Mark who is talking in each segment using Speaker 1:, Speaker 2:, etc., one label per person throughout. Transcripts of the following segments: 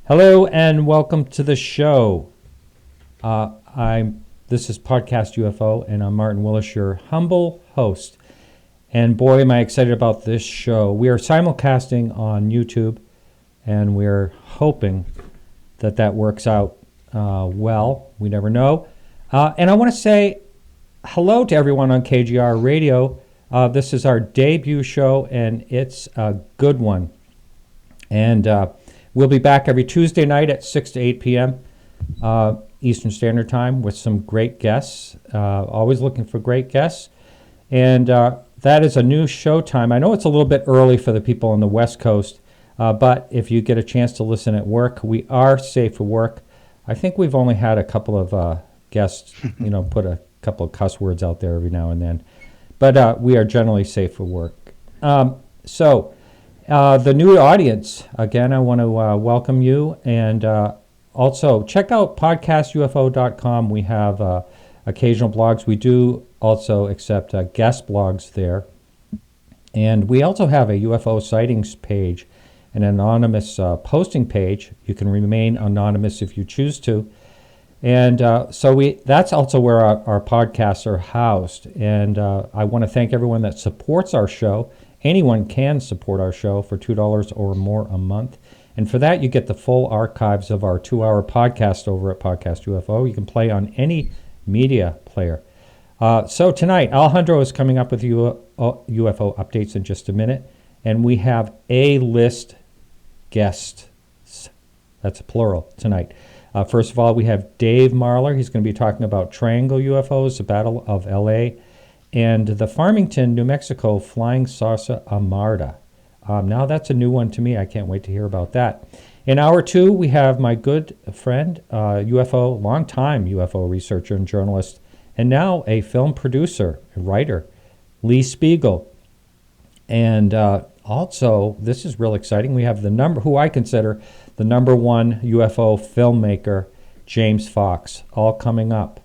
Speaker 1: Hello and welcome to the show. This is Podcast UFO, and I'm Martin Willis, your humble host. And boy, am I excited about this show. We are simulcasting on YouTube, and we're hoping that works out well. We never know. And I want to say hello to everyone on KGRA Radio. This is our debut show, and it's a good one. And we'll be back every Tuesday night at 6 to 8 p.m. Eastern Standard Time with some great guests. Always looking for great guests. And that is a new show time. I know it's a little bit early for the people on the West Coast, but if you get a chance to listen at work, we are safe for work. I think we've only had a couple of guests, put a couple of cuss words out there every now and then. But we are generally safe for work. So the new audience, again, I want to welcome you. And also check out podcastufo.com. We have occasional blogs. We do also accept guest blogs there. And we also have a UFO Sightings page, an anonymous posting page. You can remain anonymous if you choose to. And that's also where our podcasts are housed. And I want to thank everyone that supports our show. Anyone can support our show for $2 or more a month. And for that, you get the full archives of our 2-hour podcast over at Podcast UFO. You can play on any media player. So tonight, Alejandro is coming up with UFO updates in just a minute. And we have A-list guests. That's a plural tonight. First of all, we have Dave Marler. He's going to be talking about triangle UFOs, the Battle of L.A., and the Farmington, New Mexico Flying Saucer Armada. Now that's a new one to me. I can't wait to hear about that. In hour two, we have my good friend, longtime UFO researcher and journalist, and now a film producer and writer, Lee Speigel. And also, this is real exciting. We have who I consider the number one UFO filmmaker, James Fox, all coming up.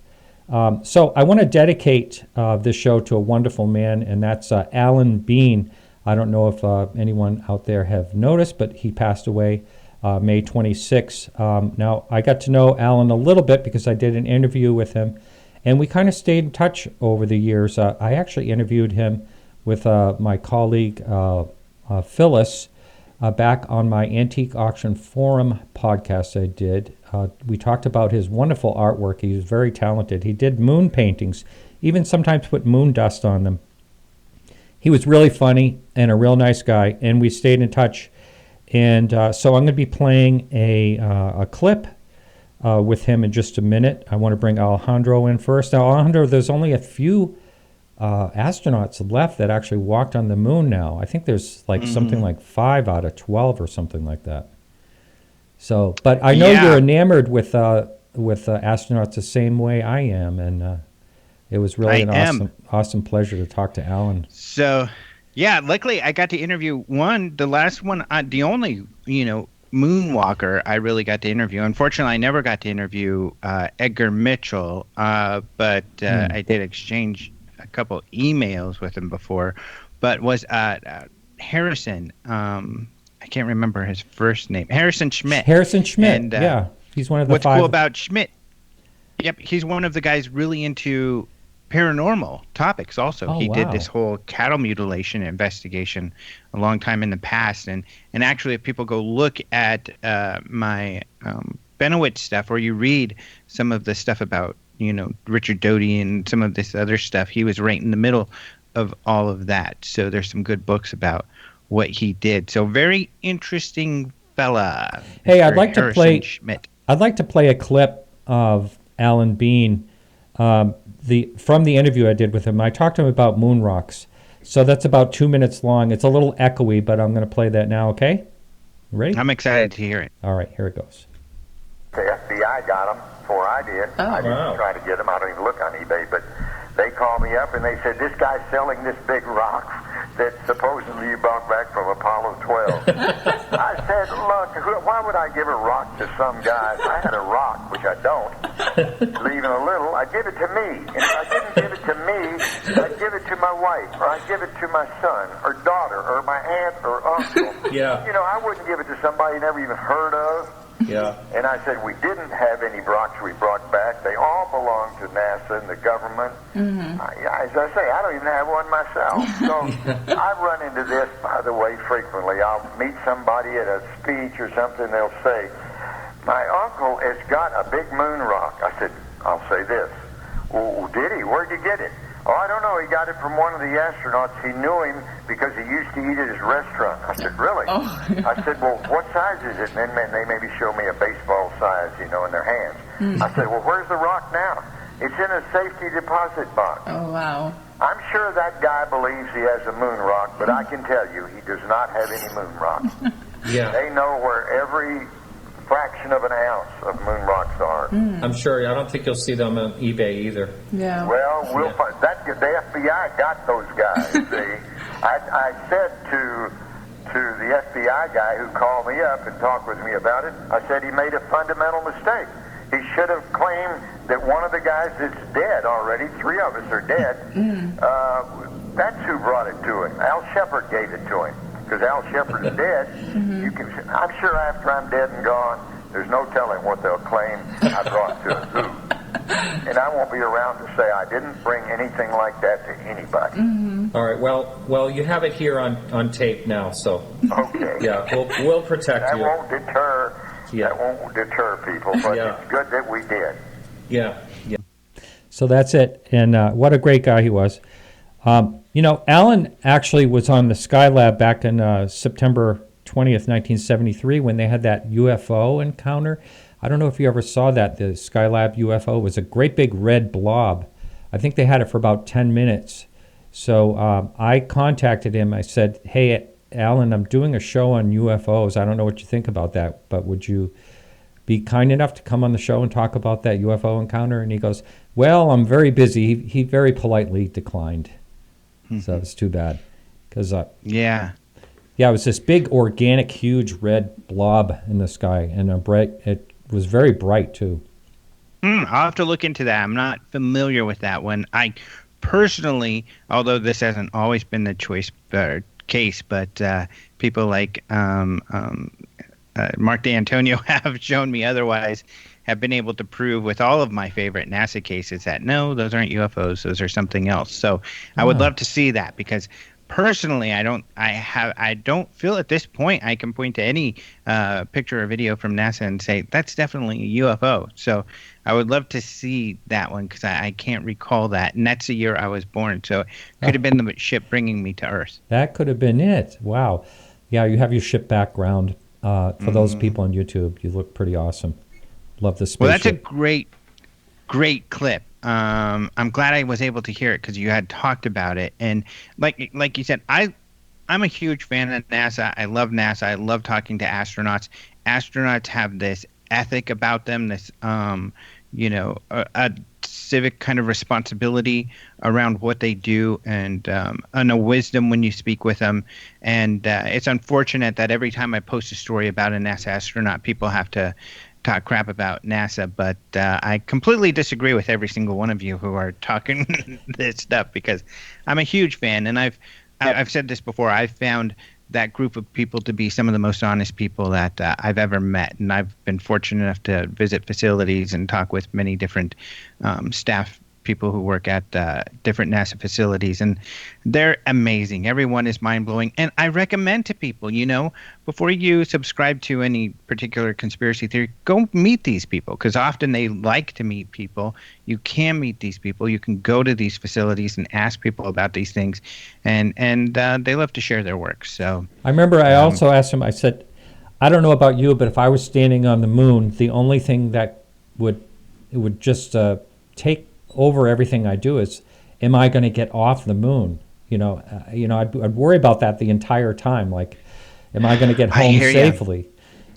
Speaker 1: So I want to dedicate this show to a wonderful man, and that's Alan Bean. I don't know if anyone out there have noticed, but he passed away May 26. Now, I got to know Alan a little bit because I did an interview with him, and we kind of stayed in touch over the years. I actually interviewed him with my colleague Phyllis back on my Antique Auction Forum podcast I did. We talked about his wonderful artwork. He was very talented. He did moon paintings, even sometimes put moon dust on them. He was really funny and a real nice guy, and we stayed in touch. And so I'm going to be playing a clip with him in just a minute. I want to bring Alejandro in first. Now, Alejandro, there's only a few astronauts left that actually walked on the moon now. I think there's something like 5 out of 12 or something like that. So, but I know you're enamored with astronauts the same way I am, and it was really an awesome pleasure to talk to Alan.
Speaker 2: So, yeah, luckily I got to interview the last one, the only moonwalker I really got to interview. Unfortunately, I never got to interview Edgar Mitchell, but I did exchange a couple emails with him before. But was Harrison? I can't remember his first name. Harrison Schmidt. And,
Speaker 1: yeah. He's one of the
Speaker 2: what's
Speaker 1: 5.
Speaker 2: Cool about Schmidt? Yep, he's one of the guys really into paranormal topics also. He did this whole cattle mutilation investigation a long time in the past. And actually, if people go look at my Benowitz stuff, or you read some of the stuff about, Richard Doty and some of this other stuff, he was right in the middle of all of that. So there's some good books about what he did. So very interesting fella.
Speaker 1: Hey, I'd like to play a clip of Alan Bean from the interview I did with him. I talked to him about moon rocks. So that's about 2 minutes long. It's a little echoey, but I'm going to play that now, okay? Ready?
Speaker 2: I'm excited to hear it.
Speaker 1: All right, here it goes.
Speaker 3: The FBI got them before I did. I didn't try to get them. I don't even look on eBay, but they called me up and they said, this guy's selling this big rock that supposedly you brought back from Apollo 12. I said, look, why would I give a rock to some guy? If I had a rock, which I don't, leaving a little, I'd give it to me. And if I didn't give it to me, I'd give it to my wife, or I'd give it to my son, or daughter, or my aunt, or uncle.
Speaker 1: Yeah.
Speaker 3: I wouldn't give it to somebody you never even heard of.
Speaker 4: Yeah.
Speaker 3: And I said, we didn't have any rocks we brought back. They all belong to NASA and the government. As I say, I don't even have one myself. So I run into this, by the way, frequently. I'll meet somebody at a speech or something. They'll say, my uncle has got a big moon rock. I said, I'll say this. Well, did he? Where'd you get it? Oh, I don't know. He got it from one of the astronauts. He knew him because he used to eat at his restaurant. I said, really?
Speaker 5: Oh.
Speaker 3: I said, well, what size is it? And then they maybe show me a baseball size, in their hands. I said, well, where's the rock now? It's in a safety deposit box.
Speaker 5: Oh, wow.
Speaker 3: I'm sure that guy believes he has a moon rock, but I can tell you he does not have any moon rocks.
Speaker 4: Yeah.
Speaker 3: They know where every fraction of an ounce of moon rocks are.
Speaker 4: I'm sure. I don't think you'll see them on eBay either.
Speaker 5: Yeah.
Speaker 3: Well, we'll find that. The FBI got those guys. See, I said to the FBI guy who called me up and talked with me about it, I said he made a fundamental mistake. He should have claimed that one of the guys that's dead already, 3 of us are dead, that's who brought it to him. Al Shepard gave it to him. Because Al Shepard is dead, I'm sure after I'm dead and gone, there's no telling what they'll claim I brought to a zoo. And I won't be around to say I didn't bring anything like that to anybody.
Speaker 4: All right. Well, you have it here on tape now, so
Speaker 3: okay.
Speaker 4: Yeah, we'll protect
Speaker 3: that
Speaker 4: you.
Speaker 3: Won't deter.
Speaker 4: Yeah.
Speaker 3: That won't deter people, but it's good that we did.
Speaker 4: Yeah.
Speaker 1: So that's it. And what a great guy he was. Alan actually was on the Skylab back in September 20th, 1973, when they had that UFO encounter. I don't know if you ever saw that. The Skylab UFO was a great big red blob. I think they had it for about 10 minutes. So I contacted him. I said, hey, Alan, I'm doing a show on UFOs. I don't know what you think about that, but would you be kind enough to come on the show and talk about that UFO encounter? And he goes, well, I'm very busy. He very politely declined. So it's too bad. Because it was this big, organic, huge red blob in the sky. And it was very bright, too.
Speaker 2: I'll have to look into that. I'm not familiar with that one. I personally, although this hasn't always been the case, but people like Mark D'Antonio have shown me otherwise, have been able to prove with all of my favorite NASA cases that no, those aren't UFOs, those are something else. So I would love to see that, because personally, I don't feel at this point I can point to any picture or video from NASA and say that's definitely a UFO. So I would love to see that one, because I can't recall that, and that's the year I was born. So it could have been the ship bringing me to Earth. That
Speaker 1: could have been it. Wow. Yeah, you have your ship background. For those people on YouTube, you look pretty awesome. Love the spaceship.
Speaker 2: Well, that's a great clip. I'm glad I was able to hear it, because you had talked about it. And like you said, I'm a huge fan of NASA. I love NASA. I love talking to astronauts. Astronauts have this ethic about them, this a civic kind of responsibility around what they do, and a wisdom when you speak with them. And it's unfortunate that every time I post a story about a NASA astronaut, people have to talk crap about NASA, but I completely disagree with every single one of you who are talking this stuff, because I'm a huge fan, and I've said this before. I've found that group of people to be some of the most honest people that I've ever met, and I've been fortunate enough to visit facilities and talk with many different staff people who work at different NASA facilities, and they're amazing. Everyone is mind-blowing, and I recommend to people, before you subscribe to any particular conspiracy theory, go meet these people, because often they like to meet people. You can meet these people. You can go to these facilities and ask people about these things, and they love to share their work. So
Speaker 1: I remember I also asked him, I said, I don't know about you, but if I was standing on the moon, the only thing that would just take over everything I do is, am I going to get off the moon? I'd worry about that the entire time. Like, am I going to get home safely?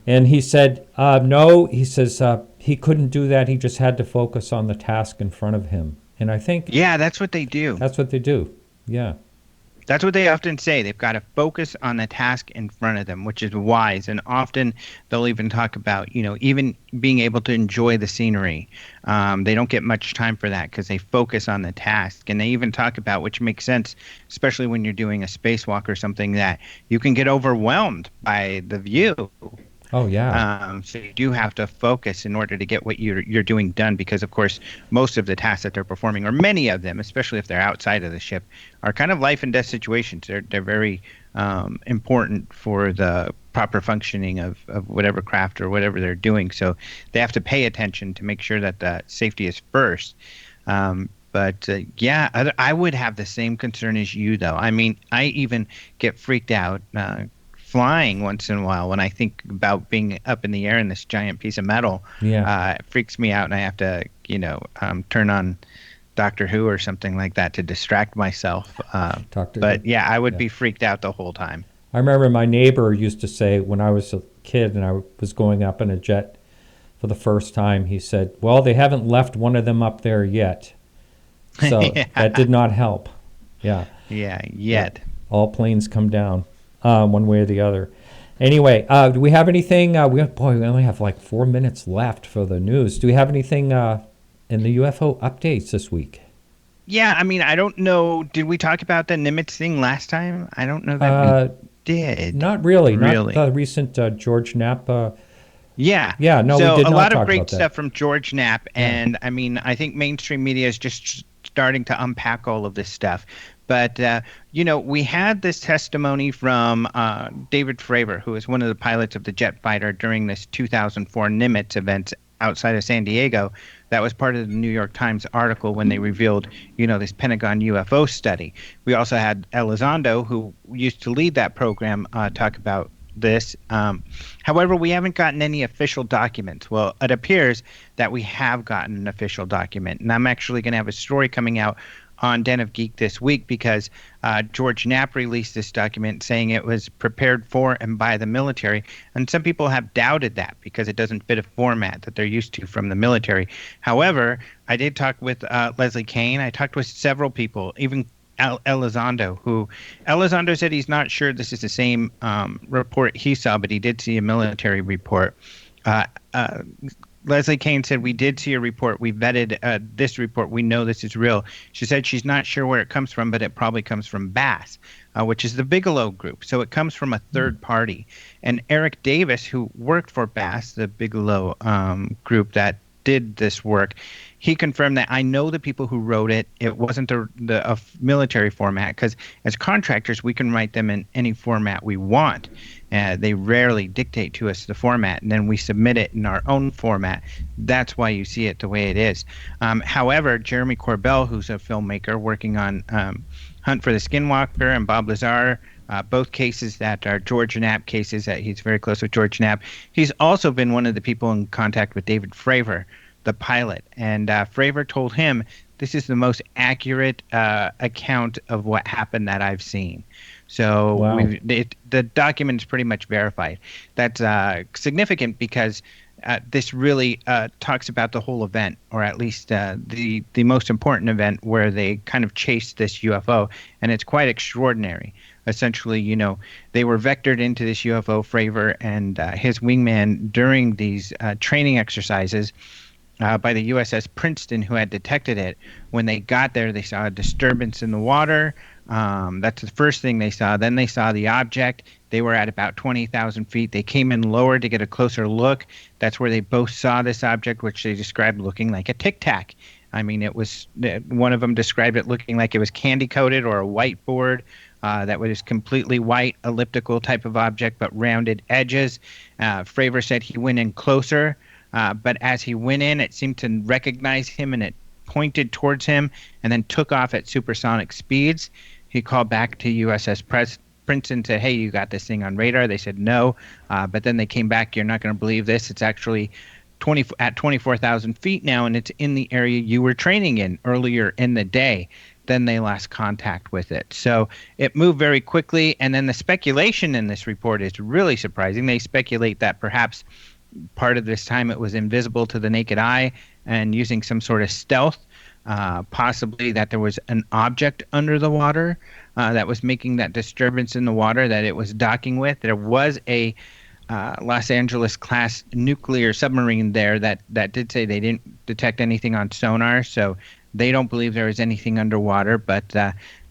Speaker 1: And he said, no. He says he couldn't do that. He just had to focus on the task in front of him. And I think
Speaker 2: that's what they do.
Speaker 1: That's what they do. Yeah.
Speaker 2: That's what they often say. They've got to focus on the task in front of them, which is wise. And often they'll even talk about, even being able to enjoy the scenery. They don't get much time for that, because they focus on the task. And they even talk about, which makes sense, especially when you're doing a spacewalk or something, that you can get overwhelmed by the view.
Speaker 1: Oh, yeah.
Speaker 2: So you do have to focus in order to get what you're doing done, because, of course, most of the tasks that they're performing, or many of them, especially if they're outside of the ship, are kind of life and death situations. They're very important for the proper functioning of whatever craft or whatever they're doing. So they have to pay attention to make sure that the safety is first. But I would have the same concern as you, though. I mean, I even get freaked out flying once in a while when I think about being up in the air in this giant piece of metal.
Speaker 1: Yeah.
Speaker 2: It freaks me out, and I have to, turn on Doctor Who or something like that to distract myself. I would be freaked out the whole time.
Speaker 1: I remember my neighbor used to say when I was a kid and I was going up in a jet for the first time, he said, well, they haven't left one of them up there yet. So that did not help. Yeah.
Speaker 2: Yeah, yet.
Speaker 1: All planes come down one way or the other. Anyway, do we have anything? We only have like 4 minutes left for the news. Do we have anything in the UFO updates this week?
Speaker 2: Yeah, I mean, I don't know. Did we talk about the Nimitz thing last time? I don't know that we did.
Speaker 1: Not really. Not the recent George Knapp.
Speaker 2: Yeah.
Speaker 1: Yeah, no,
Speaker 2: so
Speaker 1: we did not talk about that.
Speaker 2: a lot of great stuff from George Knapp, and I mean, I think mainstream media is just starting to unpack all of this stuff. But, we had this testimony from David Fravor, who is one of the pilots of the jet fighter during this 2004 Nimitz event outside of San Diego. That was part of the New York Times article when they revealed, this Pentagon UFO study. We also had Elizondo, who used to lead that program, talk about this. However, we haven't gotten any official documents. Well, it appears that we have gotten an official document, and I'm actually going to have a story coming out on Den of Geek this week because George Knapp released this document saying it was prepared for and by the military, and some people have doubted that because it doesn't fit a format that they're used to from the military. However, I did talk with Leslie Kane. I talked with several people, even Elizondo, who Elizondo said he's not sure this is the same report he saw, but he did see a military report. Leslie Kane said, we did see a report. We vetted this report. We know this is real. She said she's not sure where it comes from, but it probably comes from BASS, which is the Bigelow Group. So it comes from a third party. And Eric Davis, who worked for BASS, the Bigelow group that did this work, he confirmed that I know the people who wrote it. It wasn't a military format because as contractors, we can write them in any format we want. They rarely dictate to us the format, and then we submit it in our own format. That's why you see it the way it is. However, Jeremy Corbell, who's a filmmaker working on Hunt for the Skinwalker and Bob Lazar, both cases that are George Knapp cases, that he's very close with George Knapp. He's also been one of the people in contact with David Fravor, the pilot. And Fravor told him, this is the most accurate account of what happened that I've seen. So
Speaker 1: wow.
Speaker 2: The document is pretty much verified. That's significant because this really talks about the whole event, or at least the most important event where they kind of chased this UFO, and it's quite extraordinary. Essentially, they were vectored into this UFO, Fravor and his wingman, during these training exercises by the USS Princeton, who had detected it. When they got there, they saw a disturbance in the water. That's the first thing they saw. Then they saw the object. They were at about 20,000 feet. They came in lower to get a closer look. That's where they both saw this object, which they described looking like a Tic Tac. I mean, it was one of them described it looking like it was candy coated or a whiteboard that was completely white, elliptical type of object, but rounded edges. Fravor said he went in closer, but as he went in, it seemed to recognize him, and it pointed towards him and then took off at supersonic speeds. He called back to USS Princeton, said, hey, you got this thing on radar? They said no, but then they came back. You're not going to believe this. It's actually at 24,000 feet now, and it's in the area you were training in earlier in the day. Then they lost contact with it. So it moved very quickly, and then the speculation in this report is really surprising. They speculate that perhaps part of this time it was invisible to the naked eye and using some sort of stealth, possibly that there was an object under the water that was making that disturbance in the water that it was docking with. There was a Los Angeles class nuclear submarine there that did say they didn't detect anything on sonar, so They don't believe there is anything underwater, but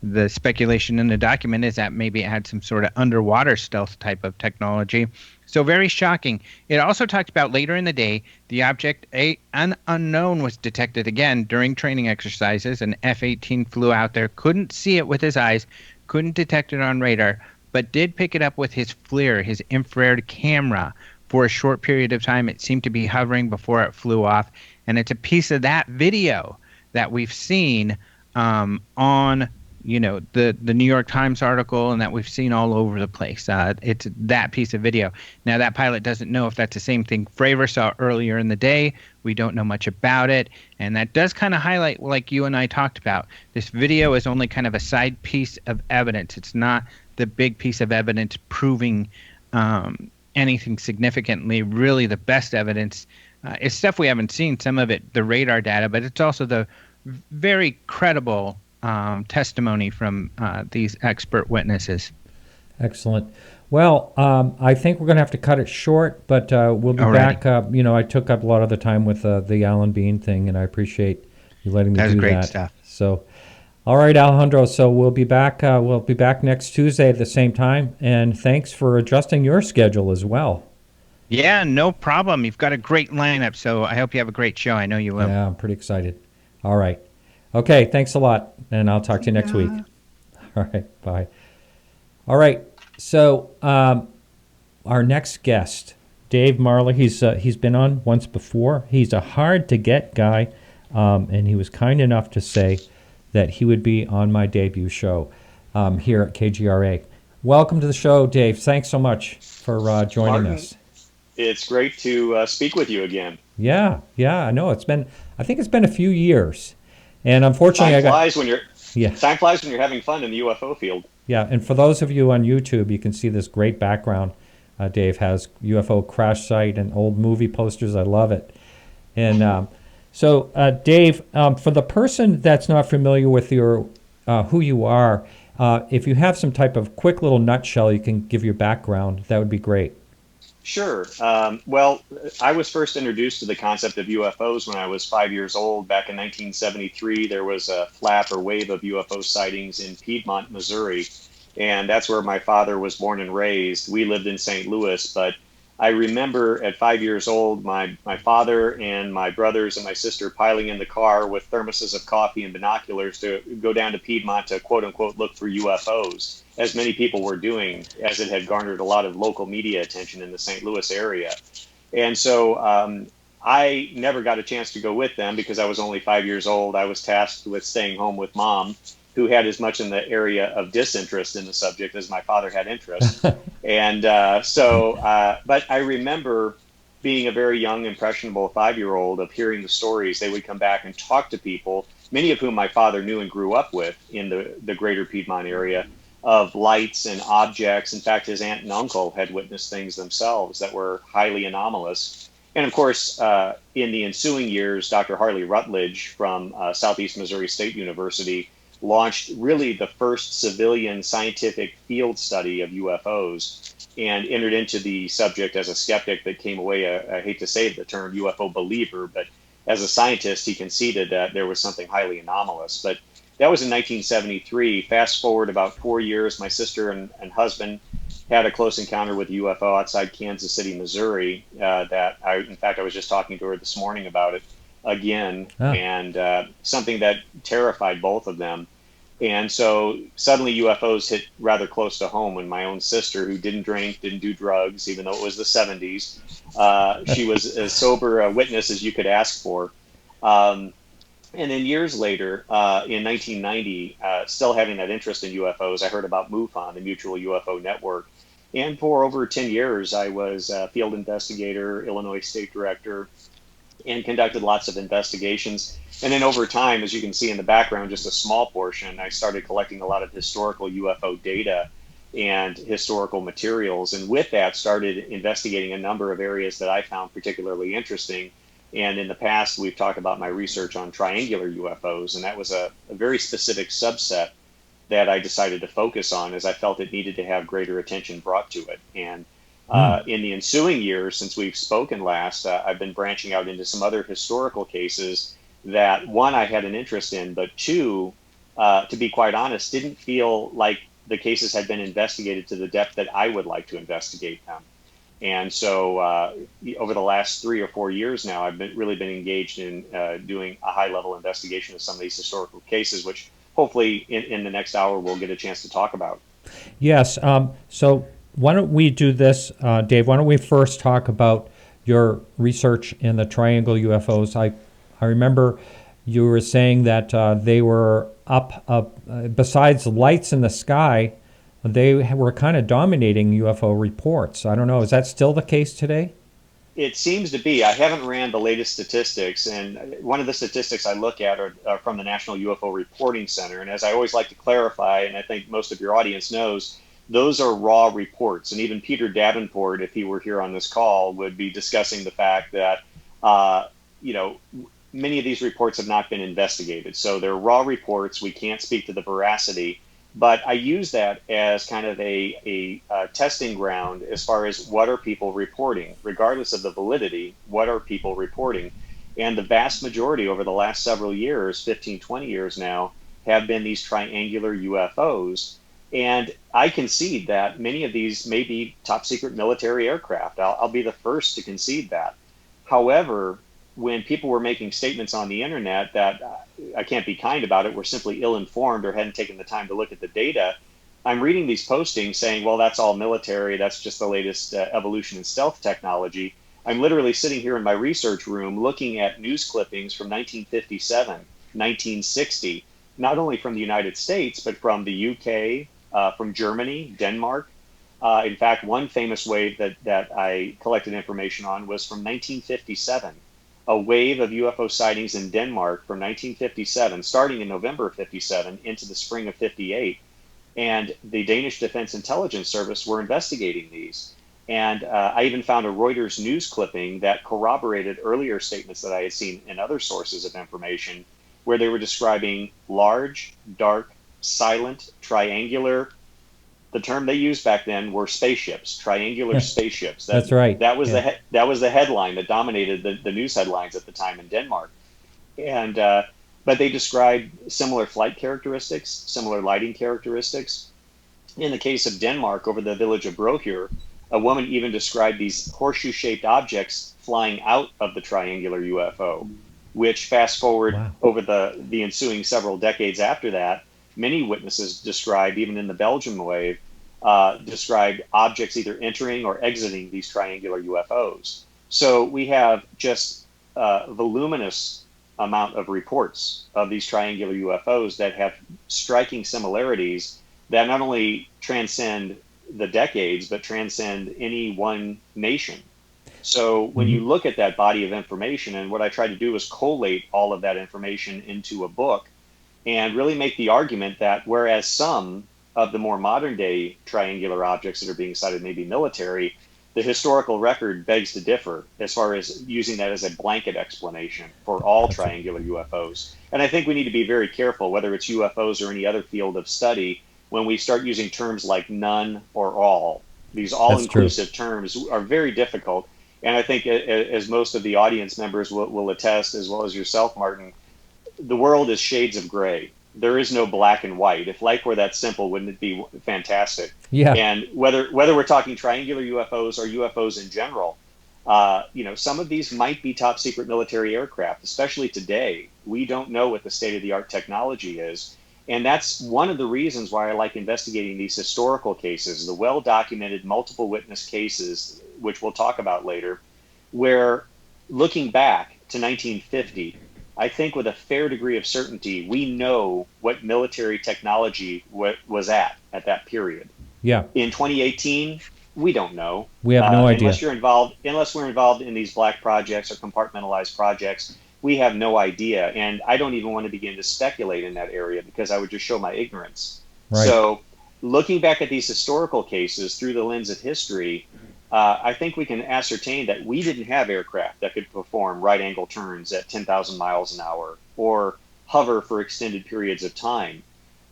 Speaker 2: the speculation in the document is that maybe it had some sort of underwater stealth type of technology. So very shocking. It also talked about later in the day, the object, an unknown, was detected again during training exercises. An F-18 flew out there, couldn't see it with his eyes, couldn't detect it on radar, but did pick it up with his FLIR, his infrared camera. For a short period of time, it seemed to be hovering before it flew off. And it's a piece of that video that we've seen on the New York Times article, and that we've seen all over the place. It's that piece of video. Now, that pilot doesn't know if that's the same thing Fravor saw earlier in the day. We don't know much about it. And that does kind of highlight, like you and I talked about, this video is only kind of a side piece of evidence. It's not the big piece of evidence proving anything significantly. Really, the best evidence is stuff we haven't seen, some of it the radar data, but it's also the very credible testimony from these expert witnesses.
Speaker 1: Excellent. Well, I think we're going to have to cut it short, but we'll be back. I took up a lot of the time with the Alan Bean thing, and I appreciate you letting me do that.
Speaker 2: That's great stuff.
Speaker 1: So, all right, Alejandro. So we'll be back. We'll be back next Tuesday at the same time, and thanks for adjusting your schedule as well.
Speaker 2: Yeah, no problem. You've got a great lineup, so I hope you have a great show. I know you will.
Speaker 1: Yeah, I'm pretty excited. All right. Okay, thanks a lot, and I'll talk to you next week. All right, bye. All right, so our next guest, Dave Marler, he's been on once before. He's a hard-to-get guy, and he was kind enough to say that he would be on my debut show here at KGRA. Welcome to the show, Dave. Thanks so much for joining us.
Speaker 5: It's great to speak with you again.
Speaker 1: Yeah, I know. I think it's been a few years. And unfortunately,
Speaker 5: time flies when you're having fun in the UFO field.
Speaker 1: Yeah, and for those of you on YouTube, you can see this great background Dave has, UFO crash site and old movie posters. I love it. And so, Dave, for the person that's not familiar with your who you are, if you have some type of quick little nutshell you can give your background, that would be great.
Speaker 5: Sure. Well, I was first introduced to the concept of UFOs when I was 5 years old. Back in 1973, there was a flap or wave of UFO sightings in Piedmont, Missouri, and that's where my father was born and raised. We lived in St. Louis, but I remember at 5 years old, my father and my brothers and my sister piling in the car with thermoses of coffee and binoculars to go down to Piedmont to quote-unquote look for UFOs, as many people were doing, as it had garnered a lot of local media attention in the St. Louis area. And so I never got a chance to go with them because I was only 5 years old. I was tasked with staying home with Mom, who had as much in the area of disinterest in the subject as my father had interest. And but I remember being a very young, impressionable 5-year-old of hearing the stories. They would come back and talk to people, many of whom my father knew and grew up with in the greater Piedmont area, of lights and objects. In fact, his aunt and uncle had witnessed things themselves that were highly anomalous. And of course, in the ensuing years, Dr. Harley Rutledge from Southeast Missouri State University launched really the first civilian scientific field study of UFOs and entered into the subject as a skeptic that came away, I hate to say the term UFO believer, but as a scientist, he conceded that there was something highly anomalous. But that was in 1973. Fast forward about 4 years, my sister and husband had a close encounter with a UFO outside Kansas City, Missouri, I was just talking to her this morning about it again, and something that terrified both of them. And so suddenly UFOs hit rather close to home when my own sister, who didn't drink, didn't do drugs, even though it was the 70s, she was as sober a witness as you could ask for. And then years later, in 1990, still having that interest in UFOs, I heard about MUFON, the Mutual UFO Network. And for over 10 years, I was a field investigator, Illinois State Director, and conducted lots of investigations. And then over time, as you can see in the background, just a small portion, I started collecting a lot of historical UFO data and historical materials. And with that, started investigating a number of areas that I found particularly interesting. And in the past, we've talked about my research on triangular UFOs, and that was a very specific subset that I decided to focus on, as I felt it needed to have greater attention brought to it. And in the ensuing years, since we've spoken last, I've been branching out into some other historical cases that, one, I had an interest in, but two, to be quite honest, didn't feel like the cases had been investigated to the depth that I would like to investigate them. And so over the last 3 or 4 years now, I've really been engaged in doing a high-level investigation of some of these historical cases, which hopefully in the next hour we'll get a chance to talk about.
Speaker 1: Yes. So why don't we do this, Dave? Why don't we first talk about your research in the triangle UFOs? I remember you were saying that they were up, besides lights in the sky, they were kind of dominating UFO reports. I don't know. Is that still the case today?
Speaker 5: It seems to be. I haven't ran the latest statistics, and one of the statistics I look at are from the National UFO Reporting Center. And as I always like to clarify, and I think most of your audience knows, those are raw reports. And even Peter Davenport, if he were here on this call, would be discussing the fact that, many of these reports have not been investigated. So they're raw reports. We can't speak to the veracity. But I use that as kind of a testing ground as far as what are people reporting, regardless of the validity, what are people reporting? And the vast majority over the last several years, 15, 20 years now, have been these triangular UFOs. And I concede that many of these may be top secret military aircraft. I'll be the first to concede that. However, when people were making statements on the internet that I can't be kind about it, were simply ill-informed or hadn't taken the time to look at the data, I'm reading these postings saying, well, that's all military, that's just the latest evolution in stealth technology. I'm literally sitting here in my research room looking at news clippings from 1957, 1960, not only from the United States, but from the UK, from Germany, Denmark. In fact, one famous wave that I collected information on was from 1957. A wave of UFO sightings in Denmark from 1957, starting in November of 57 into the spring of 58. And the Danish Defense Intelligence Service were investigating these. And I even found a Reuters news clipping that corroborated earlier statements that I had seen in other sources of information, where they were describing large, dark, silent, triangular. The term they used back then were spaceships, triangular spaceships.
Speaker 1: That's right.
Speaker 5: That was the headline that dominated the news headlines at the time in Denmark. And but they described similar flight characteristics, similar lighting characteristics. In the case of Denmark, over the village of Brohyr, a woman even described these horseshoe-shaped objects flying out of the triangular UFO, which fast forward over the ensuing several decades after that, many witnesses described, even in the Belgium wave, described objects either entering or exiting these triangular UFOs. So we have just a voluminous amount of reports of these triangular UFOs that have striking similarities that not only transcend the decades, but transcend any one nation. So when you look at that body of information, and what I try to do is collate all of that information into a book, and really make the argument that whereas some of the more modern day triangular objects that are being cited may be military, the historical record begs to differ as far as using that as a blanket explanation for all triangular UFOs. And I think we need to be very careful, whether it's UFOs or any other field of study, when we start using terms like none or all. These all-inclusive terms are very difficult. And I think, as most of the audience members will attest, as well as yourself, Martin, the world is shades of gray. There is no black and white. If life were that simple, wouldn't it be fantastic?
Speaker 1: Yeah.
Speaker 5: And whether we're talking triangular UFOs or UFOs in general, some of these might be top secret military aircraft, especially today. We don't know what the state of the art technology is. And that's one of the reasons why I like investigating these historical cases, the well-documented multiple witness cases, which we'll talk about later, where looking back to 1950, I think with a fair degree of certainty, we know what military technology was at that period.
Speaker 1: Yeah.
Speaker 5: In 2018, we don't know.
Speaker 1: We have no idea.
Speaker 5: Unless we're involved in these black projects or compartmentalized projects, we have no idea. And I don't even want to begin to speculate in that area because I would just show my ignorance.
Speaker 1: Right.
Speaker 5: So looking back at these historical cases through the lens of history, I think we can ascertain that we didn't have aircraft that could perform right-angle turns at 10,000 miles an hour or hover for extended periods of time.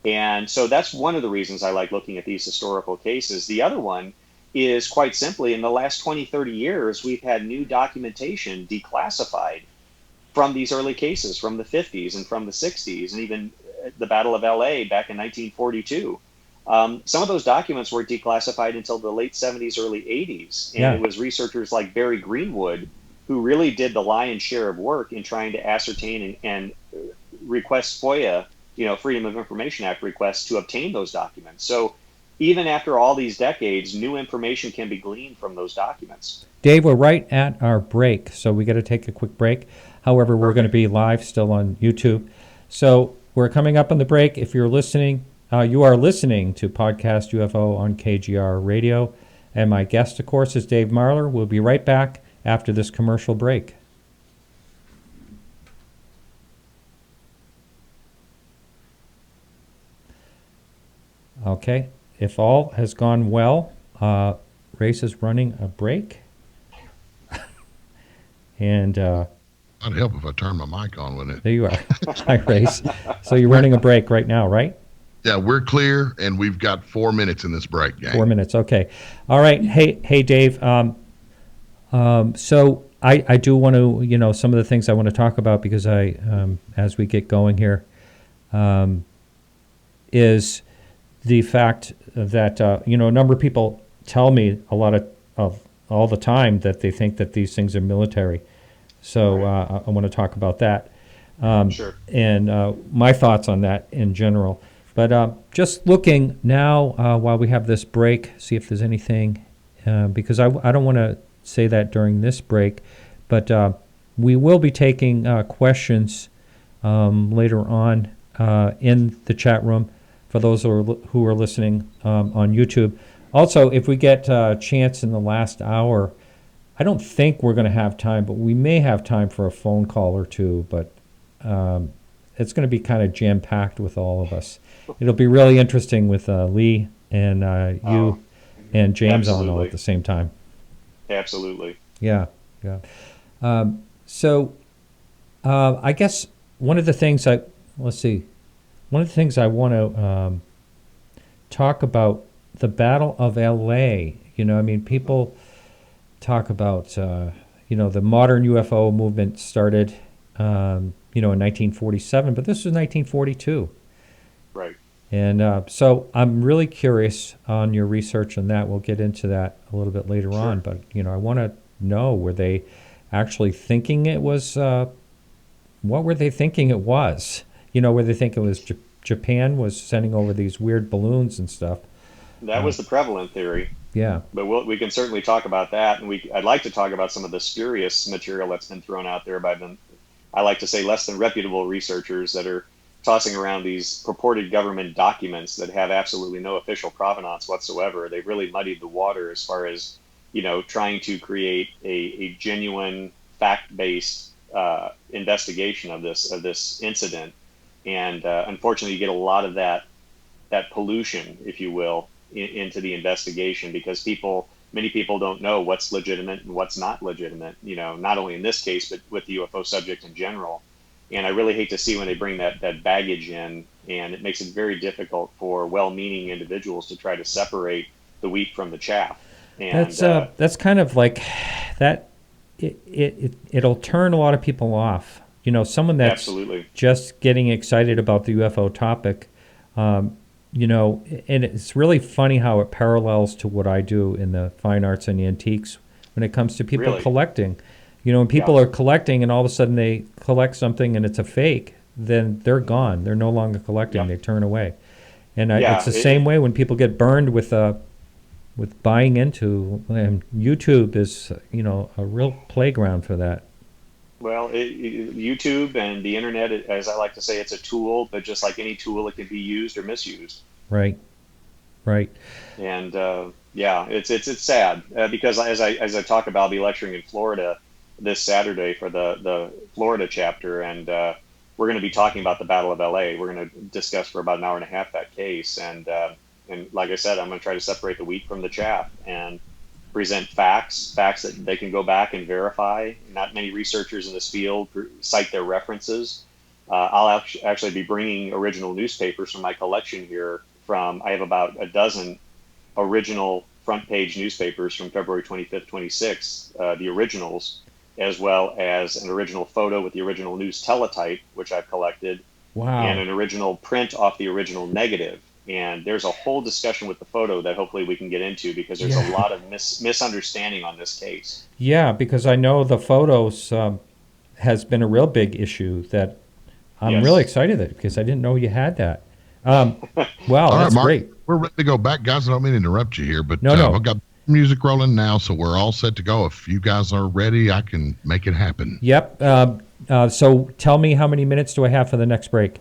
Speaker 5: And so that's one of the reasons I like looking at these historical cases. The other one is quite simply in the last 20, 30 years, we've had new documentation declassified from these early cases from the 50s and from the 60s, and even the Battle of L.A. back in 1942. Some of those documents were declassified until the late 70s, early 80s. And it was researchers like Barry Greenwood who really did the lion's share of work in trying to ascertain and request FOIA, Freedom of Information Act requests to obtain those documents. So even after all these decades, new information can be gleaned from those documents.
Speaker 1: Dave, we're right at our break, so we got to take a quick break. However, we're going to be live still on YouTube. So we're coming up on the break. If you're listening, you are listening to Podcast UFO on KGRA Radio. And my guest, of course, is Dave Marler. We'll be right back after this commercial break. Okay, if all has gone well, Race is running a break. And
Speaker 6: I'd help if I turned my mic on, wouldn't it?
Speaker 1: There you are. Hi, Race. So you're running a break right now, right?
Speaker 6: Yeah, we're clear, and we've got 4 minutes in this break, gang.
Speaker 1: 4 minutes, okay. All right, hey, Dave. So I do want to, some of the things I want to talk about because as we get going here, is the fact that, a number of people tell me a lot of all the time that they think that these things are military. So I want to talk about that.
Speaker 5: Sure.
Speaker 1: And my thoughts on that in general. But just looking now while we have this break, see if there's anything, because I don't want to say that during this break, but we will be taking questions later on in the chat room for those who are listening on YouTube. Also, if we get a chance in the last hour, I don't think we're going to have time, but we may have time for a phone call or two, but it's going to be kind of jam-packed with all of us. It'll be really interesting with Lee and you and James on all at the same time.
Speaker 5: Absolutely.
Speaker 1: Yeah. So I guess one of the things I want to talk about the Battle of L.A. People talk about, the modern UFO movement started, in 1947, but this was 1942.
Speaker 5: Right.
Speaker 1: And so I'm really curious on your research on that. We'll get into that a little bit later on. But, I want to know, were they actually thinking it was, what were they thinking it was? Were they thinking it was Japan was sending over these weird balloons and stuff?
Speaker 5: That was the prevalent theory.
Speaker 1: Yeah.
Speaker 5: But we can certainly talk about that. And I'd like to talk about some of the spurious material that's been thrown out there by I like to say, less than reputable researchers that are tossing around these purported government documents that have absolutely no official provenance whatsoever. They've really muddied the water as far as, trying to create a genuine fact-based investigation of this incident. And unfortunately, you get a lot of that pollution, if you will, into the investigation because many people don't know what's legitimate and what's not legitimate, not only in this case, but with the UFO subject in general. And I really hate to see when they bring that baggage in, and it makes it very difficult for well-meaning individuals to try to separate the wheat from the chaff. And
Speaker 1: that's kind of like that. It'll turn a lot of people off. Someone that's
Speaker 5: absolutely
Speaker 1: just getting excited about the UFO topic, and it's really funny how it parallels to what I do in the fine arts and antiques when it comes to people collecting. When people are collecting and all of a sudden they collect something and it's a fake, then they're gone. They're no longer collecting. They turn away. And it's the same way when people get burned with buying into. And YouTube is, a real playground for that.
Speaker 5: Well, YouTube and the internet, as I like to say, it's a tool, but just like any tool, it can be used or misused.
Speaker 1: Right.
Speaker 5: And it's sad because as I talk about, I'll be lecturing in Florida this Saturday for the Florida chapter, and we're going to be talking about the Battle of L.A. We're going to discuss for about an hour and a half that case, and like I said, I'm going to try to separate the wheat from the chaff and present facts that they can go back and verify. Not many researchers in this field cite their references. I'll actually be bringing original newspapers from my collection here. I have about a dozen original front page newspapers from February 25th, 26th, the originals, as well as an original photo with the original news teletype, which I've collected, and an original print off the original negative. And there's a whole discussion with the photo that hopefully we can get into, because there's a lot of misunderstanding on this case.
Speaker 1: Yeah, because I know the photos has been a real big issue that I'm really excited at, because I didn't know you had that. Wow, that's
Speaker 6: Mark,
Speaker 1: great.
Speaker 6: We're ready to go back, guys. I don't mean to interrupt you here, but
Speaker 1: no.
Speaker 6: I've got music rolling now, so we're all set to go. If you guys are ready, I can make it happen.
Speaker 1: Yep. So tell me, how many minutes do I have for the next break?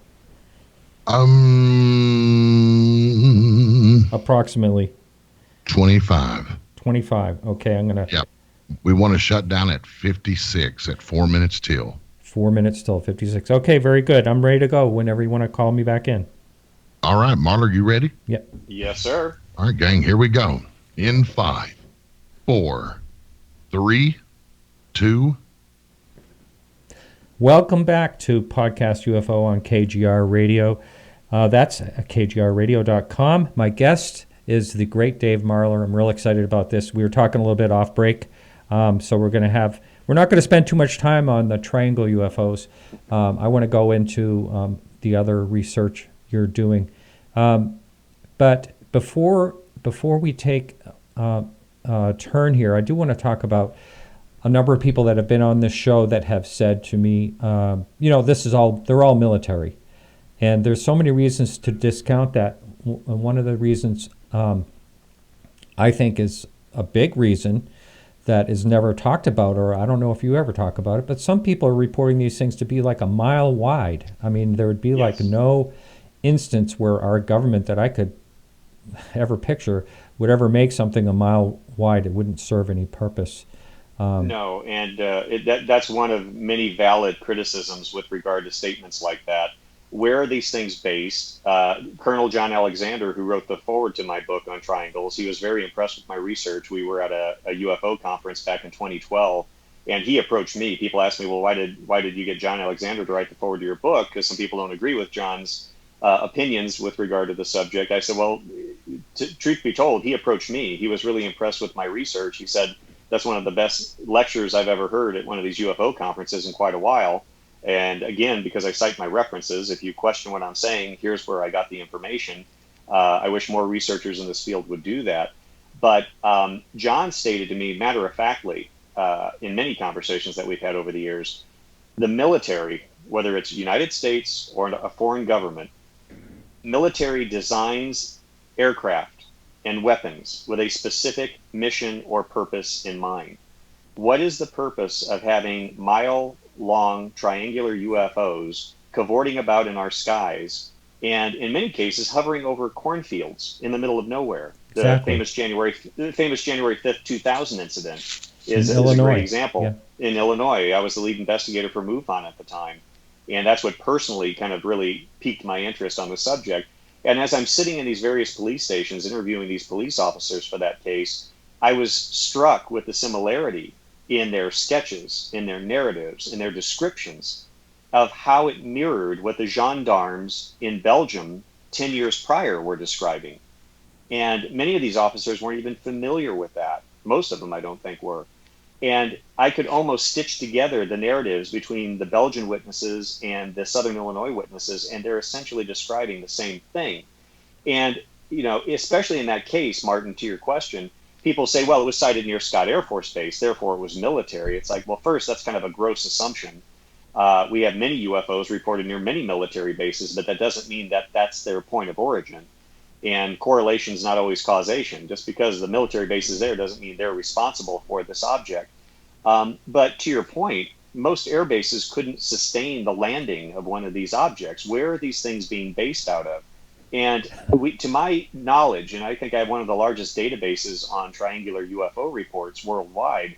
Speaker 1: Approximately
Speaker 6: 25.
Speaker 1: 25. Okay, I'm gonna.
Speaker 6: Yep. We want to shut down at 56 at 4 minutes till.
Speaker 1: 4 minutes till 56. Okay, very good. I'm ready to go whenever you want to call me back in.
Speaker 6: All right, Marla, you ready?
Speaker 1: Yep.
Speaker 5: Yes, sir.
Speaker 6: All right, gang, here we go. In 5, 4, 3, 2.
Speaker 1: Welcome back to Podcast UFO on KGR Radio. That's KGRradio.com. My guest is the great Dave Marler. I'm real excited about this. We were talking a little bit off break, so we're not going to spend too much time on the triangle UFOs. I want to go into the other research you're doing. But before we take a turn here, I do want to talk about a number of people that have been on this show that have said to me, they're all military. And there's so many reasons to discount that. One of the reasons I think is a big reason that is never talked about, or I don't know if you ever talk about it, but some people are reporting these things to be like a mile wide. I mean, there would be like no instance where our government that I could ever picture would ever make something a mile wide. It wouldn't serve any purpose.
Speaker 5: No, and that's one of many valid criticisms with regard to statements like that. Where are these things based? Colonel John Alexander, who wrote the foreword to my book on triangles, he was very impressed with my research. We were at a UFO conference back in 2012, and he approached me. People asked me, well, why did you get John Alexander to write the foreword to your book? Because some people don't agree with John's opinions with regard to the subject. I said, well, truth be told, he approached me. He was really impressed with my research. He said, that's one of the best lectures I've ever heard at one of these UFO conferences in quite a while. And again, because I cite my references, if you question what I'm saying, here's where I got the information. I wish more researchers in this field would do that. But John stated to me, matter-of-factly, in many conversations that we've had over the years, the military, whether it's United States or a foreign government, military designs aircraft and weapons with a specific mission or purpose in mind. What is the purpose of having mile-long triangular UFOs cavorting about in our skies, and in many cases hovering over cornfields in the middle of nowhere? The famous January 5th, 2000 incident is a great example. Yeah. In Illinois, I was the lead investigator for MUFON at the time, and that's what personally kind of really piqued my interest on the subject. And as I'm sitting in these various police stations interviewing these police officers for that case, I was struck with the similarity in their sketches, in their narratives, in their descriptions of how it mirrored what the gendarmes in Belgium 10 years prior were describing. And many of these officers weren't even familiar with that. Most of them, I don't think, were. And I could almost stitch together the narratives between the Belgian witnesses and the Southern Illinois witnesses, and they're essentially describing the same thing. And, especially in that case, Martin, to your question, people say, well, it was sighted near Scott Air Force Base, therefore it was military. It's like, well, first, that's kind of a gross assumption. We have many UFOs reported near many military bases, but that doesn't mean that that's their point of origin. And correlation is not always causation. Just because the military base is there doesn't mean they're responsible for this object. But to your point, most air bases couldn't sustain the landing of one of these objects. Where are these things being based out of? And to my knowledge, and I think I have one of the largest databases on triangular UFO reports worldwide,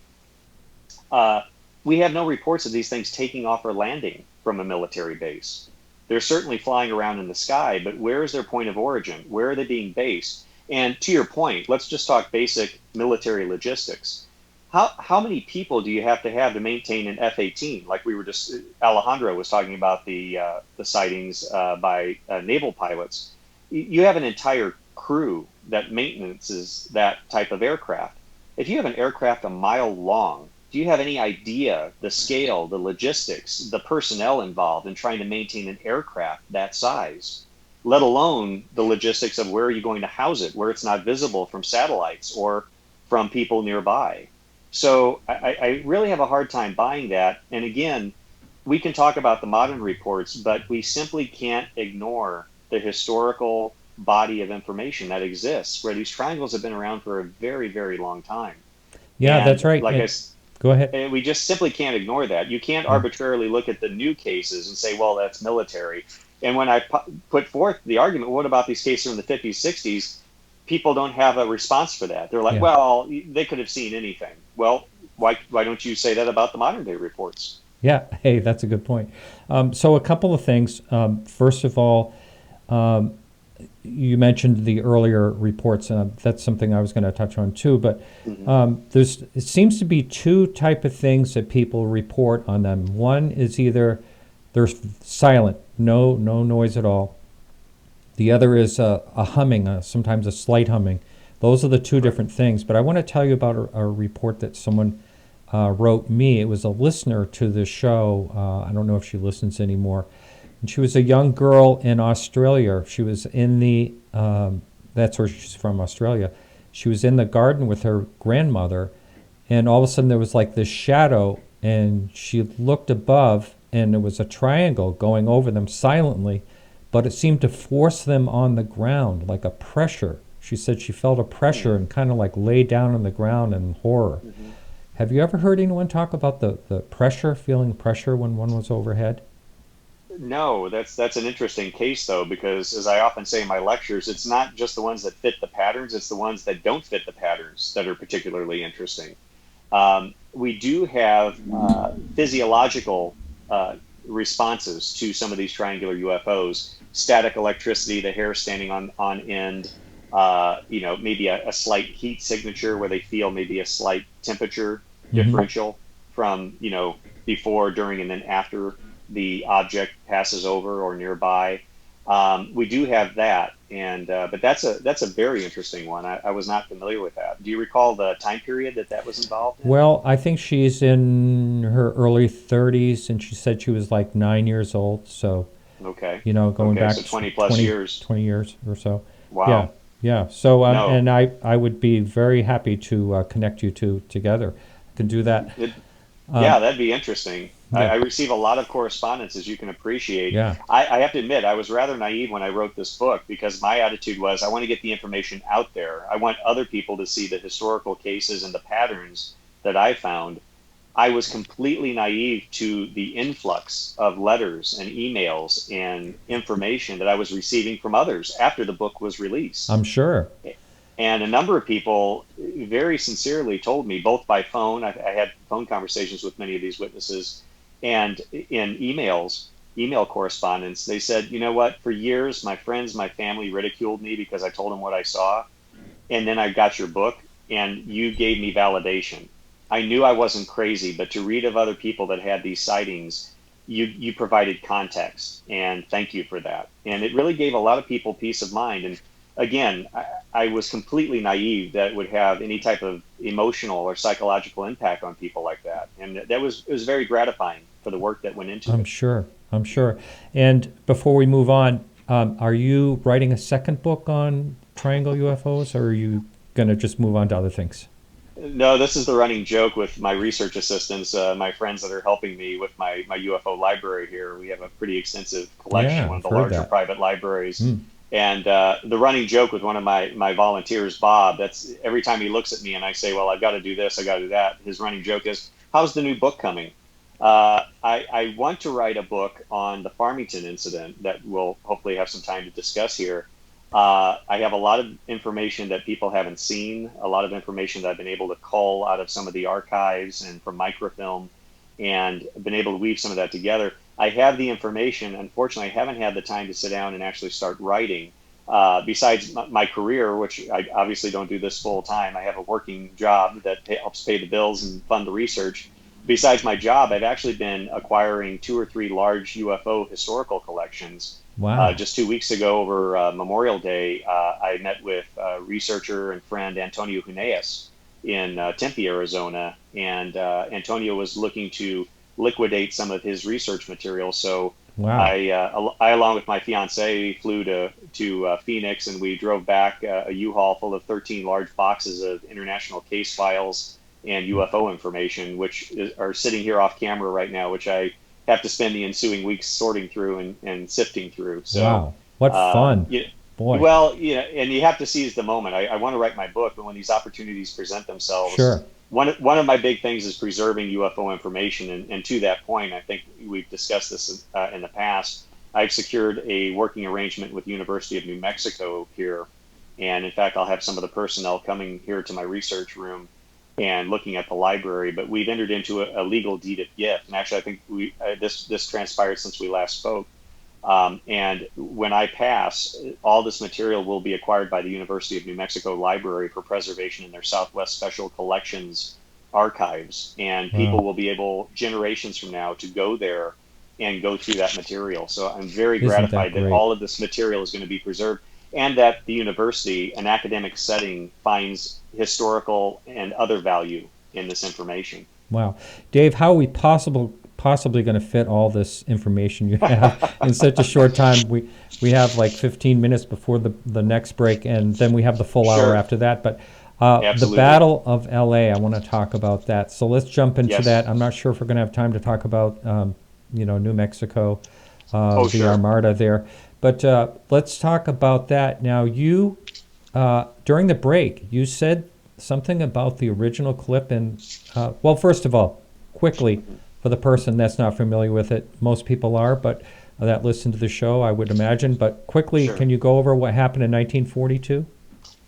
Speaker 5: we have no reports of these things taking off or landing from a military base. They're certainly flying around in the sky, but where is their point of origin? Where are they being based? And to your point, let's just talk basic military logistics. How many people do you have to maintain an F-18? Like Alejandro was talking about the sightings by naval pilots. You have an entire crew that maintenances that type of aircraft. If you have an aircraft a mile long, do you have any idea the scale, the logistics, the personnel involved in trying to maintain an aircraft that size, let alone the logistics of where are you going to house it, where it's not visible from satellites or from people nearby. So I really have a hard time buying that. And again, we can talk about the modern reports, but we simply can't ignore the historical body of information that exists, where these triangles have been around for a very, very long time.
Speaker 1: Yeah,
Speaker 5: and
Speaker 1: that's right. Go ahead.
Speaker 5: And we just simply can't ignore that. You can't arbitrarily look at the new cases and say, well, that's military. And when I put forth the argument, what about these cases from the 50s, 60s? People don't have a response for that. They're like, well, they could have seen anything. Well, why don't you say that about the modern day reports?
Speaker 1: Yeah, hey, that's a good point. So a couple of things. First of all, you mentioned the earlier reports, and that's something I was going to touch on too. But it seems to be two type of things that people report on them. One is either they're silent, no noise at all. The other is a humming, sometimes a slight humming. Those are the two different things. But I want to tell you about a report that someone wrote me. It was a listener to the show. I don't know if she listens anymore. And she was a young girl in Australia. She was in that's where she's from, Australia. She was in the garden with her grandmother, and all of a sudden there was like this shadow, and she looked above, and there was a triangle going over them silently, but it seemed to force them on the ground, like a pressure. She said she felt a pressure and kind of like lay down on the ground in horror. Mm-hmm. Have you ever heard anyone talk about the pressure, feeling pressure when one was overhead?
Speaker 5: No, that's an interesting case, though, because as I often say in my lectures, it's not just the ones that fit the patterns, it's the ones that don't fit the patterns that are particularly interesting. We do have physiological responses to some of these triangular UFOs. Static electricity, the hair standing on end, maybe a slight heat signature where they feel maybe a slight temperature differential from, before, during, and then after the object passes over or nearby. We do have that, and but that's a very interesting one. I was not familiar with that. Do you recall the time period that was involved in?
Speaker 1: Well, I think she's in her early 30s, and she said she was like 9 years old. So, going back
Speaker 5: so 20 plus years.
Speaker 1: 20 years or so.
Speaker 5: Wow.
Speaker 1: Yeah. So, and I would be very happy to connect you two together. I can do that.
Speaker 5: That'd be interesting.
Speaker 1: Yeah.
Speaker 5: I receive a lot of correspondence, as you can appreciate.
Speaker 1: Yeah.
Speaker 5: I have to admit, I was rather naive when I wrote this book, because my attitude was I want to get the information out there. I want other people to see the historical cases and the patterns that I found. I was completely naive to the influx of letters and emails and information that I was receiving from others after the book was released.
Speaker 1: I'm sure.
Speaker 5: And a number of people very sincerely told me, both by phone, I had phone conversations with many of these witnesses, and in email correspondence, they said, you know what, for years, my friends, my family ridiculed me because I told them what I saw. And then I got your book, and you gave me validation. I knew I wasn't crazy, but to read of other people that had these sightings, you provided context, and thank you for that. And it really gave a lot of people peace of mind. And again, I was completely naive that it would have any type of emotional or psychological impact on people like that. And it was very gratifying for the work that went into it.
Speaker 1: I'm sure. And before we move on, are you writing a second book on triangle UFOs, or are you going to just move on to other things?
Speaker 5: No, this is the running joke with my research assistants, my friends that are helping me with my UFO library here. We have a pretty extensive collection, one of the larger private libraries. And the running joke with one of my volunteers, Bob, that's every time he looks at me and I say, well, I've got to do this, I've got to do that, his running joke is, how's the new book coming? I want to write a book on the Farmington incident that we'll hopefully have some time to discuss here. I have a lot of information that people haven't seen, a lot of information that I've been able to cull out of some of the archives and from microfilm, and been able to weave some of that together. I have the information. Unfortunately, I haven't had the time to sit down and actually start writing. Besides my career, which I obviously don't do this full time, I have a working job that helps pay the bills and fund the research. Besides my job, I've actually been acquiring 2 or 3 large UFO historical collections.
Speaker 1: Wow.
Speaker 5: Just 2 weeks ago, over Memorial Day, I met with researcher and friend Antonio Huneas, in Tempe, Arizona, and Antonio was looking to liquidate some of his research material. So
Speaker 1: wow.
Speaker 5: I, along with my fiance, flew to Phoenix, and we drove back a U-Haul full of 13 large boxes of international case files and UFO information, which are sitting here off camera right now, which I have to spend the ensuing weeks sorting through and sifting through. So,
Speaker 1: wow, what fun! Boy.
Speaker 5: Well, and you have to seize the moment. I want to write my book, but when these opportunities present themselves,
Speaker 1: sure.
Speaker 5: One of my big things is preserving UFO information, and to that point, I think we've discussed this in the past. I've secured a working arrangement with the University of New Mexico here, and in fact, I'll have some of the personnel coming here to my research room and looking at the library. But we've entered into a legal deed of gift, and actually, I think this transpired since we last spoke. And when I pass, all this material will be acquired by the University of New Mexico Library for preservation in their Southwest Special Collections archives. And people will be able, generations from now, to go there and go through that material. So I'm very gratified that all of this material is going to be preserved, and that the university, an academic setting, finds historical and other value in this information.
Speaker 1: Wow. Dave, how are we possibly going to fit all this information you have in such a short time? We have like 15 minutes before the next break, and then we have the full hour after that. But the Battle of L.A., I want to talk about that. So let's jump into that. I'm not sure if we're going to have time to talk about New Mexico, the Armada there. But let's talk about that. Now, you, during the break, you said something about the original clip. And, well, first of all, quickly, for the person that's not familiar with it, most people are, but that listen to the show, I would imagine. But quickly, can you go over what happened in 1942?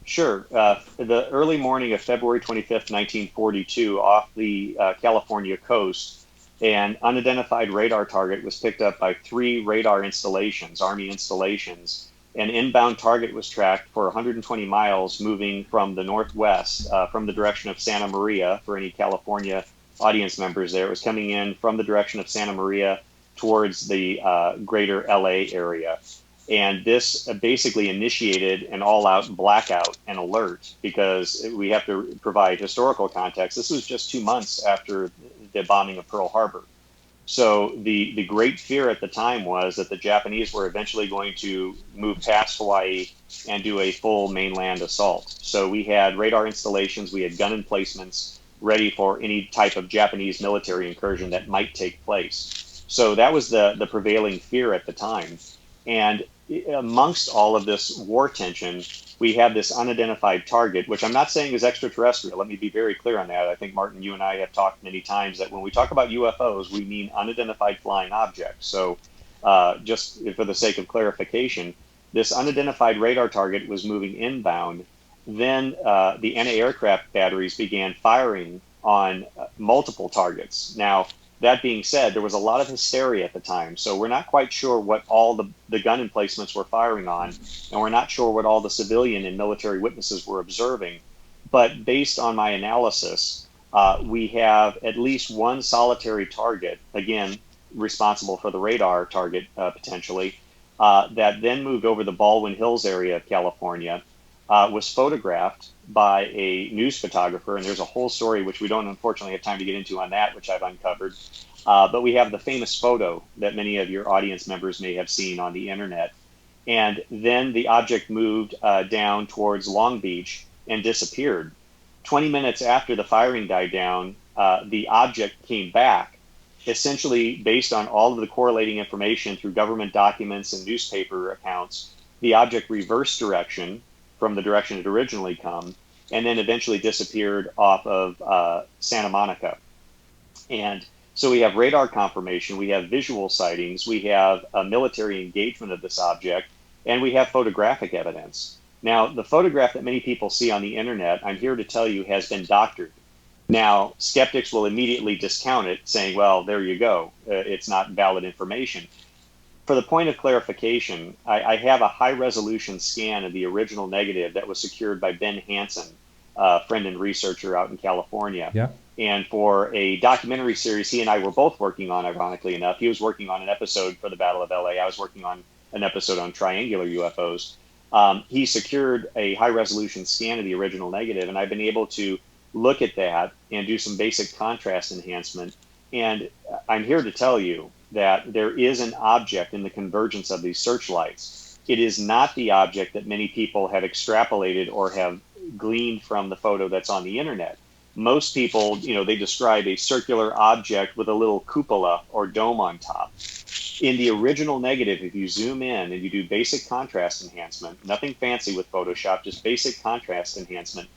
Speaker 5: Sure. The early morning of February 25th, 1942, off the California coast, an unidentified radar target was picked up by 3 radar installations, Army installations. An inbound target was tracked for 120 miles, moving from the northwest, from the direction of Santa Maria. For any California audience members there, it was coming in from the direction of Santa Maria towards the greater L.A. area. And this basically initiated an all-out blackout and alert, because we have to provide historical context. This was just 2 months after the bombing of Pearl Harbor. So the great fear at the time was that the Japanese were eventually going to move past Hawaii and do a full mainland assault. So we had radar installations, we had gun emplacements ready for any type of Japanese military incursion that might take place. So that was the prevailing fear at the time. And amongst all of this war tension, we have this unidentified target, which I'm not saying is extraterrestrial. Let me be very clear on that. I think, Martin, you and I have talked many times that when we talk about UFOs, we mean unidentified flying objects. So just for the sake of clarification, this unidentified radar target was moving inbound. Then the anti-aircraft batteries began firing on multiple targets. Now, that being said, there was a lot of hysteria at the time, so we're not quite sure what all the gun emplacements were firing on, and we're not sure what all the civilian and military witnesses were observing. But based on my analysis, we have at least one solitary target, again, responsible for the radar target potentially, that then moved over the Baldwin Hills area of California, was photographed by a news photographer, and there's a whole story which we don't unfortunately have time to get into on that, which I've uncovered. But we have the famous photo that many of your audience members may have seen on the internet. And then the object moved down towards Long Beach and disappeared. 20 minutes after the firing died down, the object came back, essentially based on all of the correlating information through government documents and newspaper accounts. The object reversed direction from the direction it originally come, and then eventually disappeared off of Santa Monica. And so we have radar confirmation, we have visual sightings, we have a military engagement of this object, and we have photographic evidence. Now, the photograph that many people see on the internet, I'm here to tell you, has been doctored. Now, skeptics will immediately discount it, saying, well, there you go, it's not valid information. For the point of clarification, I have a high-resolution scan of the original negative that was secured by Ben Hansen, a friend and researcher out in California. Yeah. And for a documentary series he and I were both working on, ironically enough. He was working on an episode for the Battle of L.A. I was working on an episode on triangular UFOs. He secured a high-resolution scan of the original negative, and I've been able to look at that and do some basic contrast enhancement. And I'm here to tell you that there is an object in the convergence of these searchlights. It is not the object that many people have extrapolated or have gleaned from the photo that's on the internet. Most people, they describe a circular object with a little cupola or dome on top. In the original negative, if you zoom in and you do basic contrast enhancement, nothing fancy with Photoshop, just basic contrast enhancement,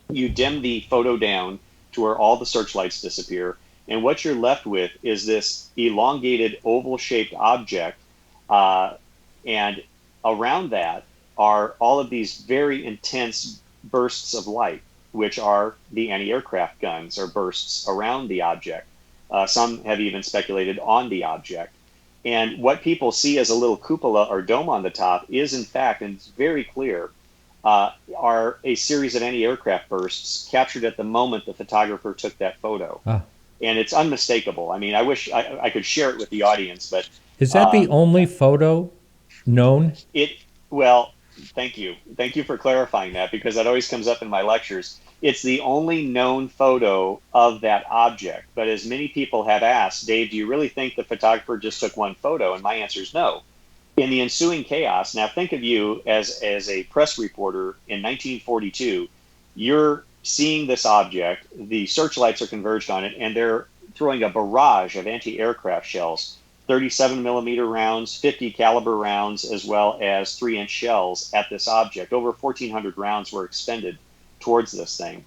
Speaker 5: you dim the photo down to where all the searchlights disappear, and what you're left with is this elongated oval-shaped object, and around that are all of these very intense bursts of light, which are the anti-aircraft guns or bursts around the object. Some have even speculated on the object. And what people see as a little cupola or dome on the top is, in fact, and it's very clear, are a series of anti-aircraft bursts captured at the moment the photographer took that photo. And it's unmistakable. I mean, I wish I could share it with the audience, but...
Speaker 1: Is that the only photo known?
Speaker 5: Well, thank you. Thank you for clarifying that, because that always comes up in my lectures. It's the only known photo of that object. But as many people have asked, Dave, do you really think the photographer just took one photo? And my answer is no. In the ensuing chaos, now think of you as a press reporter in 1942, you're seeing this object, the searchlights are converged on it, and they're throwing a barrage of anti-aircraft shells, 37 millimeter rounds, 50 caliber rounds, as well as 3-inch shells at this object. Over 1,400 rounds were expended towards this thing.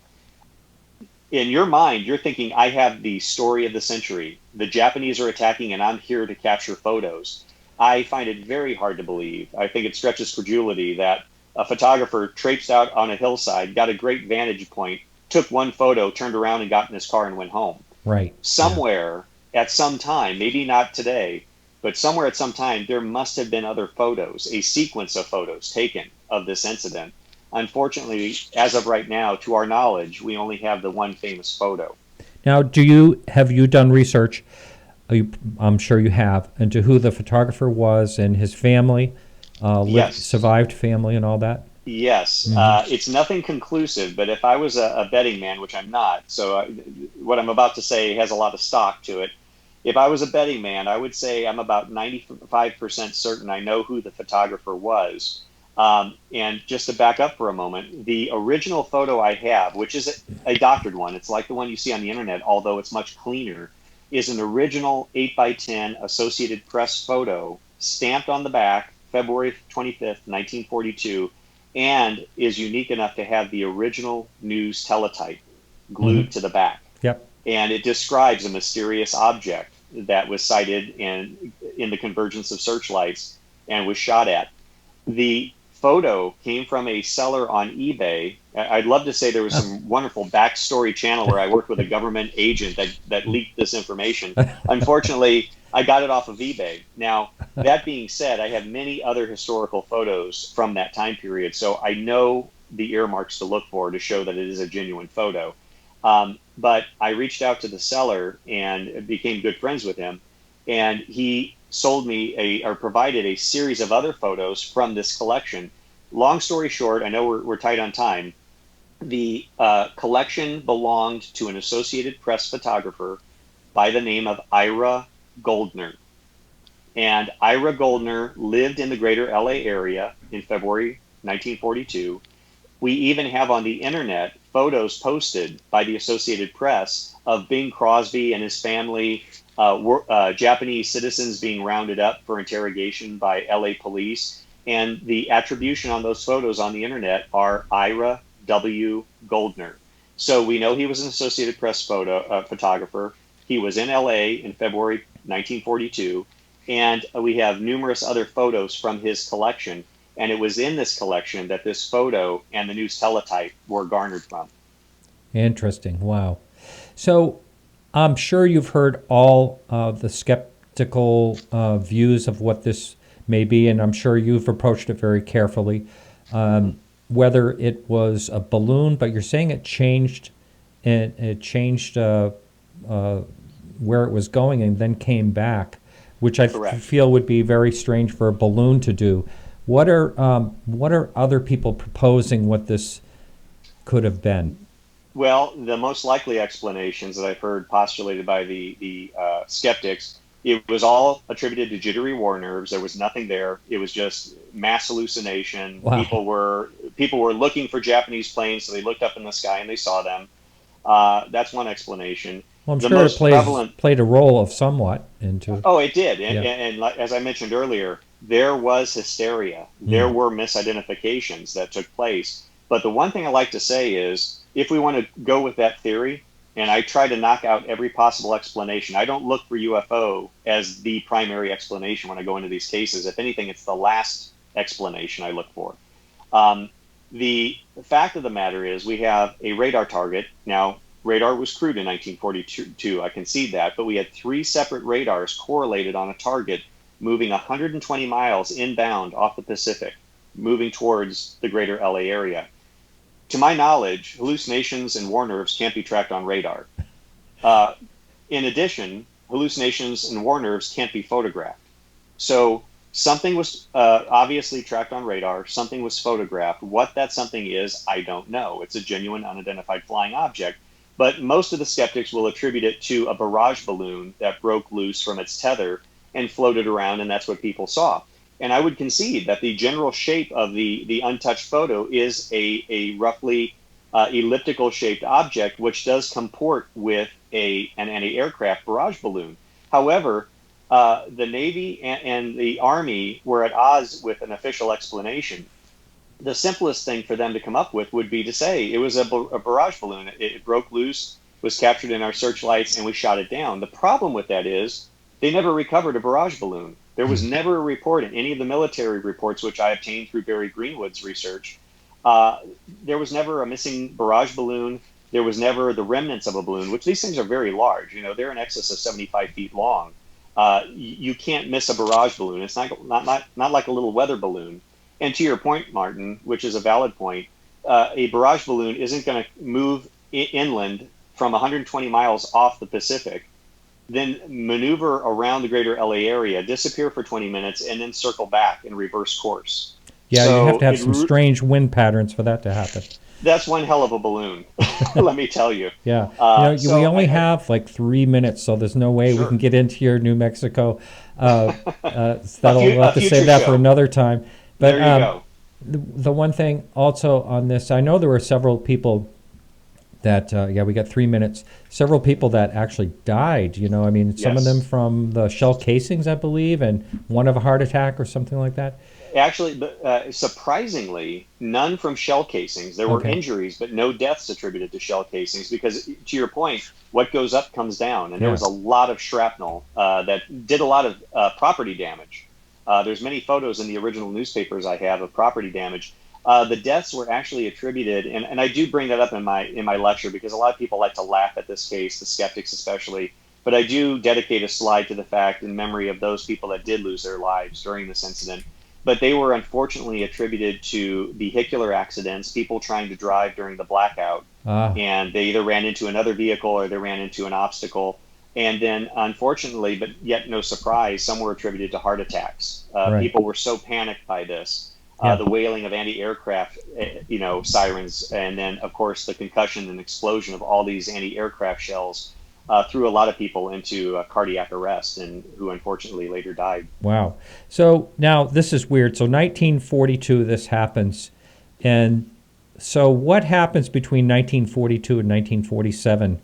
Speaker 5: In your mind, you're thinking, I have the story of the century. The Japanese are attacking and I'm here to capture photos. I find it very hard to believe. I think it stretches credulity that a photographer traipsed out on a hillside, got a great vantage point, took one photo, turned around and got in his car and went home.
Speaker 1: Right.
Speaker 5: Somewhere at some time, maybe not today, but somewhere at some time, there must have been other photos, a sequence of photos taken of this incident. Unfortunately, as of right now, to our knowledge, we only have the one famous photo.
Speaker 1: Now, have you done research, I'm sure you have, into who the photographer was and his family,
Speaker 5: yes.
Speaker 1: Survived family and all that?
Speaker 5: Yes.
Speaker 1: Mm-hmm.
Speaker 5: It's nothing conclusive, but if I was a betting man, which I'm not, so what I'm about to say has a lot of stock to it. If I was a betting man, I would say I'm about 95% certain I know who the photographer was. And just to back up for a moment, the original photo I have, which is a doctored one, it's like the one you see on the internet, although it's much cleaner, is an original 8x10 Associated Press photo stamped on the back, February 25th, 1942, and is unique enough to have the original news teletype glued to the back.
Speaker 1: Yep.
Speaker 5: And it describes a mysterious object that was sighted in the convergence of searchlights and was shot at. The photo came from a seller on eBay. I'd love to say there was some wonderful backstory channel where I worked with a government agent that leaked this information. Unfortunately, I got it off of eBay. Now, that being said, I have many other historical photos from that time period, so I know the earmarks to look for to show that it is a genuine photo. But I reached out to the seller and became good friends with him, and he sold me or provided a series of other photos from this collection. Long story short, I know we're tight on time. The collection belonged to an Associated Press photographer by the name of Ira Goldner. And Ira Goldner lived in the greater L.A. area in February 1942. We even have on the internet photos posted by the Associated Press of Bing Crosby and his family, Japanese citizens being rounded up for interrogation by LA police. And the attribution on those photos on the internet are Ira W. Goldner. So we know he was an Associated Press photographer. He was in LA in February 1942. And we have numerous other photos from his collection. And it was in this collection that this photo and the news teletype were garnered from.
Speaker 1: Interesting. Wow. So I'm sure you've heard all the skeptical views of what this may be, and I'm sure you've approached it very carefully. Whether it was a balloon, but you're saying it changed, where it was going and then came back, which I feel would be very strange for a balloon to do. What are other people proposing what this could have been?
Speaker 5: Well, the most likely explanations that I've heard postulated by the skeptics, it was all attributed to jittery war nerves. There was nothing there. It was just mass hallucination.
Speaker 1: Wow.
Speaker 5: People were looking for Japanese planes, so they looked up in the sky and they saw them. That's one explanation.
Speaker 1: Well, I'm sure it played a role of somewhat into.
Speaker 5: Oh, it did, and as I mentioned earlier, there was hysteria. There were misidentifications that took place. But the one thing I like to say is, if we want to go with that theory, and I try to knock out every possible explanation, I don't look for UFO as the primary explanation when I go into these cases. If anything, it's the last explanation I look for. The fact of the matter is we have a radar target. Now, radar was crude in 1942, I concede that, but we had 3 separate radars correlated on a target moving 120 miles inbound off the Pacific, moving towards the greater L.A. area. To my knowledge, hallucinations and war nerves can't be tracked on radar. In addition, hallucinations and war nerves can't be photographed. So something was obviously tracked on radar, something was photographed. What that something is, I don't know. It's a genuine unidentified flying object. But most of the skeptics will attribute it to a barrage balloon that broke loose from its tether and floated around, and that's what people saw. And I would concede that the general shape of the untouched photo is a roughly elliptical shaped object, which does comport with an anti-aircraft barrage balloon. However, the Navy and the Army were at odds with an official explanation. The simplest thing for them to come up with would be to say it was a barrage balloon. It broke loose, was captured in our searchlights, and we shot it down. The problem with that is they never recovered a barrage balloon. There was never a report in any of the military reports, which I obtained through Barry Greenwood's research. There was never a missing barrage balloon. There was never the remnants of a balloon, which these things are very large. You know, they're in excess of 75 feet long. You can't miss a barrage balloon. It's not like a little weather balloon. And to your point, Martin, which is a valid point, a barrage balloon isn't going to move inland from 120 miles off the Pacific, then maneuver around the greater LA area, disappear for 20 minutes, and then circle back and reverse course.
Speaker 1: Yeah, so you have to have some strange wind patterns for that to happen.
Speaker 5: That's one hell of a balloon, let me tell you.
Speaker 1: Yeah. We only have like 3 minutes, so there's no way we can get into your New Mexico. We'll have to save that for another time. But
Speaker 5: there you go.
Speaker 1: The one thing also on this, I know there were several people that, we got 3 minutes, several people that actually died, I mean, some of them from the shell casings, I believe, and one of a heart attack or something like that.
Speaker 5: Actually, surprisingly, none from shell casings. There were injuries, but no deaths attributed to shell casings because, to your point, what goes up comes down. And there was a lot of shrapnel that did a lot of property damage. There's many photos in the original newspapers I have of property damage. The deaths were actually attributed, and I do bring that up in my lecture because a lot of people like to laugh at this case, the skeptics especially. But I do dedicate a slide to the fact in memory of those people that did lose their lives during this incident. But they were unfortunately attributed to vehicular accidents, people trying to drive during the blackout, and they either ran into another vehicle or they ran into an obstacle. And then, unfortunately, but yet no surprise, some were attributed to heart attacks. People were so panicked by this. The wailing of anti-aircraft, sirens, and then, of course, the concussion and explosion of all these anti-aircraft shells threw a lot of people into cardiac arrest, and who unfortunately later died.
Speaker 1: Wow. So now this is weird. So 1942, this happens, and so what happens between 1942 and 1947?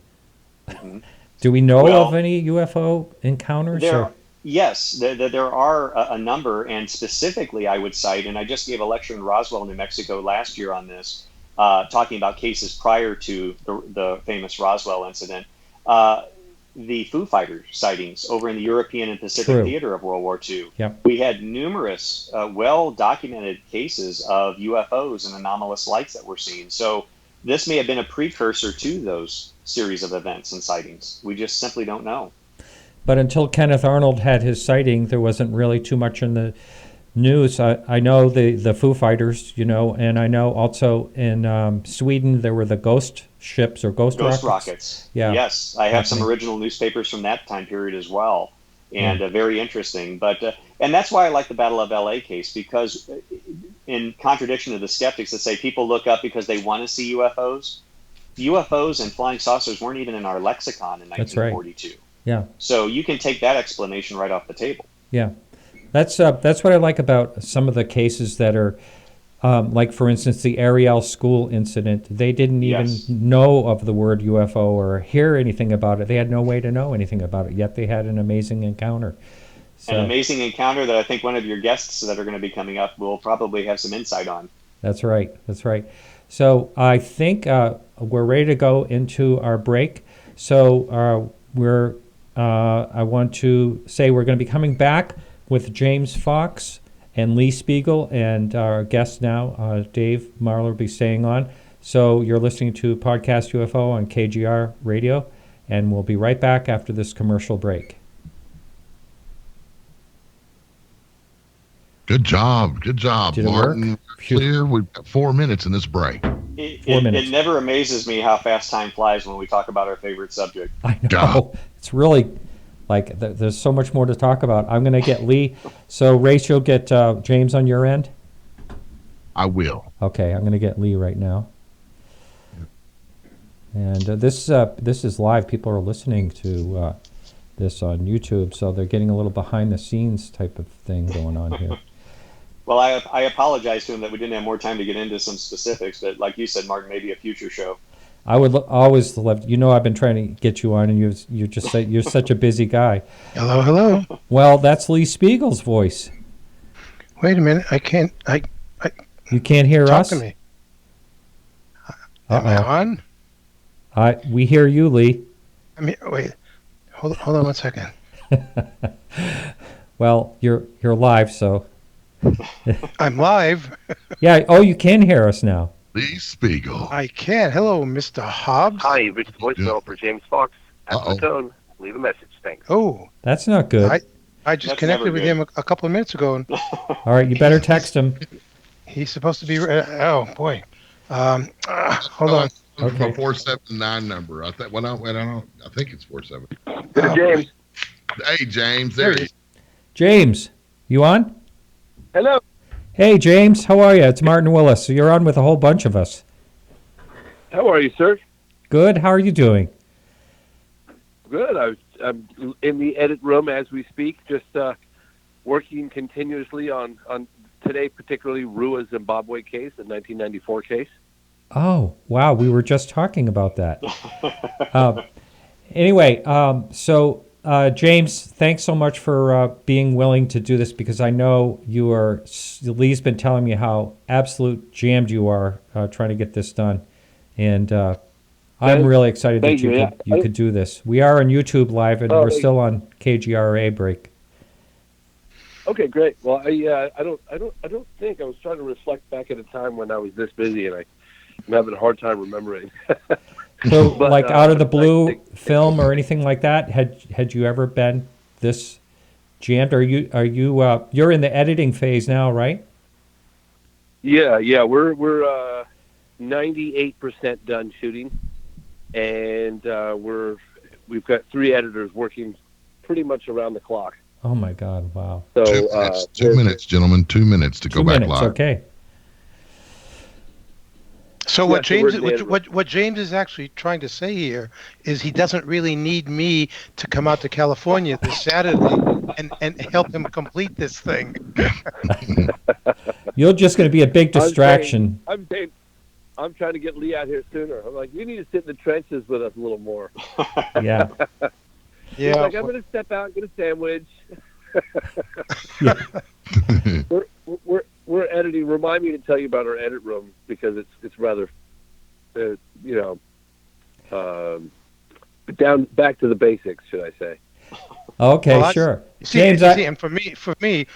Speaker 1: Mm-hmm. Do we know of any UFO encounters?
Speaker 5: Yes, there are a number, and specifically I would cite, and I just gave a lecture in Roswell, New Mexico last year on this, talking about cases prior to the famous Roswell incident, the Foo Fighters sightings over in the European and Pacific theater of World War II.
Speaker 1: Yep.
Speaker 5: We had numerous well-documented cases of UFOs and anomalous lights that were seen. So this may have been a precursor to those series of events and sightings. We just simply don't know.
Speaker 1: But until Kenneth Arnold had his sighting, there wasn't really too much in the news. I know the Foo Fighters, and I know also in Sweden there were the ghost ships or ghost rockets.
Speaker 5: Yeah. Yes, I have some original newspapers from that time period as well, and very interesting. But and that's why I like the Battle of L.A. case, because in contradiction to the skeptics that say people look up because they want to see UFOs, UFOs and flying saucers weren't even in our lexicon in 1942.
Speaker 1: That's right. Yeah.
Speaker 5: So you can take that explanation right off the table.
Speaker 1: Yeah. That's what I like about some of the cases that are, like, for instance, the Ariel school incident. They didn't even know of the word UFO or hear anything about it. They had no way to know anything about it, yet they had an amazing encounter. So,
Speaker 5: an amazing encounter that I think one of your guests that are going to be coming up will probably have some insight on.
Speaker 1: That's right. That's right. So I think we're ready to go into our break. So I want to say we're going to be coming back with James Fox and Lee Speigel, and our guest now, Dave Marler, will be staying on. So you're listening to Podcast UFO on KGR Radio, and we'll be right back after this commercial break.
Speaker 6: Good job,
Speaker 1: Did
Speaker 6: Martin. Clear. We've got 4 minutes in this break.
Speaker 1: 4 minutes.
Speaker 5: It never amazes me how fast time flies when we talk about our favorite subject.
Speaker 1: I know. It's really like there's so much more to talk about. I'm going to get Lee. So, Race, you'll get James on your end?
Speaker 6: I will.
Speaker 1: Okay, I'm going to get Lee right now. And this is live. People are listening to this on YouTube, so they're getting a little behind-the-scenes type of thing going on here.
Speaker 5: Well, I apologize to him that we didn't have more time to get into some specifics, but like you said, Martin, maybe a future show.
Speaker 1: I would always love. I've been trying to get you on, and you're such a busy guy.
Speaker 7: Hello, hello.
Speaker 1: Well, that's Lee Spiegel's voice.
Speaker 7: Wait a minute. I can't.
Speaker 1: You can't hear
Speaker 7: talk
Speaker 1: us?
Speaker 7: To me. Am I on?
Speaker 1: We hear you, Lee.
Speaker 7: Wait. Hold on 1 second.
Speaker 1: Well, you're live, so.
Speaker 7: I'm live.
Speaker 1: Yeah. Oh, you can hear us now.
Speaker 6: Lee Speigel.
Speaker 7: I can. Hello, Mr. Hobbs.
Speaker 8: Hi, you've reached the voicemail for James Fox. At the tone, leave a message. Thanks.
Speaker 7: Oh.
Speaker 1: That's not good.
Speaker 7: I just connected with him a couple of minutes ago. And
Speaker 1: all right, you better text him.
Speaker 7: He's supposed to be. Oh boy. Hold on.
Speaker 6: Okay. My 479 number. I think. Well, I think it's 47.
Speaker 8: This is James.
Speaker 6: Hey, James. There he is.
Speaker 1: James, you on?
Speaker 8: Hello.
Speaker 1: Hey, James. How are you? It's Martin Willis. So you're on with a whole bunch of us.
Speaker 8: How are you, sir?
Speaker 1: Good. How are you doing?
Speaker 8: Good. I'm in the edit room as we speak, just working continuously on today, particularly Rua Zimbabwe case, the 1994 case.
Speaker 1: Oh, wow. We were just talking about that. Anyway, so James, thanks so much for being willing to do this, because I know Lee's been telling me how absolute jammed you are trying to get this done. And I'm really excited that you could do this. We are on YouTube Live, and we're still on KGRA break.
Speaker 8: Okay, great. Well, I don't think I was trying to reflect back at a time when I was this busy, and I'm having a hard time remembering.
Speaker 1: So, but, like out of the blue film or anything like that, had you ever been this jammed? Are you you're in the editing phase now, right?
Speaker 8: Yeah, we're 98% done shooting, and we've got 3 editors working pretty much around the clock.
Speaker 1: Oh my God! Wow.
Speaker 8: So
Speaker 6: 2 minutes, gentlemen. 2 minutes to go back live.
Speaker 1: Okay.
Speaker 7: So what James is actually trying to say here is he doesn't really need me to come out to California this Saturday and help him complete this thing.
Speaker 1: You're just going to be a big distraction.
Speaker 8: I'm trying to get Lee out here sooner. I'm like, you need to sit in the trenches with us a little more.
Speaker 1: Yeah.
Speaker 8: Yeah. Like, I'm going to step out and get a sandwich. We're editing. Remind me to tell you about our edit room, because it's rather, back to the basics, should I say?
Speaker 1: Okay, well, sure.
Speaker 7: James, and for me,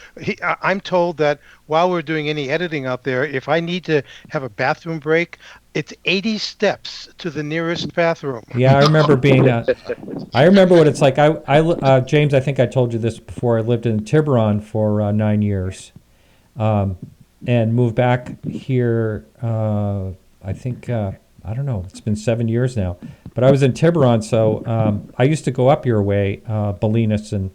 Speaker 7: I'm told that while we're doing any editing out there, if I need to have a bathroom break, it's 80 steps to the nearest bathroom.
Speaker 1: Yeah, I remember being. I remember what it's like. James, I think I told you this before. I lived in Tiburon for 9 years, and moved back here. I think I don't know. It's been 7 years now. But I was in Tiburon, so I used to go up your way, Bolinas and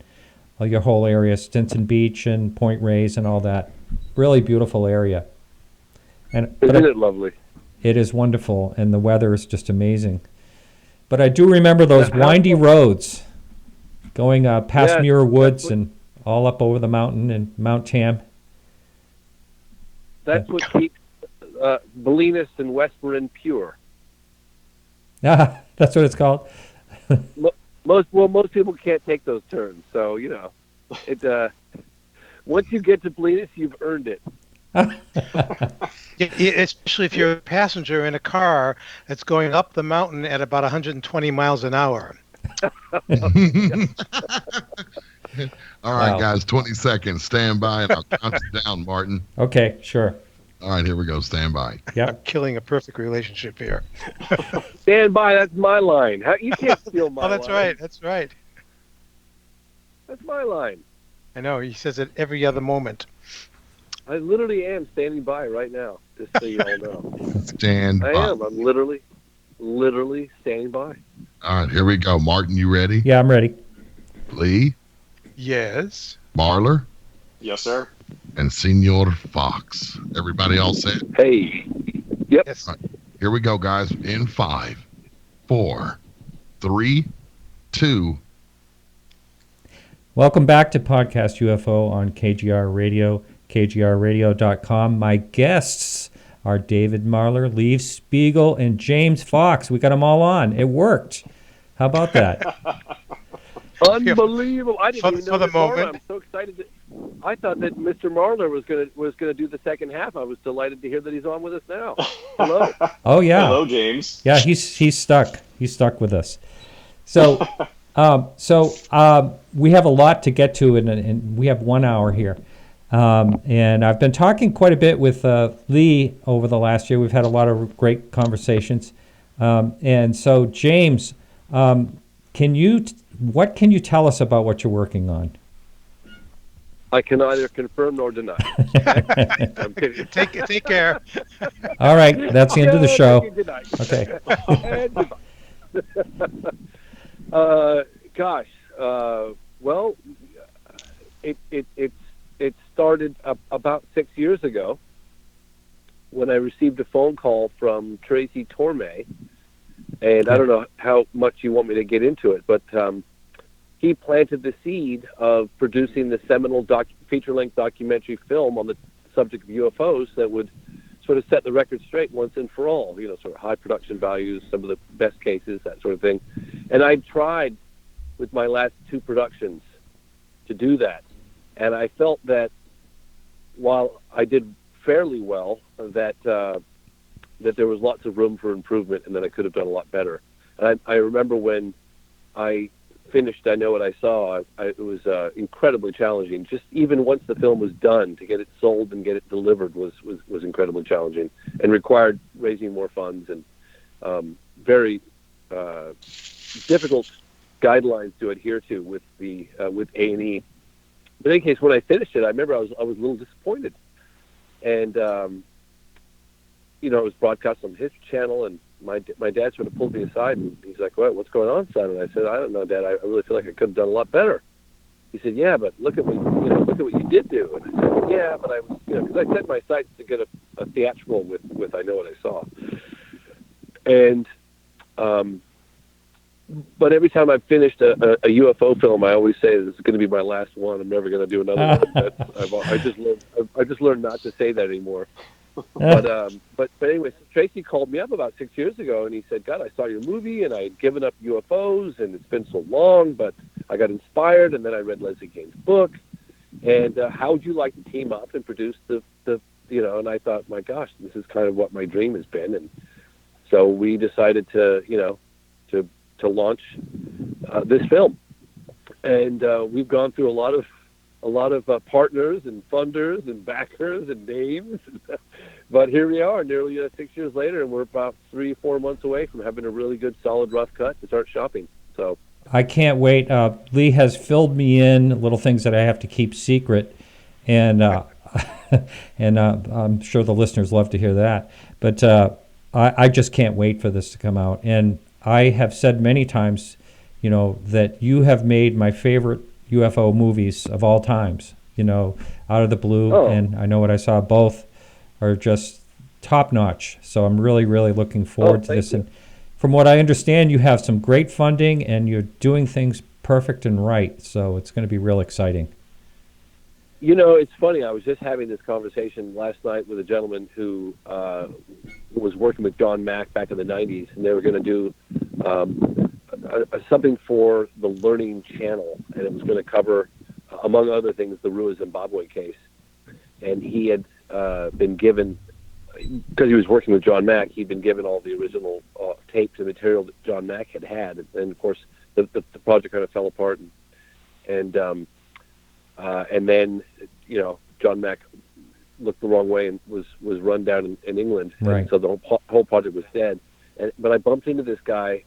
Speaker 1: your whole area, Stinson Beach and Point Reyes and all that. Really beautiful area.
Speaker 8: Isn't it lovely?
Speaker 1: it is wonderful, and the weather is just amazing. But I do remember those windy roads going past Muir Woods and all up over the mountain and Mount Tam.
Speaker 8: That's what keeps Bolinas and West Marin pure.
Speaker 1: Ah, that's what it's called.
Speaker 8: Most people can't take those turns, so it. Once you get to Bolinas, you've earned it.
Speaker 7: Especially if you're a passenger in a car that's going up the mountain at about 120 miles an hour.
Speaker 6: All right, guys, 20 seconds. Stand by, and I'll count you down, Martin.
Speaker 1: Okay, sure.
Speaker 6: All right, here we go. Stand by.
Speaker 1: Yeah,
Speaker 7: I'm killing a perfect relationship here.
Speaker 8: Stand by. That's my line. You can't steal my line.
Speaker 7: Oh, that's right. That's right.
Speaker 8: That's my line.
Speaker 7: I know. He says it every other moment.
Speaker 8: I literally am standing by right now, just so you all know.
Speaker 6: Stand by.
Speaker 8: I am. I'm literally standing by.
Speaker 6: All right, here we go. Martin, you ready?
Speaker 1: Yeah, I'm ready.
Speaker 6: Lee?
Speaker 7: Yes.
Speaker 6: Marler?
Speaker 5: Yes, sir.
Speaker 6: And Senor Fox. Everybody all set?
Speaker 8: Hey. Yep.
Speaker 7: Yes.
Speaker 6: All right, here we go, guys. In 5, 4, 3, 2.
Speaker 1: Welcome back to Podcast UFO on KGR Radio, KGRradio.com. My guests are David Marler, Lee Speigel, and James Fox. We got them all on. It worked. How about that?
Speaker 8: Unbelievable! I didn't even know
Speaker 7: for the
Speaker 8: this
Speaker 7: moment.
Speaker 8: I'm so excited. I thought that Mr. Marler was gonna do the second half. I was delighted to hear that he's on with us now. Hello.
Speaker 1: Oh yeah.
Speaker 5: Hello, James.
Speaker 1: Yeah, he's stuck. He's stuck with us. So, we have a lot to get to, and we have 1 hour here. And I've been talking quite a bit with Lee over the last year. We've had a lot of great conversations. And so, James, what can you tell us about what you're working on?
Speaker 8: I can neither confirm nor deny. I'm kidding.
Speaker 7: Take care.
Speaker 1: All right, that's the end of the show. Okay.
Speaker 8: Gosh. Well, it started about 6 years ago when I received a phone call from Tracy Torme, and I don't know how much you want me to get into it, but he planted the seed of producing the seminal feature-length documentary film on the subject of UFOs that would sort of set the record straight once and for all, sort of high production values, some of the best cases, that sort of thing. And I tried with my last 2 productions to do that. And I felt that while I did fairly well, that there was lots of room for improvement and that I could have done a lot better. And I remember when I finished I Know What I Saw, it was incredibly challenging. Just even once the film was done, to get it sold and get it delivered was incredibly challenging and required raising more funds and very difficult guidelines to adhere to with A&E. But in any case, when I finished it, I remember I was a little disappointed, and it was broadcast on his channel, and my dad sort of pulled me aside, and he's like, "What's going on, son?" And I said, "I don't know, Dad. I really feel like I could have done a lot better." He said, "Yeah, but look at what you did do." And I said, "Yeah, but I was, because I set my sights to get a theatrical with I Know What I Saw." And but every time I've finished a UFO film, I always say this is going to be my last one. I'm never going to do another one. I just learned not to say that anymore. But anyway, so Tracy called me up about 6 years ago, and he said, "God, I saw your movie, and I had given up UFOs, and it's been so long, but I got inspired, and then I read Leslie Kane's book, and how would you like to team up and produce the And I thought, my gosh, this is kind of what my dream has been, and so we decided to launch this film, and we've gone through a lot of partners and funders and backers and names, but here we are, nearly 6 years later, and we're about 3 or 4 months away from having a really good, solid, rough cut to start shopping. So
Speaker 1: I can't wait. Lee has filled me in little things that I have to keep secret, and I'm sure the listeners love to hear that. But I just can't wait for this to come out, and I have said many times, that you have made my favorite UFO movies of all times. Out of the Blue and I Know What I Saw, both are just top notch. So I'm really, really looking forward to this.
Speaker 8: You.
Speaker 1: And from what I understand, you have some great funding and you're doing things perfect and right. So it's going to be real exciting.
Speaker 8: You know, it's funny. I was just having this conversation last night with a gentleman who was working with John Mack back in the 90s, and they were going to do something for the Learning Channel, and it was going to cover, among other things, the Rua Zimbabwe case. And he had been given, because he was working with John Mack, he'd been given all the original tapes and material that John Mack had. And of course, the project kind of fell apart. And then, you know, John Mack looked the wrong way and was run down in England.
Speaker 1: Right.
Speaker 8: And so the whole project was dead. But I bumped into this guy,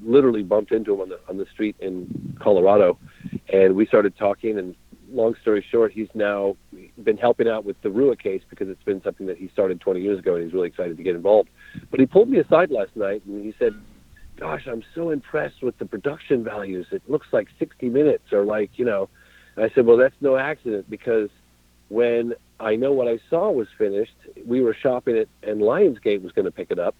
Speaker 8: literally bumped into him on the street in Colorado, and we started talking. And long story short, he's now been helping out with the Rua case because it's been something that he started 20 years ago, and he's really excited to get involved. But he pulled me aside last night, and he said, "Gosh, I'm so impressed with the production values. It looks like 60 minutes, or like, you know." And I said, "Well, that's no accident, because when I Know What I Saw was finished, we were shopping it, and Lionsgate was going to pick it up.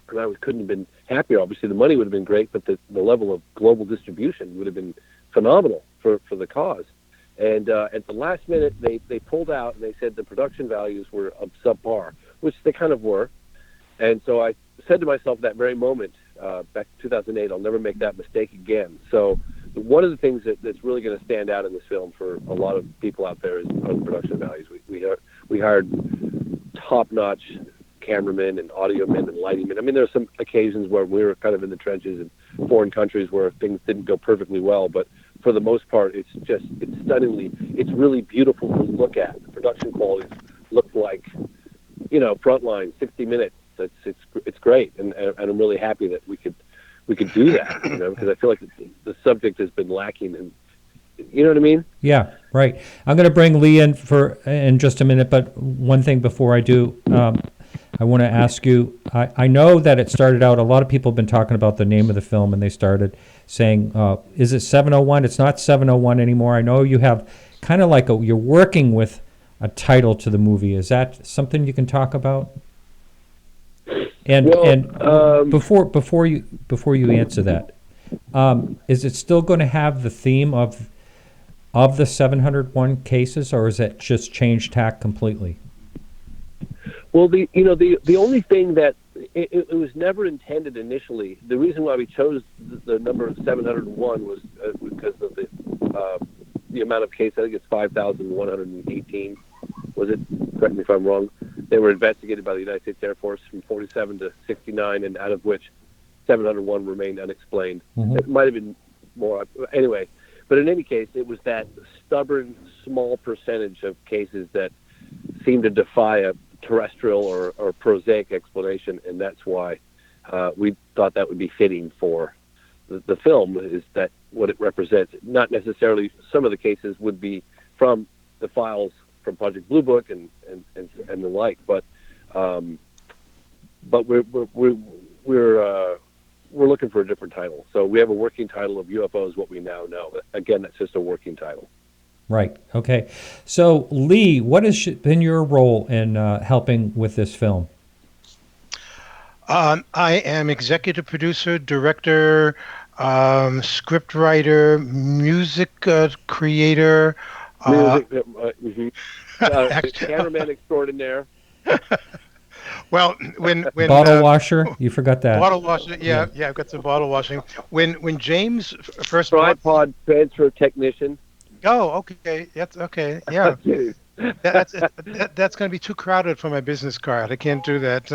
Speaker 8: And I couldn't have been happier. Obviously, the money would have been great, but the level of global distribution would have been phenomenal for the cause." And at the last minute, they pulled out, and they said the production values were subpar, which they kind of were. And so I said to myself that very moment, back in 2008, I'll never make that mistake again. So one of the things that's really going to stand out in this film for a lot of people out there is on production values. We hired top-notch cameramen and audio men and lighting men. I mean, there are some occasions where we were kind of in the trenches in foreign countries where things didn't go perfectly well, but for the most part, it's really beautiful to look at. The production qualities look like, you know, Frontline, 60 minutes. It's great, and I'm really happy that we could do that, you know, because I feel like the subject has been lacking, and you know what I mean?
Speaker 1: Yeah, right. I'm going to bring Lee in just a minute, but one thing before I do, I want to ask you, I know that it started out, a lot of people have been talking about the name of the film, and they started saying, is it 701? It's not 701 anymore. I know you have kind of like you're working with a title to the movie. Is that something you can talk about? And before you answer that, is it still going to have the theme of the 701 cases, or is it just changed tack completely?
Speaker 8: Well, the only thing that it was never intended initially. The reason why we chose the number 701 was because of the amount of cases. I think it's 5,118. Was it? Correct me if I'm wrong. They were investigated by the United States Air Force from 47 to 69, and out of which 701 remained unexplained. Mm-hmm. It might have been more. Anyway, but in any case, it was that stubborn, small percentage of cases that seemed to defy a terrestrial or prosaic explanation, and that's why we thought that would be fitting for the film, is that what it represents. Not necessarily some of the cases would be from the files from Project Blue Book and the like, but we're looking for a different title. So we have a working title of UFOs, What We Now Know. Again, that's just a working title.
Speaker 1: Right. Okay. So, Lee, what has been your role in helping with this film?
Speaker 7: I am executive producer, director, script writer, music creator.
Speaker 8: Cameraman extraordinaire.
Speaker 7: Well, when
Speaker 1: bottle washer, you forgot that.
Speaker 7: Bottle washer, yeah, I've got some bottle washing. When James first
Speaker 8: tripod transfer technician.
Speaker 7: Oh, okay. That's okay. Yeah. That's going to be too crowded for my business card. I can't do that.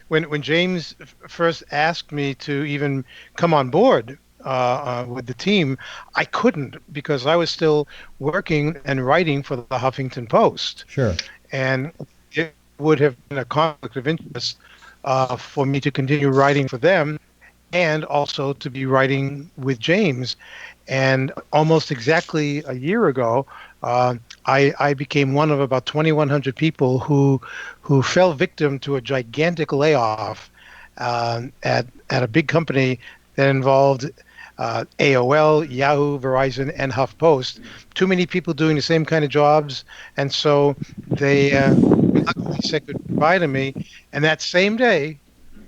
Speaker 7: When James first asked me to even come on board with the team, I couldn't, because I was still working and writing for the Huffington Post.
Speaker 1: Sure.
Speaker 7: And it would have been a conflict of interest for me to continue writing for them, and also to be writing with James. And almost exactly a year ago, I became one of about 2,100 people who fell victim to a gigantic layoff at a big company that involved AOL, Yahoo, Verizon, and HuffPost. Too many people doing the same kind of jobs, and so they reluctantly said goodbye to me. And that same day,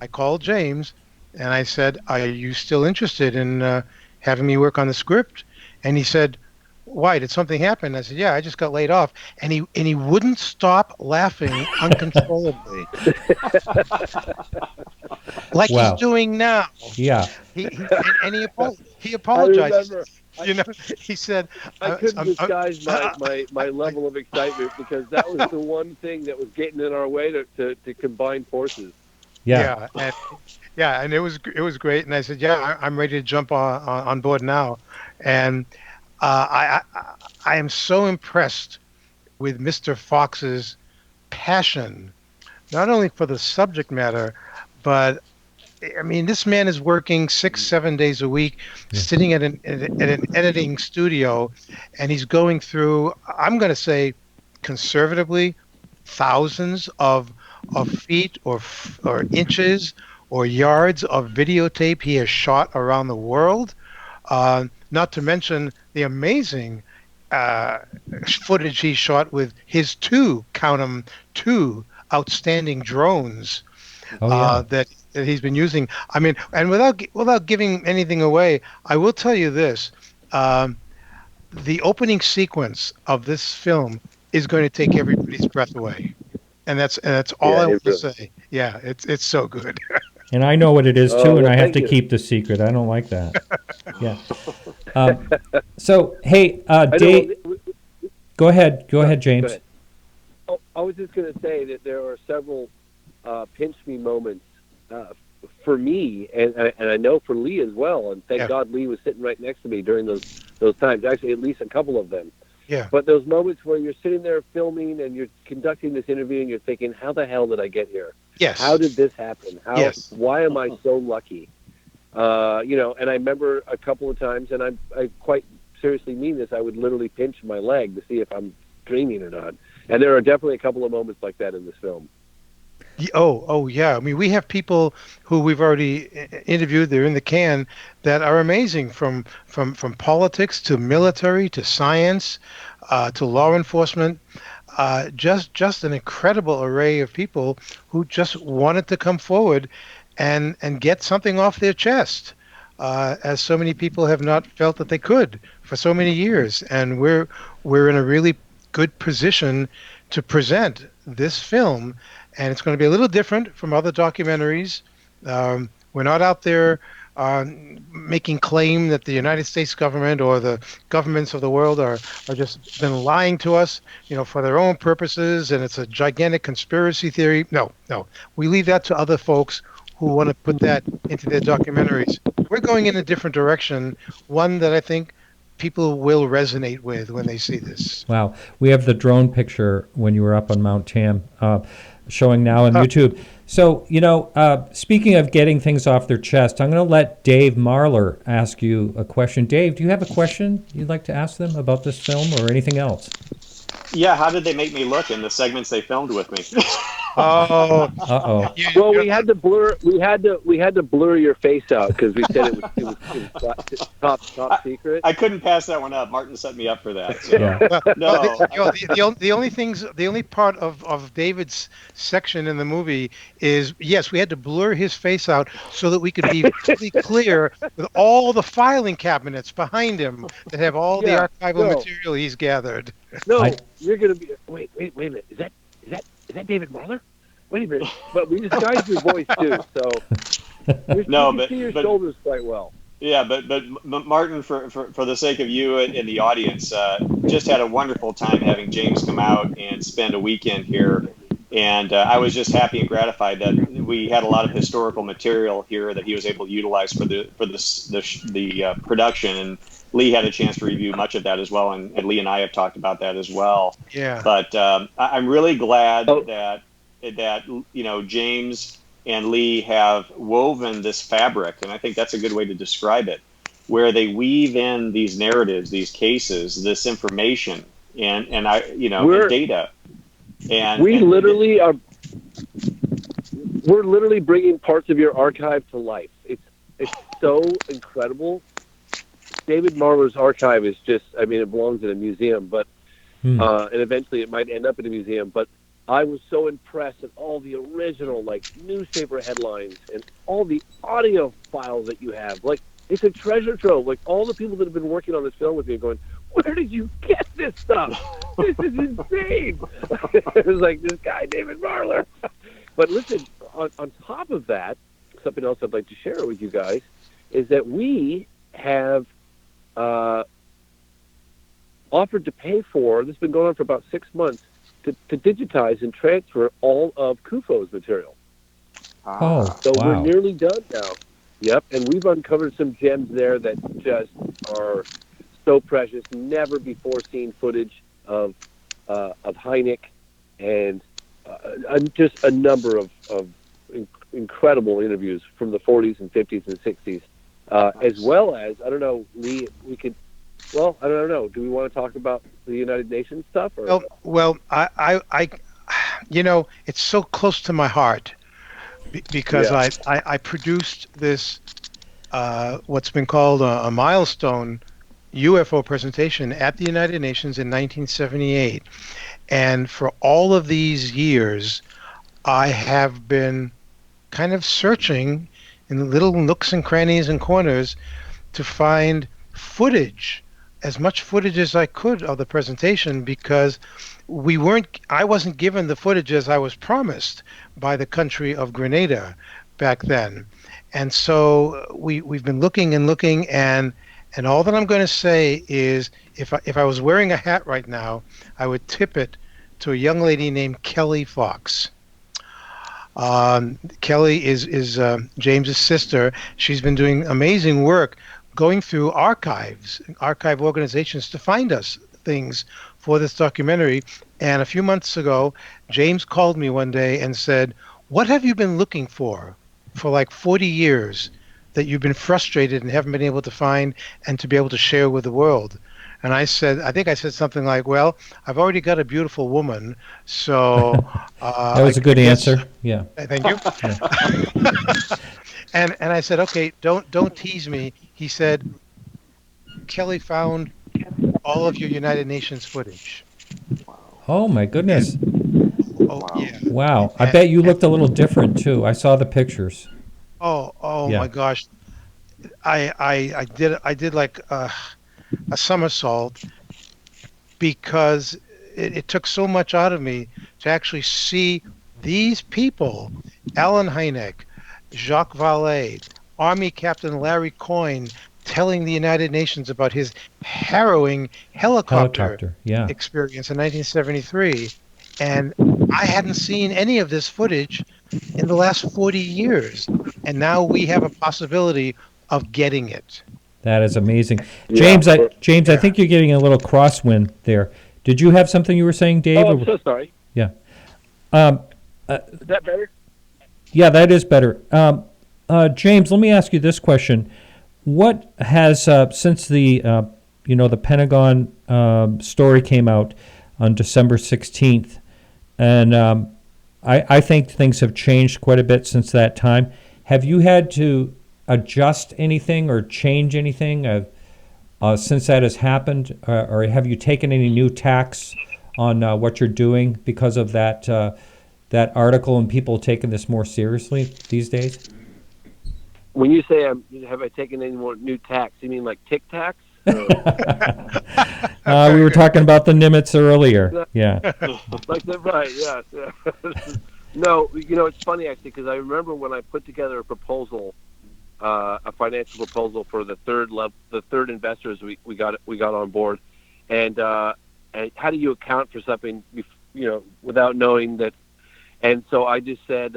Speaker 7: I called James, and I said, "Are you still interested in having me work on the script?" And he said, "Why? Did something happen?" I said, "Yeah, I just got laid off." And he wouldn't stop laughing uncontrollably, like he's doing now.
Speaker 1: Yeah.
Speaker 7: He apologized. He said,
Speaker 8: I couldn't disguise my level of excitement because that was the one thing that was getting in our way to combine forces.
Speaker 1: Yeah.
Speaker 7: And it was great. And I said, "Yeah, I'm ready to jump on board now." And I am so impressed with Mr. Fox's passion, not only for the subject matter, but I mean, this man is working 6-7 days a week, sitting at an editing studio, and he's going through, I'm going to say, conservatively, thousands of feet or inches or yards of videotape he has shot around the world. Not to mention the amazing footage he shot with his two outstanding drones that he's been using. I mean, and without giving anything away, I will tell you this: the opening sequence of this film is going to take everybody's breath away, and that's all I want to say. Yeah, it's so good.
Speaker 1: And I know what it is too, and I have to keep the secret. I don't like that. Yeah. So hey, Dave, go ahead, James.
Speaker 8: Go ahead. I was just going to say that there are several pinch me moments for me, and I know for Lee as well. And thank God Lee was sitting right next to me during those times. Actually, at least a couple of them.
Speaker 7: Yeah.
Speaker 8: But those moments where you're sitting there filming and you're conducting this interview and you're thinking, "How the hell did I get here?
Speaker 7: Yes.
Speaker 8: How did this happen? Why am I so lucky?" And I remember a couple of times, and I quite seriously mean this, I would literally pinch my leg to see if I'm dreaming or not. And there are definitely a couple of moments like that in this film.
Speaker 7: Oh, yeah. I mean, we have people who we've already interviewed. They're in the can that are amazing, from politics to military to science to law enforcement. Just an incredible array of people who just wanted to come forward and get something off their chest, as so many people have not felt that they could for so many years. And we're in a really good position to present this film. And it's going to be a little different from other documentaries. We're not out there making claim that the United States government or the governments of the world are just been lying to us, for their own purposes, and it's a gigantic conspiracy theory. No. We leave that to other folks who want to put that into their documentaries. We're going in a different direction, one that I think people will resonate with when they see this.
Speaker 1: Wow. We have the drone picture when you were up on Mount Tam showing now on YouTube. So, speaking of getting things off their chest, I'm going to let Dave Marler ask you a question. Dave, do you have a question you'd like to ask them about this film or anything else?
Speaker 5: Yeah, how did they make me look in the segments they filmed with me?
Speaker 1: Uh-oh.
Speaker 8: Well, we had to blur your face out because we said it was top secret.
Speaker 5: I couldn't pass that one up. Martin set me up for that. So.
Speaker 1: Yeah.
Speaker 7: The only part of David's section in the movie is, yes, we had to blur his face out so that we could be really clear with all the filing cabinets behind him that have all the archival material he's gathered.
Speaker 8: No, you're gonna be. Wait a minute. Is that David Marler? Wait a minute. But we disguised your voice too, so you can see your shoulders quite well.
Speaker 5: Yeah, but Martin, for the sake of you and the audience, just had a wonderful time having James come out and spend a weekend here, and I was just happy and gratified that we had a lot of historical material here that he was able to utilize for the production, and Lee had a chance to review much of that as well, and Lee and I have talked about that as well.
Speaker 7: Yeah.
Speaker 5: But I'm really glad that James and Lee have woven this fabric, and I think that's a good way to describe it, where they weave in these narratives, these cases, this information, and data. And
Speaker 8: we're literally bringing parts of your archive to life. It's so incredible. David Marler's archive is just, I mean, it belongs in a museum, but and eventually it might end up in a museum. But I was so impressed at all the original, like, newspaper headlines and all the audio files that you have. Like, it's a treasure trove. Like, all the people that have been working on this film with me are going, where did you get this stuff? This is insane. It was like, this guy, David Marler. But listen, on top of that, something else I'd like to share with you guys is that we have offered to pay for, this has been going on for about 6 months, to digitize and transfer all of Kufo's material. So we're nearly done now. Yep, and we've uncovered some gems there that just are so precious. Never before seen footage of Hynek, and just a number of incredible interviews from the 40s and 50s and 60s, as well as, I don't know, Lee, we could, well, I don't know, do we want to talk about the United Nations stuff? Or?
Speaker 7: Well, I you know, it's so close to my heart because I produced this, what's been called a milestone UFO presentation at the United Nations in 1978. And for all of these years, I have been kind of searching in the little nooks and crannies and corners to find footage, as much footage as I could of the presentation, because I wasn't given the footage as I was promised by the country of Grenada back then. And so we've been looking and looking, and all that I'm going to say is, if I was wearing a hat right now, I would tip it to a young lady named Kelly Fox. Kelly is James's sister. She's been doing amazing work going through archive organizations to find us things for this documentary. And a few months ago, James called me one day and said, "What have you been looking for like 40 years that you've been frustrated and haven't been able to find and to be able to share with the world?" And I think I said something like, "Well, I've already got a beautiful woman, so..."
Speaker 1: That was a good answer. Yeah.
Speaker 7: Thank you. And I said, "Okay, don't tease me." He said, "Kelly found all of your United Nations footage."
Speaker 1: Oh my goodness.
Speaker 7: Oh yeah.
Speaker 1: Wow. I bet you looked a little different too. I saw the pictures.
Speaker 7: Oh
Speaker 1: Yeah.
Speaker 7: My gosh. I did like a somersault, because it took so much out of me to actually see these people, Alan Hynek, Jacques Vallée, Army Captain Larry Coyne, telling the United Nations about his harrowing helicopter experience in 1973. And I hadn't seen any of this footage in the last 40 years. And now we have a possibility of getting it.
Speaker 1: That is amazing. James, I think you're getting a little crosswind there. Did you have something you were saying, Dave?
Speaker 8: Oh, I'm so sorry.
Speaker 1: Yeah.
Speaker 8: Is that better?
Speaker 1: Yeah, that is better. James, let me ask you this question. What has, since the Pentagon story came out on December 16th, and I think things have changed quite a bit since that time. Have you had to adjust anything or change anything since that has happened, or have you taken any new tacks on what you're doing because of that article and people taking this more seriously these days?
Speaker 8: When you say have I taken any more new tacks, you mean like Tic Tacs?
Speaker 1: We were talking about the Nimitz earlier. Yeah.
Speaker 8: Like that, right? Yeah. No, it's funny actually, because I remember when I put together a proposal. A financial proposal for the third investors we got on board, and how do you account for something without knowing that? And so I just said,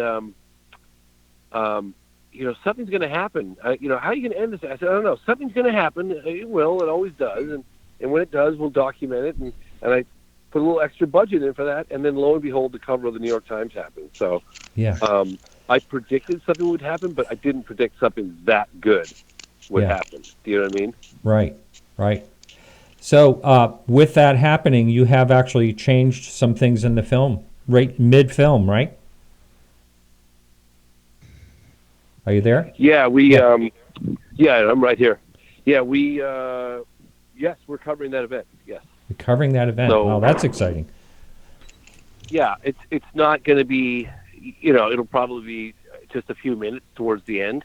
Speaker 8: something's going to happen. How are you going to end this? I said, I don't know. Something's going to happen. It will. It always does. And when it does, we'll document it. And I put a little extra budget in for that. And then lo and behold, the cover of the New York Times happened. So
Speaker 1: yeah.
Speaker 8: I predicted something would happen, but I didn't predict something that good would happen. Do you know what I mean?
Speaker 1: Right. So with that happening, you have actually changed some things in the film, right mid-film, right? Are you there?
Speaker 8: Yeah, I'm right here. Yeah, yes, we're covering that event. Yes.
Speaker 1: You're covering that event.
Speaker 8: So,
Speaker 1: wow, that's exciting.
Speaker 8: Yeah, it's not going to be, it'll probably be just a few minutes towards the end,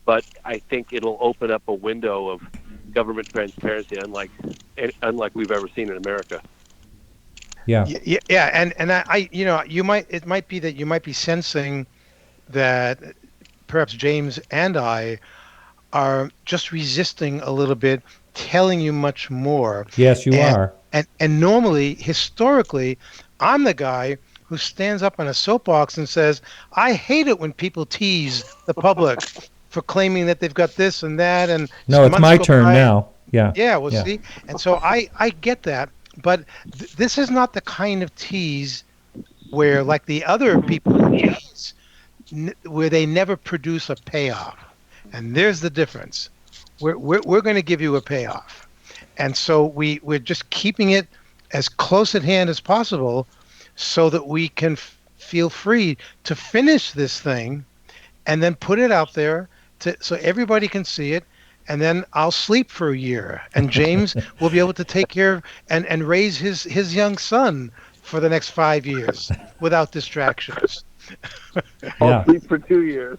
Speaker 8: but I think it'll open up a window of government transparency unlike we've ever seen in America.
Speaker 1: Yeah.
Speaker 7: Yeah, and it might be that you might be sensing that perhaps James and I are just resisting a little bit, telling you much more.
Speaker 1: Yes, you are.
Speaker 7: And normally, historically, I'm the guy who stands up on a soapbox and says, I hate it when people tease the public for claiming that they've got this and that. And
Speaker 1: no, it's my turn now. Yeah.
Speaker 7: Yeah, well, see? And so I get that. But this is not the kind of tease where, like the other people tease, where they never produce a payoff. And there's the difference. We're going to give you a payoff. And so we're just keeping it as close at hand as possible so that we can feel free to finish this thing and then put it out there so everybody can see it. And then I'll sleep for a year, and James will be able to take care and raise his young son for the next 5 years without distractions.
Speaker 8: I'll sleep for 2 years.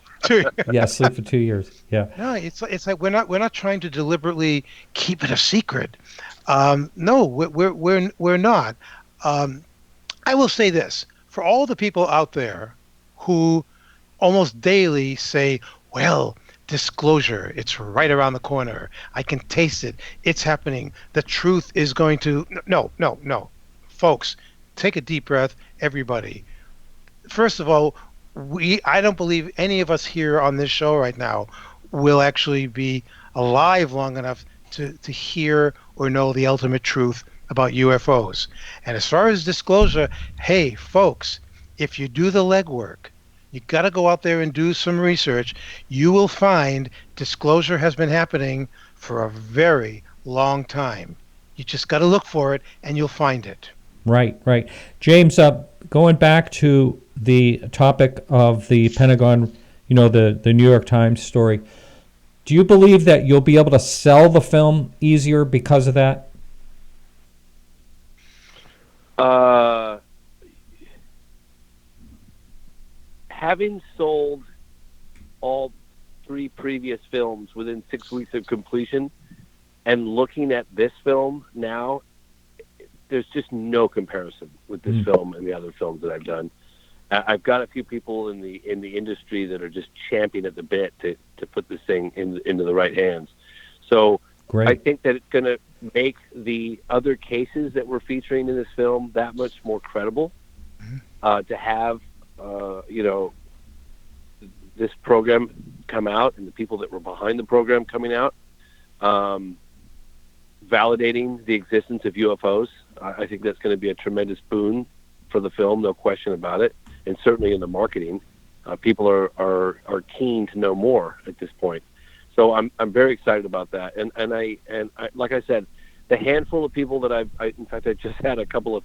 Speaker 1: Yeah, sleep for 2 years. Yeah.
Speaker 7: No, it's like we're not trying to deliberately keep it a secret. No, we're not. I will say this: for all the people out there who almost daily say, "Well, disclosure, it's right around the corner. I can taste it. It's happening. The truth is going to..." No. Folks, take a deep breath, everybody. First of all, I don't believe any of us here on this show right now will actually be alive long enough to hear or know the ultimate truth about UFOs. And as far as disclosure, hey, folks, if you do the legwork, you got to go out there and do some research. You will find disclosure has been happening for a very long time. You just got to look for it, and you'll find it.
Speaker 1: Right. James, going back to the topic of the Pentagon, the New York Times story, do you believe that you'll be able to sell the film easier because of that?
Speaker 8: Having sold all 3 previous films within 6 weeks of completion and looking at this film now, there's just no comparison with this film and the other films that I've done. I've got a few people in the industry that are just champing at the bit to put this thing into the right hands. So great. I think that it's going to make the other cases that we're featuring in this film that much more credible. To have this program come out and the people that were behind the program coming out, validating the existence of UFOs. I think that's going to be a tremendous boon for the film, no question about it. And certainly in the marketing, people are keen to know more at this point. So I'm very excited about that. And I like I said, the handful of people that in fact I just had a couple of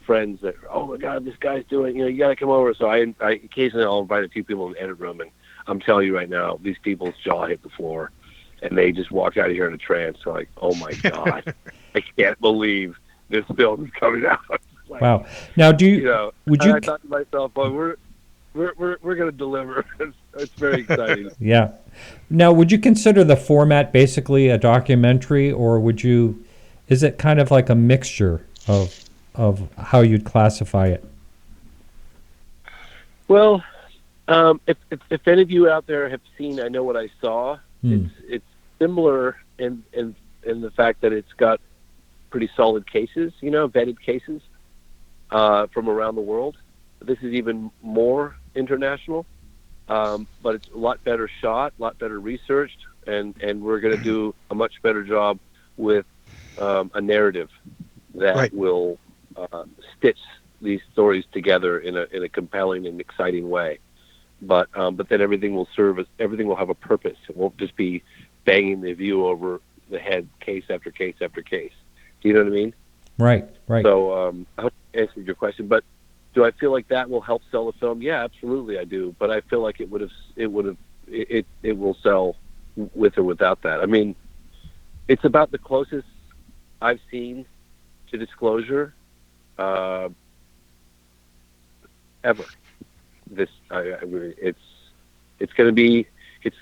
Speaker 8: friends that, oh my God, this guy's doing, you got to come over. So I occasionally I'll invite a few people in the edit room, and I'm telling you right now, these people's jaw hit the floor, and they just walk out of here in a trance. They're like, oh my God, I can't believe this film is coming out. Like,
Speaker 1: wow. Now, would you?
Speaker 8: I thought to myself, well, we're going to deliver. It's very exciting.
Speaker 1: Yeah. Now, would you consider the format basically a documentary, or is it kind of like a mixture of how you'd classify it?
Speaker 8: Well, if any of you out there have seen I Know What I Saw, it's similar in the fact that it's got pretty solid cases, vetted cases from around the world. This is even more international, but it's a lot better shot, a lot better researched, and we're going to do a much better job with a narrative that will stitch these stories together in a compelling and exciting way. But then everything will have a purpose. It won't just be banging the view over the head, case after case after case. Do you know what I mean?
Speaker 1: Right.
Speaker 8: So I hope I answered your question. But do I feel like that will help sell the film? Yeah, absolutely, I do. But I feel like it will sell with or without that. I mean, it's about the closest I've seen to disclosure ever. This it's going to be it's.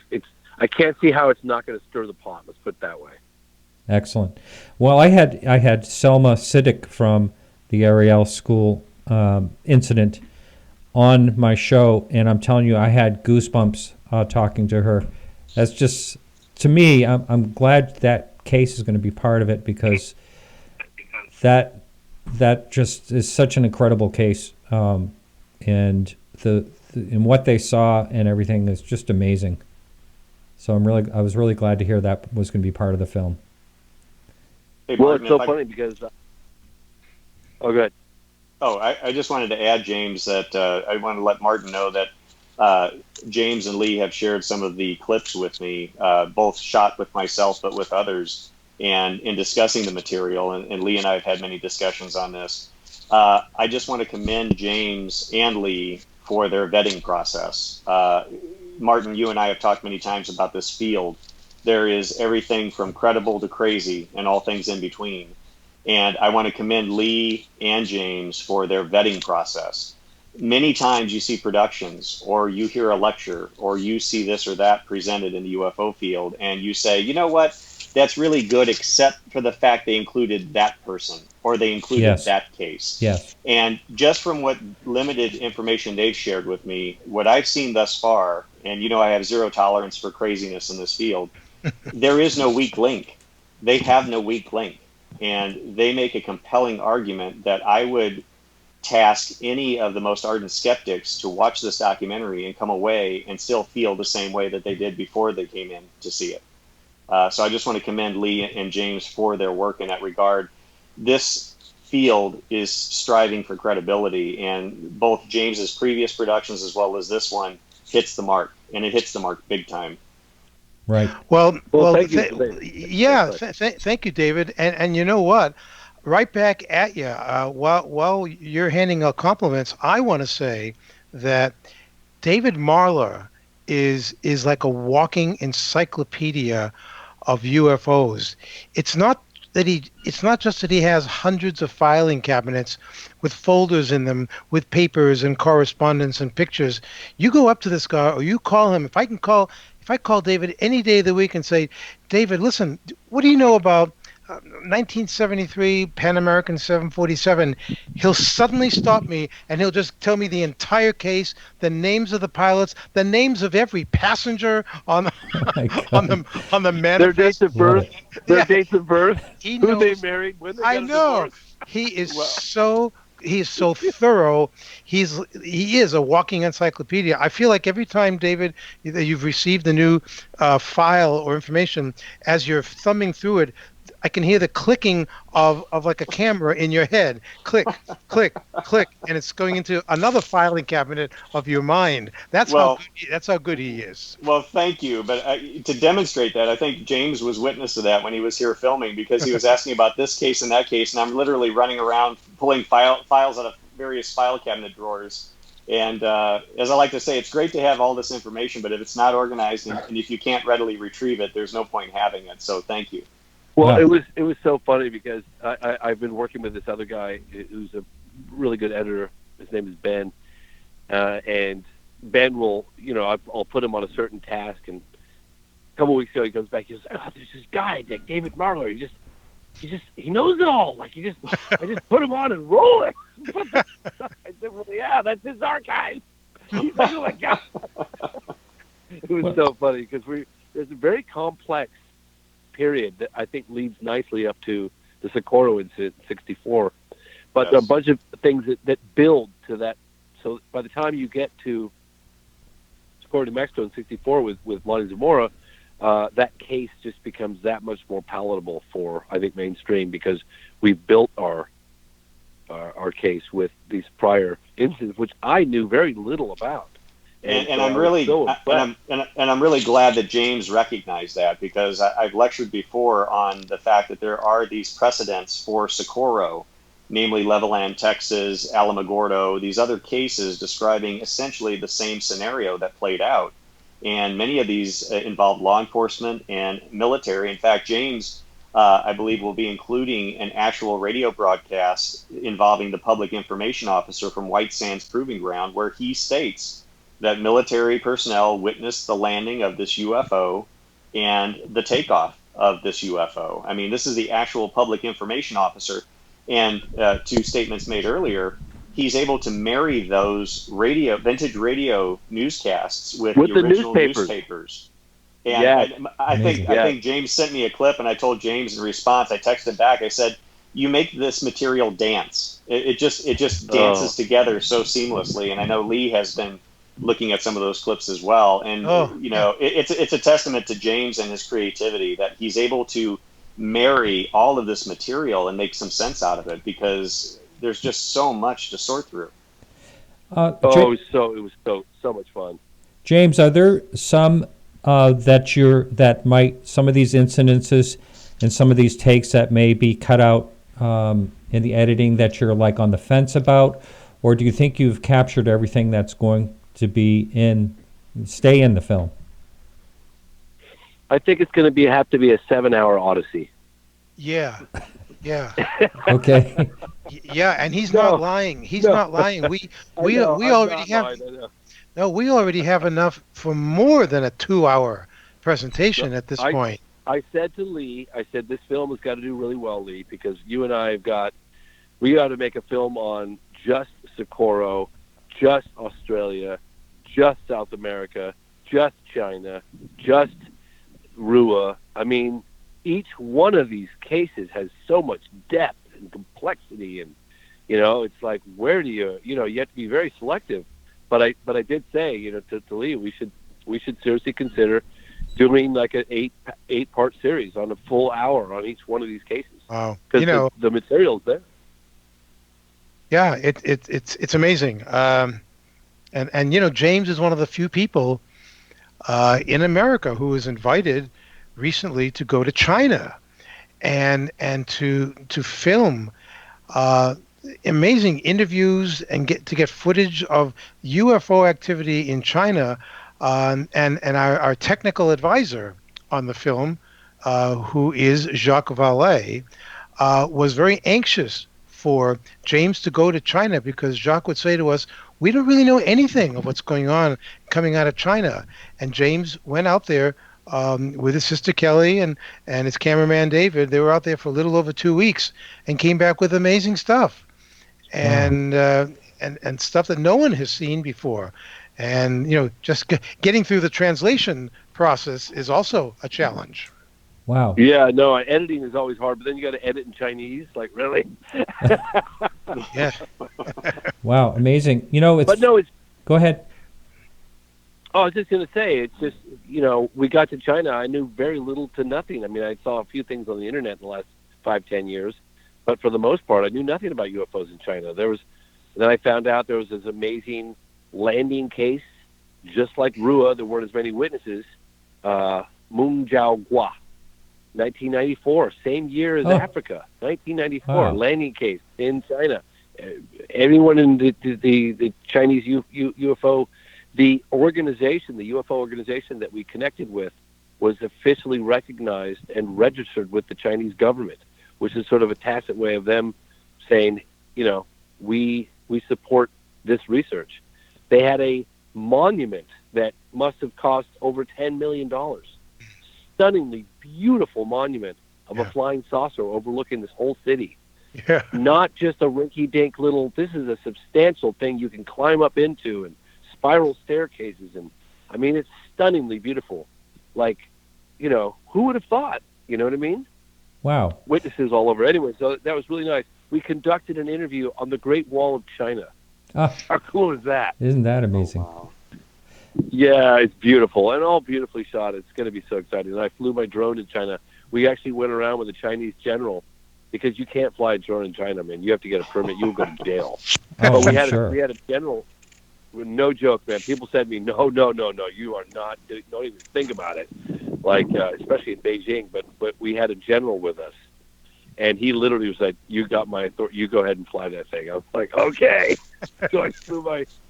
Speaker 8: I can't see how it's not going to stir the pot. Let's put it that way.
Speaker 1: Excellent. Well, I had Selma Siddick from the Ariel School incident on my show, and I'm telling you, I had goosebumps talking to her. That's just, to me, I'm glad that case is going to be part of it, because that just is such an incredible case, and and what they saw and everything is just amazing. So I was really glad to hear that was going to be part of the film.
Speaker 5: Hey,
Speaker 8: well,
Speaker 5: Martin,
Speaker 8: it's so funny because. Oh, good.
Speaker 5: Oh, I just wanted to add, James, that I want to let Martin know that James and Lee have shared some of the clips with me, both shot with myself but with others, and in discussing the material, and Lee and I have had many discussions on this. I just want to commend James and Lee for their vetting process. Martin, you and I have talked many times about this field. There is everything from credible to crazy and all things in between. And I want to commend Lee and James for their vetting process. Many times you see productions, or you hear a lecture, or you see this or that presented in the UFO field, and you say, you know what, that's really good, except for the fact they included that person, or they included that case.
Speaker 1: Yes.
Speaker 5: And just from what limited information they've shared with me, what I've seen thus far, and I have zero tolerance for craziness in this field, there is no weak link. They have no weak link. And they make a compelling argument that I would task any of the most ardent skeptics to watch this documentary and come away and still feel the same way that they did before they came in to see it. So I just want to commend Lee and James for their work in that regard. This field is striving for credibility, and both James's previous productions as well as this one hits the mark, and it hits the mark big time.
Speaker 1: Right.
Speaker 7: Well,
Speaker 8: thank you.
Speaker 7: Thank you, David. And you know what? Right back at you. While you're handing out compliments, I want to say that David Marler is like a walking encyclopedia of UFOs. It's not just that he has hundreds of filing cabinets with folders in them with papers and correspondence and pictures. You go up to this guy, or you call him. If I call David any day of the week and say, David, listen, what do you know about 1973 Pan American 747, he'll suddenly stop me and he'll just tell me the entire case, the names of the pilots, the names of every passenger on the manifest.
Speaker 8: Their dates of birth, dates of birth,
Speaker 7: who
Speaker 8: they married, when they got a divorce.
Speaker 7: He is so thorough. He is a walking encyclopedia. I feel like every time, David, that you've received a new file or information, as you're thumbing through it, I can hear the clicking of like a camera in your head. Click, click, click, and it's going into another filing cabinet of your mind. That's how good he is.
Speaker 5: Well, thank you. But to demonstrate that, I think James was witness to that when he was here filming, because he was asking about this case and that case, and I'm literally running around pulling files out of various file cabinet drawers. And as I like to say, it's great to have all this information, but if it's not organized and if you can't readily retrieve it, there's no point in having it. So thank you.
Speaker 8: Well, it was so funny because I've been working with this other guy who's a really good editor. His name is Ben, and Ben will, I'll put him on a certain task, and a couple of weeks ago he comes back. He goes, "Oh, there's this guy, David Marler. He knows it all. Like I just put him on and roll it." I said, "Well, yeah, that's his archive." He's like, "Oh my god!" It was so funny because there's a very complex period that I think leads nicely up to the Socorro incident in '64, but a bunch of things that build to that. So by the time you get to Socorro, New Mexico in '64 with Lonnie Zamora, that case just becomes that much more palatable for, I think, mainstream, because we've built our case with these prior incidents, which I knew very little about.
Speaker 5: And I'm really I'm really glad that James recognized that, because I've lectured before on the fact that there are these precedents for Socorro, namely Levelland, Texas, Alamogordo, these other cases describing essentially the same scenario that played out. And many of these involved law enforcement and military. In fact, James I believe will be including an actual radio broadcast involving the public information officer from White Sands Proving Ground, where he states that military personnel witnessed the landing of this UFO and the takeoff of this UFO. I mean, this is the actual public information officer. And two statements made earlier, he's able to marry those vintage radio newscasts with the original newspapers. And I think James sent me a clip, and I told James in response, I texted him back, I said, you make this material dance. It just dances together so seamlessly. And I know Lee has been looking at some of those clips as well. And, it's a testament to James and his creativity that he's able to marry all of this material and make some sense out of it, because there's just so much to sort through.
Speaker 8: It was so much fun.
Speaker 1: James, are there some some of these incidences and some of these takes that may be cut out in the editing that you're like on the fence about, or do you think you've captured everything that's going to stay in the film?
Speaker 8: I think it's going to have to be a 7-hour odyssey.
Speaker 7: Yeah.
Speaker 1: Okay.
Speaker 7: Yeah, and he's not lying. He's not lying. We already have enough for more than a 2-hour presentation at this point.
Speaker 8: I said to Lee, this film has got to do really well, Lee, because you and I we got to make a film on just Socorro, just Australia, just South America, just China, just Rua. I mean, each one of these cases has so much depth and complexity, and it's like, where do you have to be very selective. But I did say, to Lee, we should seriously consider doing like an 8-part series on a full hour on each one of these cases.
Speaker 7: Wow,
Speaker 8: because the material's there.
Speaker 7: Yeah, it's amazing. And James is one of the few people in America who was invited recently to go to China and to film amazing interviews and get footage of UFO activity in China. And our technical advisor on the film, who is Jacques Vallée, was very anxious for James to go to China, because Jacques would say to us, we don't really know anything of what's going on coming out of China. And James went out there with his sister Kelly and his cameraman David. They were out there for a little over 2 weeks and came back with amazing stuff, and stuff that no one has seen before. And just getting through the translation process is also a challenge.
Speaker 1: Wow.
Speaker 8: Yeah, no, editing is always hard, but then you got to edit in Chinese. Like, really?
Speaker 7: Yeah.
Speaker 1: Wow, amazing. Go ahead.
Speaker 8: Oh, I was just going to say, it's just, we got to China. I knew very little to nothing. I mean, I saw a few things on the internet in the last 5-10 years, but for the most part, I knew nothing about UFOs in China. Then I found out there was this amazing landing case, just like Rua. There weren't as many witnesses. Mungjiaogua, 1994, same year as Africa, 1994, landing case in China. Everyone in the Chinese UFO, the organization, the UFO organization that we connected with, was officially recognized and registered with the Chinese government, which is sort of a tacit way of them saying, we support this research. They had a monument that must have cost over $10 million. Stunningly beautiful monument of a flying saucer overlooking this whole city.
Speaker 7: Yeah.
Speaker 8: Not just a rinky-dink little, this is a substantial thing you can climb up into, and spiral staircases. And I mean, it's stunningly beautiful. Like, who would have thought? You know what I mean?
Speaker 1: Wow.
Speaker 8: Witnesses all over. Anyway, so that was really nice. We conducted an interview on the Great Wall of China. How cool is that?
Speaker 1: Isn't that amazing?
Speaker 8: Oh, wow. Yeah, it's beautiful and all beautifully shot. It's going to be so exciting. And I flew my drone in China. We actually went around with a Chinese general, because you can't fly a drone in China, man. You have to get a permit. You'll go to jail. But we had a general. No joke, man. People said to me, no, you are not. Don't even think about it. Like, especially in Beijing. But we had a general with us, and he literally was like, "You got my authority. You go ahead and fly that thing." I was like, "Okay." So I flew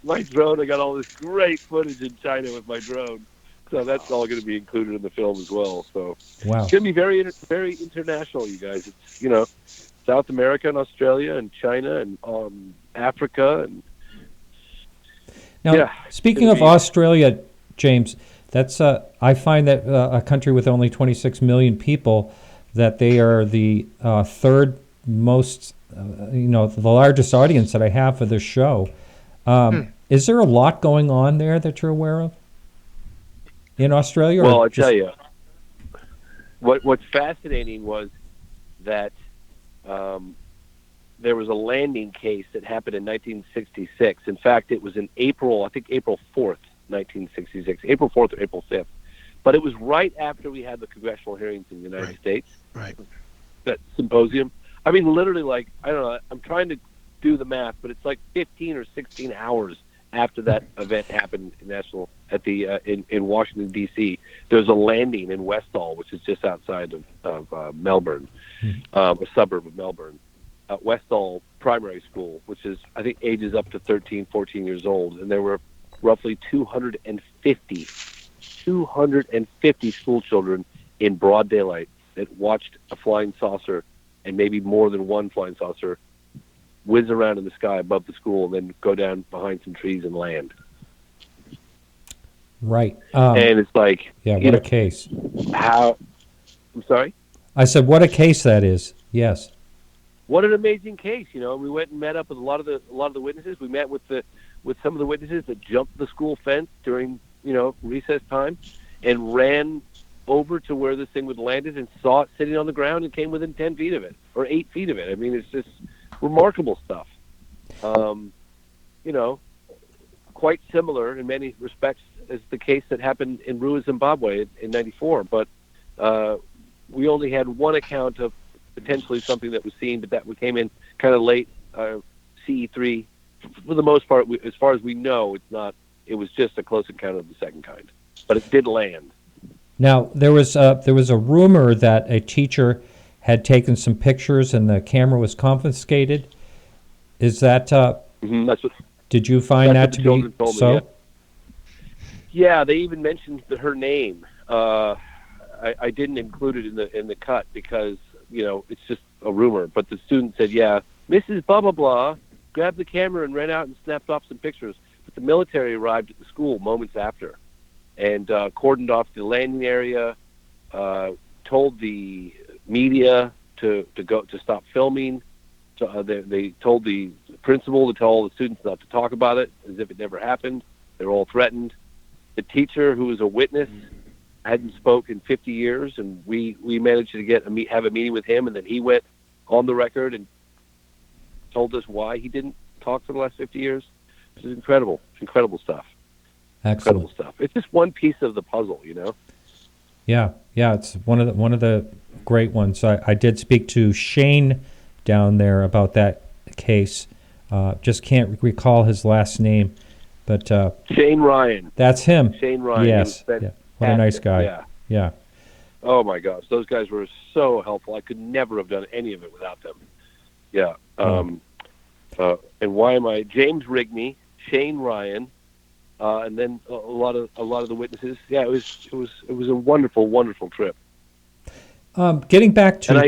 Speaker 8: my drone. I got all this great footage in China with my drone. So that's all going to be included in the film as well. So
Speaker 1: wow,
Speaker 8: it's going to be very international, you guys. It's South America and Australia and China and Africa and
Speaker 1: now speaking of Australia, James, that's I find that a country with only 26 million people, that they are the third most, the largest audience that I have for this show. Is there a lot going on there that you're aware of in Australia?
Speaker 8: Well, I tell you, what's fascinating was that there was a landing case that happened in 1966. In fact, it was in April 4th, 1966, April 4th or April 5th. But it was right after we had the congressional hearings in the United States.
Speaker 7: Right.
Speaker 8: That symposium. I mean, literally, I don't know, I'm trying to do the math, but it's like 15 or 16 hours after that event happened in Washington, D.C. There's a landing in Westall, which is just outside of Melbourne, a suburb of Melbourne. Westall Primary School, which is, I think, ages up to 13, 14 years old. And there were roughly 250 school children in broad daylight that watched a flying saucer, and maybe more than one flying saucer, whiz around in the sky above the school and then go down behind some trees and land.
Speaker 1: Right.
Speaker 8: And it's like...
Speaker 1: Yeah, what a case.
Speaker 8: I'm sorry?
Speaker 1: I said, what a case that is. Yes.
Speaker 8: What an amazing case. We went and met up with a lot of the witnesses. We met with some of the witnesses that jumped the school fence during, recess time and ran over to where this thing would landed and saw it sitting on the ground and came within 10 feet of it or 8 feet of it. I mean, it's just remarkable stuff. Quite similar in many respects as the case that happened in Rua, Zimbabwe in 94. But we only had one account of potentially something that was seen, but that came in kind of late, CE3. For the most part, as far as we know, it was just a close encounter of the second kind. But it did land.
Speaker 1: Now, there was a rumor that a teacher had taken some pictures and the camera was confiscated. Is that...
Speaker 8: that's what,
Speaker 1: did you find that to be so?
Speaker 8: Me, yeah, they even mentioned her name. I didn't include it in the cut because, it's just a rumor. But the student said, yeah, Mrs. Blah, blah, blah, grabbed the camera and ran out and snapped off some pictures. But the military arrived at the school moments after and cordoned off the landing area, told the media to stop filming. They told the principal to tell all the students not to talk about it as if it never happened. They were all threatened. The teacher, who was a witness, hadn't spoken in 50 years, and we managed to have a meeting with him, and then he went on the record and told us why he didn't talk for the last 50 years. This is incredible. It's incredible stuff.
Speaker 1: Excellent.
Speaker 8: Incredible stuff. It's just one piece of the puzzle,
Speaker 1: Yeah, it's one of the great ones. I did speak to Shane down there about that case. Just can't recall his last name, but
Speaker 8: Shane Ryan.
Speaker 1: That's him.
Speaker 8: Shane Ryan.
Speaker 1: Yes. Yeah. What a nice guy. Yeah.
Speaker 8: Oh my gosh, those guys were so helpful. I could never have done any of it without them. Yeah. And why am I James Rigney, Shane Ryan, and then a lot of the witnesses. Yeah, it was a wonderful, wonderful trip.
Speaker 1: Getting back to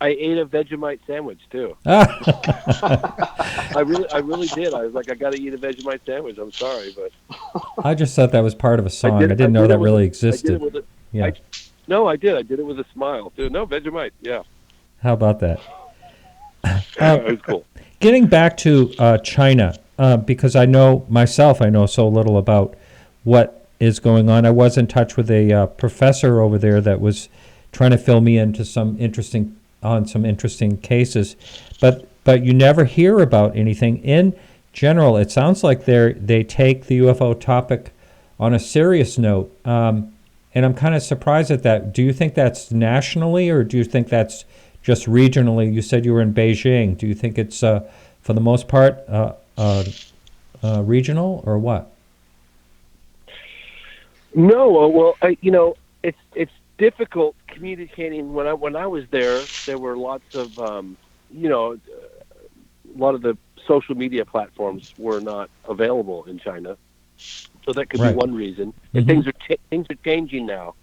Speaker 8: I ate a Vegemite sandwich too. I really did. I was like, I got to eat a Vegemite sandwich. I'm sorry, but
Speaker 1: I just thought that was part of a song. I didn't know that really existed.
Speaker 8: I did. I did it with a smile too. No, Vegemite. Yeah.
Speaker 1: How about that?
Speaker 8: It was cool.
Speaker 1: Getting back to China, because I know so little about what is going on. I was in touch with a professor over there that was trying to fill me into some interesting cases, but you never hear about anything. In general, it sounds like they take the UFO topic on a serious note, and I'm kind of surprised at that. Do you think that's nationally, or do you think that's just regionally? You said you were in Beijing. Do you think it's for the most part regional, or what? No,
Speaker 8: well, it's difficult communicating. When I was there were lots of a lot of the social media platforms were not available in China, So that could
Speaker 1: Right.
Speaker 8: be one reason. And things are changing now.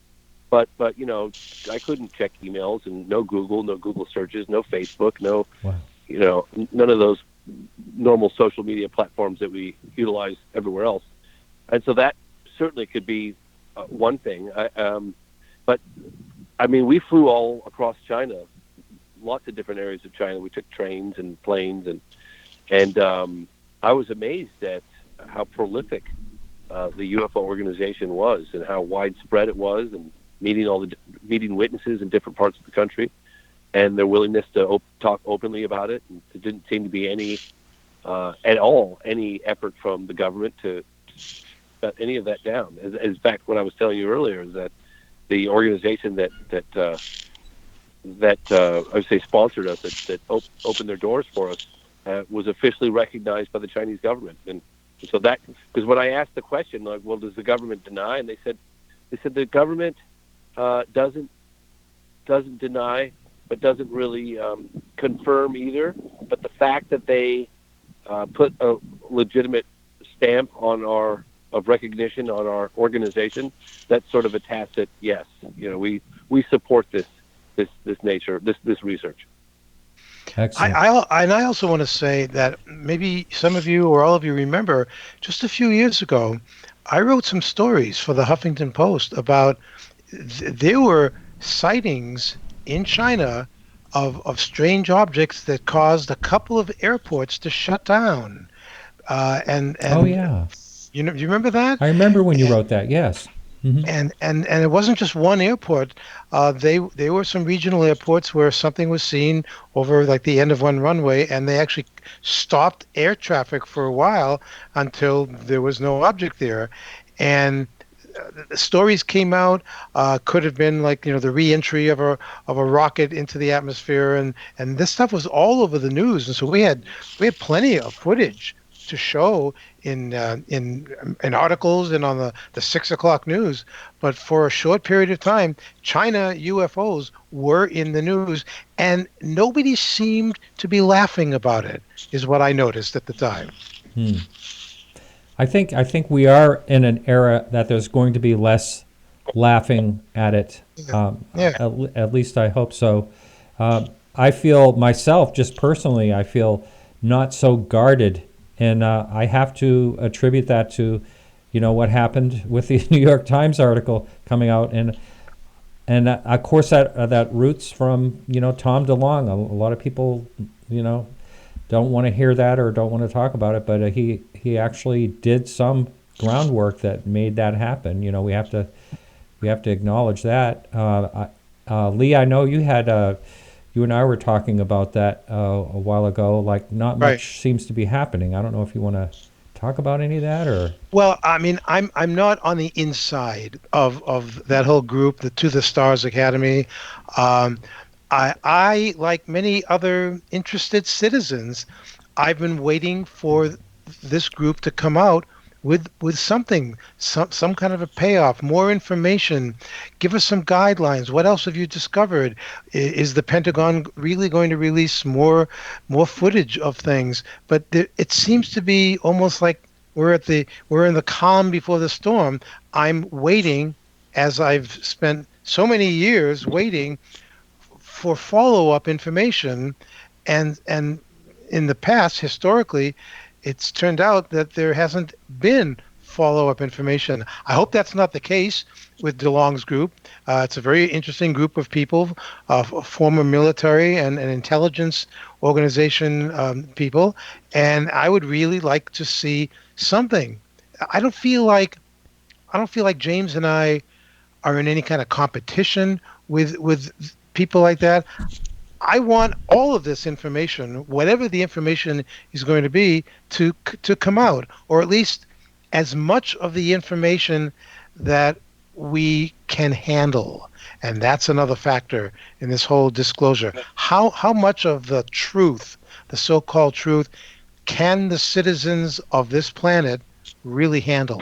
Speaker 8: But you know, I couldn't check emails, and no Google searches, no Facebook, no you know, none of those normal social media platforms that we utilize everywhere else. And so that certainly could be one thing. But I mean, we flew all across China, lots of different areas of China. We took trains and planes, and I was amazed at how prolific the UFO organization was, and how widespread it was, and meeting witnesses in different parts of the country, and their willingness to talk openly about it. And there didn't seem to be any effort from the government to shut any of that down. As in fact, what I was telling you earlier is that the organization that I would say sponsored us, that opened their doors for us, was officially recognized by the Chinese government. And so that, because when I asked the question, like, well, does the government deny? And they said the government doesn't deny, but doesn't really confirm either. But the fact that they put a legitimate stamp of recognition on our organization, that's sort of a tacit yes. You know, we support this nature, this research.
Speaker 7: I also want to say that maybe some of you or all of you remember, just a few years ago, I wrote some stories for the Huffington Post about there were sightings in China of strange objects that caused a couple of airports to shut down. And
Speaker 1: oh yeah,
Speaker 7: you remember that?
Speaker 1: I remember when you wrote that. Yes.
Speaker 7: And it wasn't just one airport. There were some regional airports where something was seen over like the end of one runway, and they actually stopped air traffic for a while until there was no object there. And the stories came out, could have been like, you know, the re-entry of a rocket into the atmosphere, and this stuff was all over the news. And so we had plenty of footage to show in articles and on the 6 o'clock news. But for a short period of time, China UFOs were in the news, and nobody seemed to be laughing about it, is what I noticed at the time.
Speaker 1: I think we are in an era that there's going to be less laughing at it. At least I hope so. I feel myself, just personally, I feel not so guarded. And I have to attribute that to, you know, what happened with the New York Times article coming out, and of course that roots from, you know, Tom DeLonge. A lot of people, you know, don't want to hear that or don't want to talk about it, but he actually did some groundwork that made that happen. You know, we have to acknowledge that. Lee, I know you and I were talking about that a while ago. Like, not much seems to be happening. I don't know if you want to talk about any of that, or.
Speaker 7: Well, I mean, I'm not on the inside of that whole group, the To the Stars Academy. I, like many other interested citizens, I've been waiting for this group to come out with something, some kind of a payoff, more information. Give us some guidelines. What else have you discovered? Is the Pentagon really going to release more footage of things? But it seems to be almost like we're in the calm before the storm. I'm waiting, as I've spent so many years waiting for follow-up information, and in the past, historically, it's turned out that there hasn't been follow-up information. I hope that's not the case with DeLonge's group. It's a very interesting group of people, former military and intelligence organization people, and I would really like to see something. I don't feel like James and I are in any kind of competition with people like that. I want all of this information, whatever the information is going to be, to come out, or at least as much of the information that we can handle. And that's another factor in this whole disclosure. How much of the truth, the so-called truth, can the citizens of this planet really handle?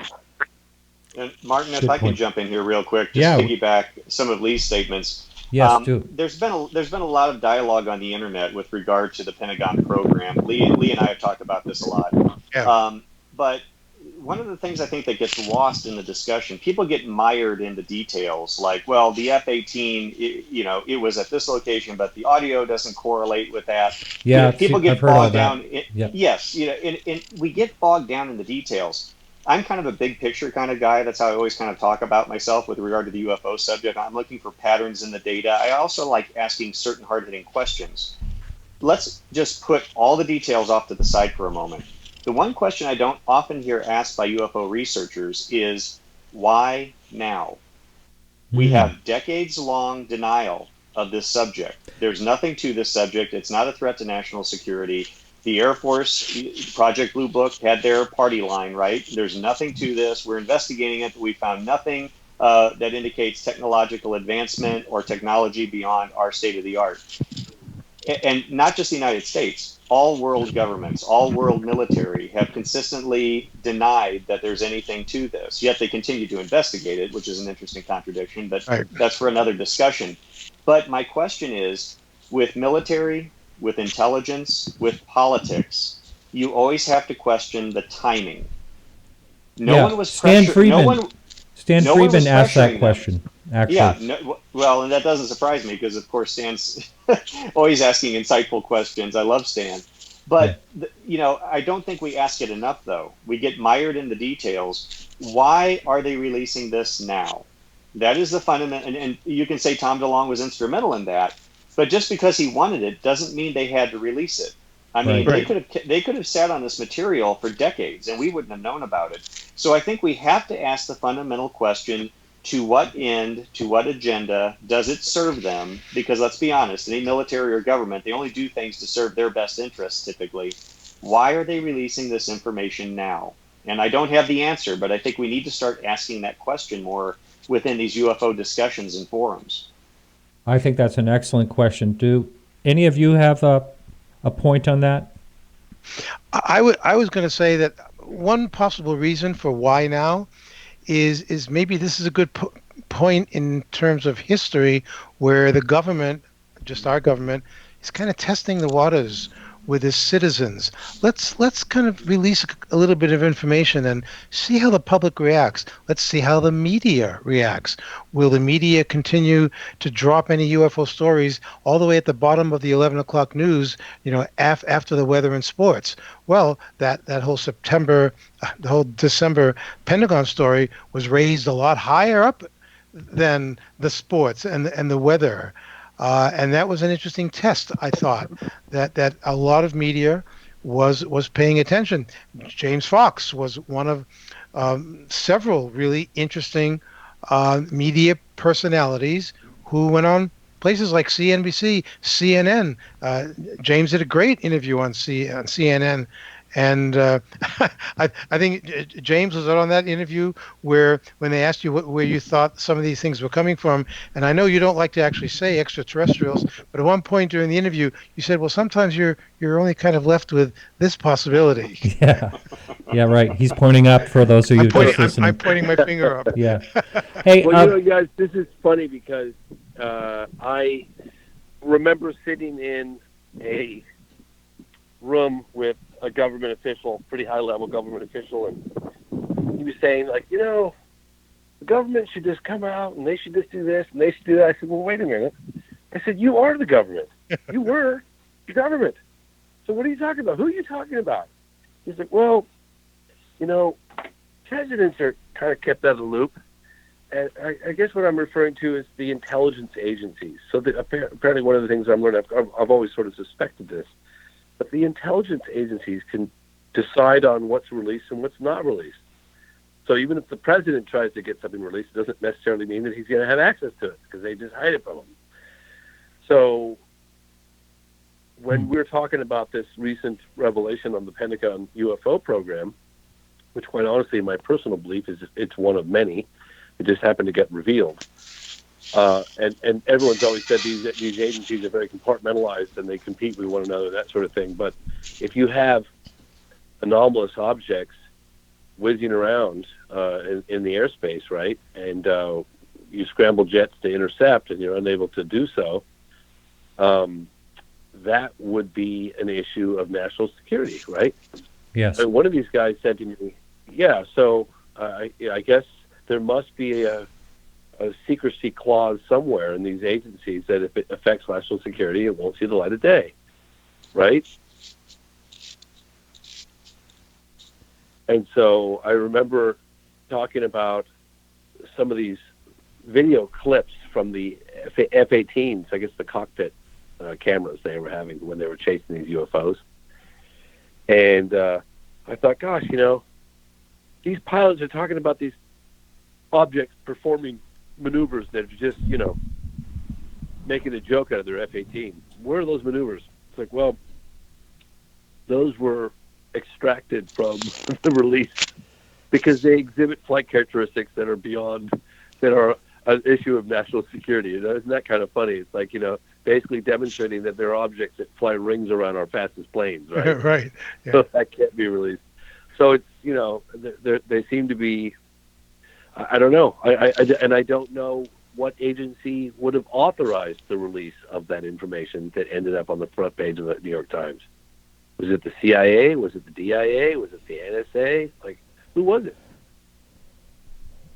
Speaker 5: And Martin, if I can jump in here real quick, just piggyback some of Lee's statements.
Speaker 1: Yes, do.
Speaker 5: There's been a lot of dialogue on the internet with regard to the Pentagon program. Lee and I have talked about this a lot.
Speaker 7: Yeah.
Speaker 5: But one of the things I think that gets lost in the discussion, people get mired in the details. Like, well, the F-18, it was at this location, but the audio doesn't correlate with that.
Speaker 1: Yeah,
Speaker 5: people get
Speaker 1: I've heard all
Speaker 5: bogged
Speaker 1: that.
Speaker 5: down.
Speaker 1: Yep.
Speaker 5: Yes, and we get bogged down in the details. I'm kind of a big picture kind of guy. That's how I always kind of talk about myself with regard to the UFO subject. I'm looking for patterns in the data. I also like asking certain hard-hitting questions. Let's just put all the details off to the side for a moment. The one question I don't often hear asked by UFO researchers is, why now? We have decades-long denial of this subject. There's nothing to this subject. It's not a threat to national security. The Air Force, Project Blue Book, had their party line, right? There's nothing to this. We're investigating it. We found nothing that indicates technological advancement or technology beyond our state of the art. And not just the United States, all world governments, all world military have consistently denied that there's anything to this. Yet they continue to investigate it, which is an interesting contradiction, but that's for another discussion. But my question is, with military, with intelligence, with politics, you always have to question the timing. No one was pressuring.
Speaker 1: Stan Friedman asked that question, actually.
Speaker 5: Yeah, well, and that doesn't surprise me because, of course, Stan's always asking insightful questions. I love Stan. But, I don't think we ask it enough, though. We get mired in the details. Why are they releasing this now? That is the fundamental, and you can say Tom DeLonge was instrumental in that, but just because he wanted it doesn't mean they had to release it. I mean, they could have sat on this material for decades, and we wouldn't have known about it. So I think we have to ask the fundamental question, to what end, to what agenda does it serve them? Because let's be honest, any military or government, they only do things to serve their best interests typically. Why are they releasing this information now? And I don't have the answer, but I think we need to start asking that question more within these UFO discussions and forums.
Speaker 1: I think that's an excellent question. Do any of you have a point on that?
Speaker 7: I was going to say that one possible reason for why now is maybe this is a good point in terms of history where the government, just our government, is kind of testing the waters with its citizens. Let's kind of release a little bit of information and see how the public reacts. Let's see how the media reacts. Will the media continue to drop any UFO stories all the way at the bottom of the 11 o'clock news, after the weather and sports? Well, that whole the whole December Pentagon story was raised a lot higher up than the sports and the weather. And that was an interesting test, I thought, that a lot of media was paying attention. James Fox was one of several really interesting media personalities who went on places like CNBC, CNN. James did a great interview on CNN. And I think James was on that interview when they asked you where you thought some of these things were coming from. And I know you don't like to actually say extraterrestrials, but at one point during the interview, you said, well, sometimes you're only kind of left with this possibility.
Speaker 1: Yeah, right. He's pointing up for those of you just listening.
Speaker 7: I'm pointing my finger up.
Speaker 1: Yeah. Hey,
Speaker 8: well, guys, this is funny because I remember sitting in a room with a government official, pretty high-level government official, and he was saying, the government should just come out, and they should just do this, and they should do that. I said, well, wait a minute. I said, you are the government. You were the government. So what are you talking about? Who are you talking about? He's like, well, presidents are kind of kept out of the loop, and I guess what I'm referring to is the intelligence agencies. So apparently one of the things I'm learning, I've always sort of suspected this, but the intelligence agencies can decide on what's released and what's not released. So even if the president tries to get something released, it doesn't necessarily mean that he's going to have access to it because they just hide it from him. So when we're talking about this recent revelation on the Pentagon UFO program, which quite honestly, my personal belief is it's one of many, it just happened to get revealed. And everyone's always said these agencies are very compartmentalized and they compete with one another, that sort of thing. But if you have anomalous objects whizzing around in the airspace, right, and you scramble jets to intercept and you're unable to do so, that would be an issue of national security, right?
Speaker 1: Yes.
Speaker 8: And one of these guys said to me, yeah, so I guess there must be a secrecy clause somewhere in these agencies that if it affects national security, it won't see the light of day, right? And so I remember talking about some of these video clips from the F-18s, I guess the cockpit cameras they were having when they were chasing these UFOs. And I thought, gosh, these pilots are talking about these objects performing maneuvers that are just, making a joke out of their F-18. Where are those maneuvers? It's like, well, those were extracted from the release because they exhibit flight characteristics that are beyond, that are an issue of national security. Isn't that kind of funny? It's like, basically demonstrating that there are objects that fly rings around our fastest planes, right?
Speaker 7: Right. Yeah.
Speaker 8: So that can't be released. So it's, they seem to be, I don't know. I don't know what agency would have authorized the release of that information that ended up on the front page of the New York Times. Was it the CIA? Was it the DIA? Was it the NSA? Like, who was it?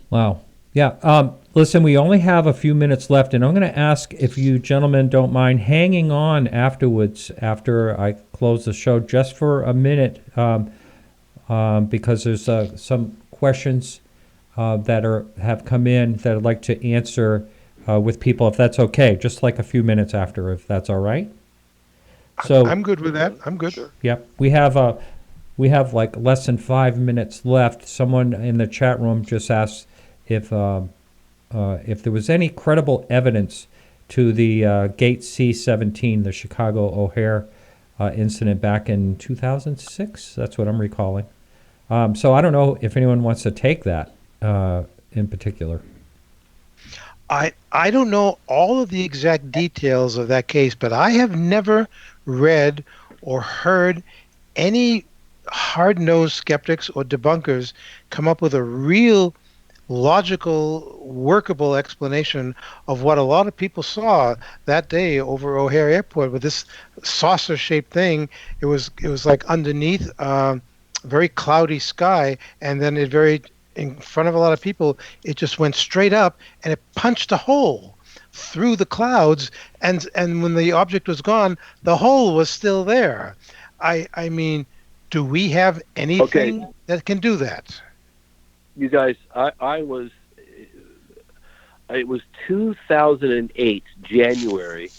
Speaker 1: Wow. Yeah. Listen, we only have a few minutes left, and I'm going to ask if you gentlemen don't mind hanging on afterwards, after I close the show, just for a minute, because there's some questions that have come in that I'd like to answer with people, if that's okay, just like a few minutes after, if that's all right. So
Speaker 7: I'm good with that. I'm good.
Speaker 8: Sure.
Speaker 1: Yep. We have like less than 5 minutes left. Someone in the chat room just asked if there was any credible evidence to the Gate C-17, the Chicago O'Hare incident back in 2006. That's what I'm recalling. So I don't know if anyone wants to take that in particular.
Speaker 7: I don't know all of the exact details of that case, but I have never read or heard any hard-nosed skeptics or debunkers come up with a real logical, workable explanation of what a lot of people saw that day over O'Hare Airport with this saucer-shaped thing. It was like underneath very cloudy sky, and then in front of a lot of people, it just went straight up and it punched a hole through the clouds, and when the object was gone, the hole was still there. I mean, do we have anything that can do that?
Speaker 8: You guys, it was 2008 January,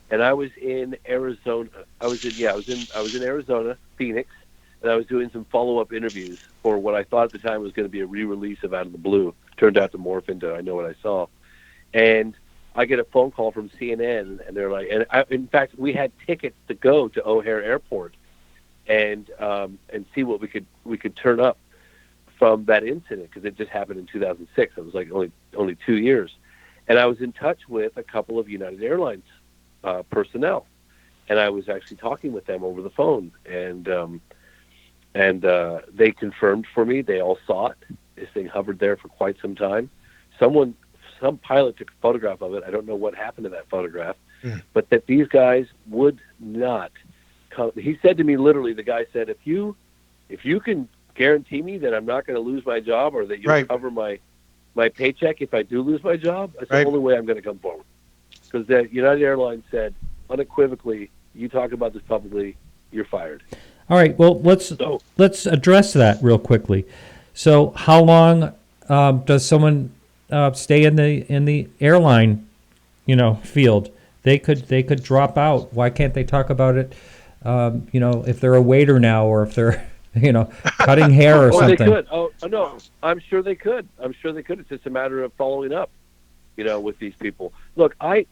Speaker 8: and I was in Arizona. I was in Arizona, Phoenix, and I was doing some follow-up interviews for what I thought at the time was going to be a re-release of Out of the Blue. Turned out to morph into I Know What I Saw. And I get a phone call from CNN, and they're like, in fact, we had tickets to go to O'Hare Airport and see what we could turn up from that incident, because it just happened in 2006. It was like only 2 years. And I was in touch with a couple of United Airlines personnel, and I was actually talking with them over the phone, and they confirmed for me they all saw it. This thing hovered there for quite some time. Some pilot took a photograph of it. I don't know what happened to that photograph, but that these guys would not come. He said to me, literally, the guy said, if you can guarantee me that I'm not going to lose my job, or that you'll cover my paycheck if I do lose my job, that's the only way I'm going to come forward. Because the United Airlines said unequivocally, you talk about this publicly, you're fired.
Speaker 1: All right. Well, let's address that real quickly. So, how long does someone stay in the airline, field? They could drop out. Why can't they talk about it? If they're a waiter now, or if they're cutting hair or something.
Speaker 8: They could. Oh no, I'm sure they could. It's just a matter of following up, with these people. Look, I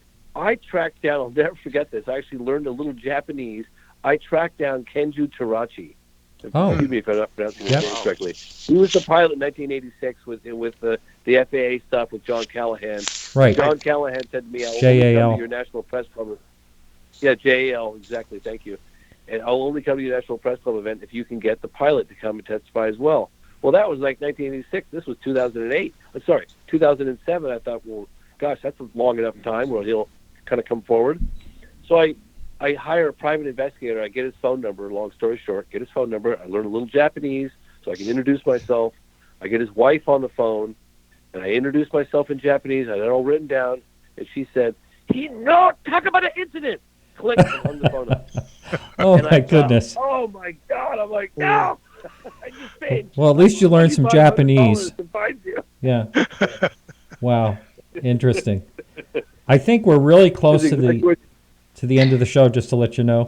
Speaker 8: tracked down. I'll never forget this. I actually learned a little Japanese. I tracked down Kenju Terachi. Excuse me if I'm not pronouncing his name correctly. He was the pilot in 1986 with the FAA stuff with John Callahan.
Speaker 1: Right.
Speaker 8: John Callahan said to me, "I'll only come to your National Press Club." Yeah, JAL, exactly. Thank you. And I'll only come to your National Press Club event if you can get the pilot to come and testify as well. Well, that was like 1986. This was 2008. 2007. I thought, well, gosh, that's a long enough time where he'll kind of come forward. So I hire a private investigator. I get his phone number. Long story short, get his phone number. I learn a little Japanese, so I can introduce myself. I get his wife on the phone, and I introduce myself in Japanese. I had it all written down, and she said, "He no talk about an incident." Click, and hung the phone up.
Speaker 1: Oh,
Speaker 8: and
Speaker 1: my goodness.
Speaker 8: Oh, my God. I'm like, no. I just paid.
Speaker 1: Well, at least you learned some Japanese.
Speaker 8: To find you.
Speaker 1: Yeah. Wow. Interesting. I think we're really close to the end of the show, just to let you know.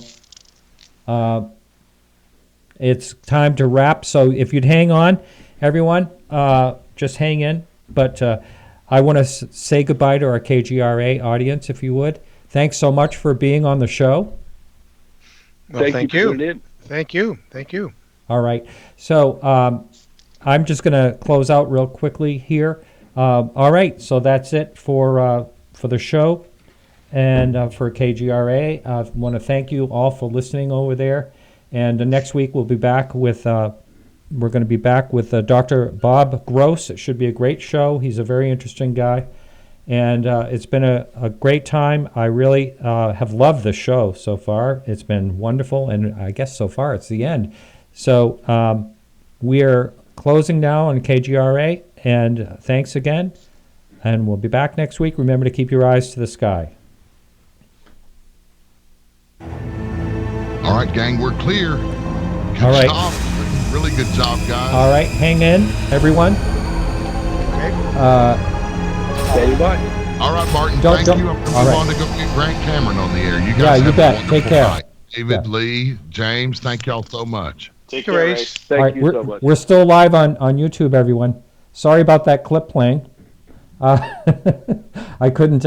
Speaker 1: It's time to wrap, so if you'd hang on, everyone, just hang in. But I want to say goodbye to our KGRA audience, if you would. Thanks so much for being on the show.
Speaker 7: Well, thank you. Thank you. Thank you.
Speaker 1: All right. So I'm just going to close out real quickly here. All right. So that's it for the show and for KGRA. I want to thank you all for listening over there. And next week we'll be back with we're going to be back with Dr. Bob Gross. It should be a great show. He's a very interesting guy. And it's been a great time. I really have loved the show so far. It's been wonderful, and I guess so far it's the end. So we are closing now on KGRA, and thanks again. And we'll be back next week. Remember to keep your eyes to the sky.
Speaker 6: All right, gang, we're clear. Good
Speaker 1: All right.
Speaker 6: job. Really good job, guys.
Speaker 1: All right, hang in, everyone.
Speaker 7: Okay.
Speaker 8: Standing by.
Speaker 6: All right, Martin.
Speaker 1: Don't-
Speaker 6: Thank you. I'm
Speaker 1: all
Speaker 6: going to
Speaker 1: right.
Speaker 6: move on to go get Grant Cameron on the air. You guys
Speaker 1: Yeah, you
Speaker 6: have
Speaker 1: bet.
Speaker 6: a wonderful
Speaker 1: Take care.
Speaker 6: night. David,
Speaker 1: Yeah.
Speaker 6: Lee, James, thank y'all so much.
Speaker 5: Take
Speaker 7: Thank
Speaker 5: care,
Speaker 7: you,
Speaker 5: Ray.
Speaker 7: Race.
Speaker 8: Thank
Speaker 1: All right,
Speaker 8: you so much.
Speaker 1: we're still live on YouTube, everyone. Sorry about that clip playing. I couldn't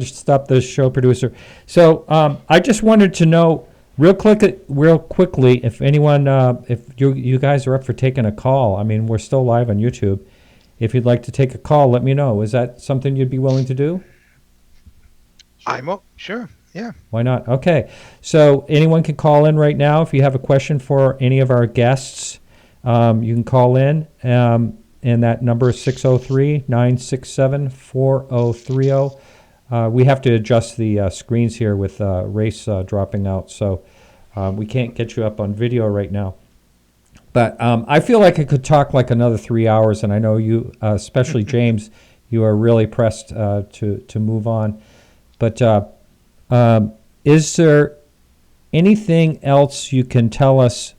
Speaker 1: stop the show producer. So I just wanted to know real quickly if anyone, if you guys are up for taking a call. I mean, we're still live on YouTube. If you'd like to take a call, let me know. Is that something you'd be willing to do?
Speaker 7: Sure. Yeah.
Speaker 1: Why not? Okay. So anyone can call in right now if you have a question for any of our guests. You can call in, and that number is 603-967-4030. We have to adjust the screens here with Race dropping out, so we can't get you up on video right now. But I feel like I could talk like another 3 hours, and I know you, especially James, you are really pressed to move on. But is there anything else you can tell us,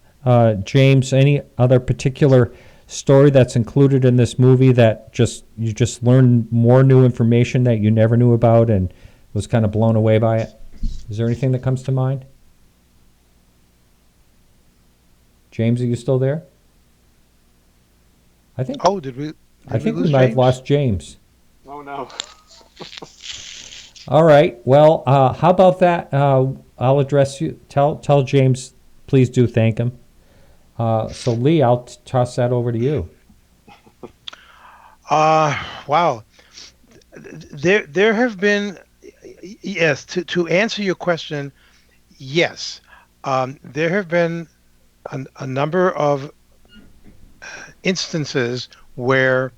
Speaker 1: James, any other particular story that's included in this movie that you just learned more new information that you never knew about and was kind of blown away by it? Is there anything that comes to mind? James, are you still there? I think.
Speaker 7: Oh, did we?
Speaker 1: I think we
Speaker 7: lose
Speaker 1: might have
Speaker 7: James?
Speaker 1: lost James.
Speaker 5: Oh, no.
Speaker 1: All right. Well, how about that? I'll address you. Tell James, please do thank him. So Lee, I'll toss that over to you.
Speaker 7: Wow. There have been, yes, to answer your question, yes. There have been a number of instances where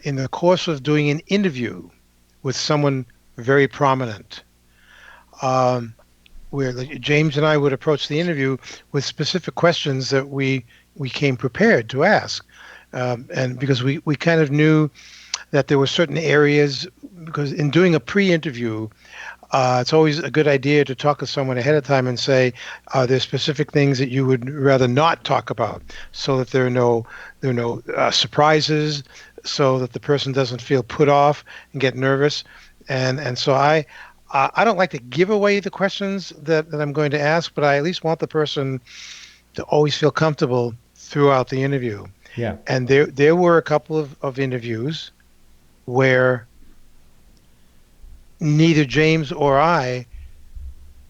Speaker 7: in the course of doing an interview with someone very prominent, where James and I would approach the interview with specific questions that we came prepared to ask. And because we kind of knew that there were certain areas, because in doing a pre-interview, it's always a good idea to talk to someone ahead of time and say, are there specific things that you would rather not talk about, so that there are no surprises, so that the person doesn't feel put off and get nervous. And so I don't like to give away the questions that I'm going to ask, but I at least want the person to always feel comfortable throughout the interview.
Speaker 1: Yeah.
Speaker 7: And there were a couple of interviews where neither James or I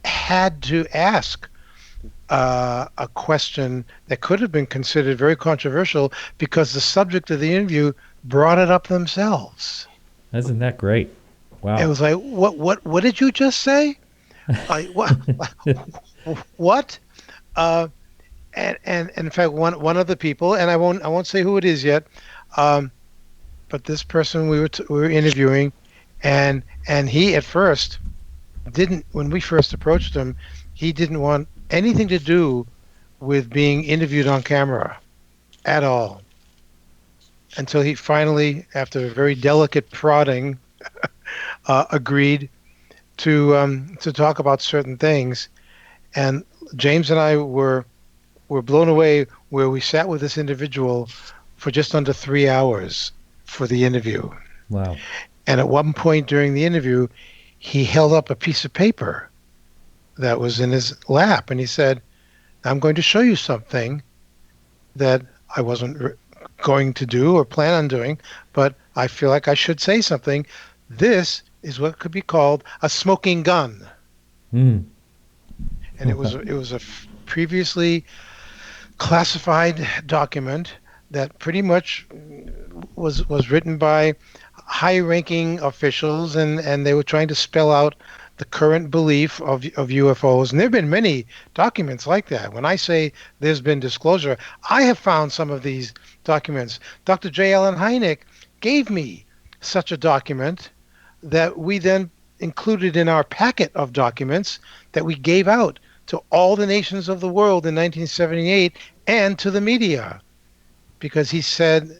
Speaker 7: had to ask a question that could have been considered very controversial because the subject of the interview brought it up themselves.
Speaker 1: Isn't that great? Wow.
Speaker 7: It was like, what did you just say? What? And in fact, one of the people, and I won't say who it is yet, but this person we were interviewing, and he at first when we first approached him, he didn't want anything to do with being interviewed on camera at all. Until he finally, after a very delicate prodding, agreed to talk about certain things. And James and I were blown away, where we sat with this individual for just under 3 hours for the interview.
Speaker 1: Wow.
Speaker 7: And at one point during the interview, he held up a piece of paper that was in his lap, and he said, I'm going to show you something that I wasn't going to do or plan on doing, but I feel like I should say something. This is what could be called a smoking gun.
Speaker 1: Mm.
Speaker 7: And it was a previously classified document that pretty much was written by high-ranking officials, and they were trying to spell out the current belief of UFOs. And there have been many documents like that. When I say there's been disclosure, I have found some of these documents. Dr. J. Allen Hynek gave me such a document that we then included in our packet of documents that we gave out to all the nations of the world in 1978 and to the media. Because he said,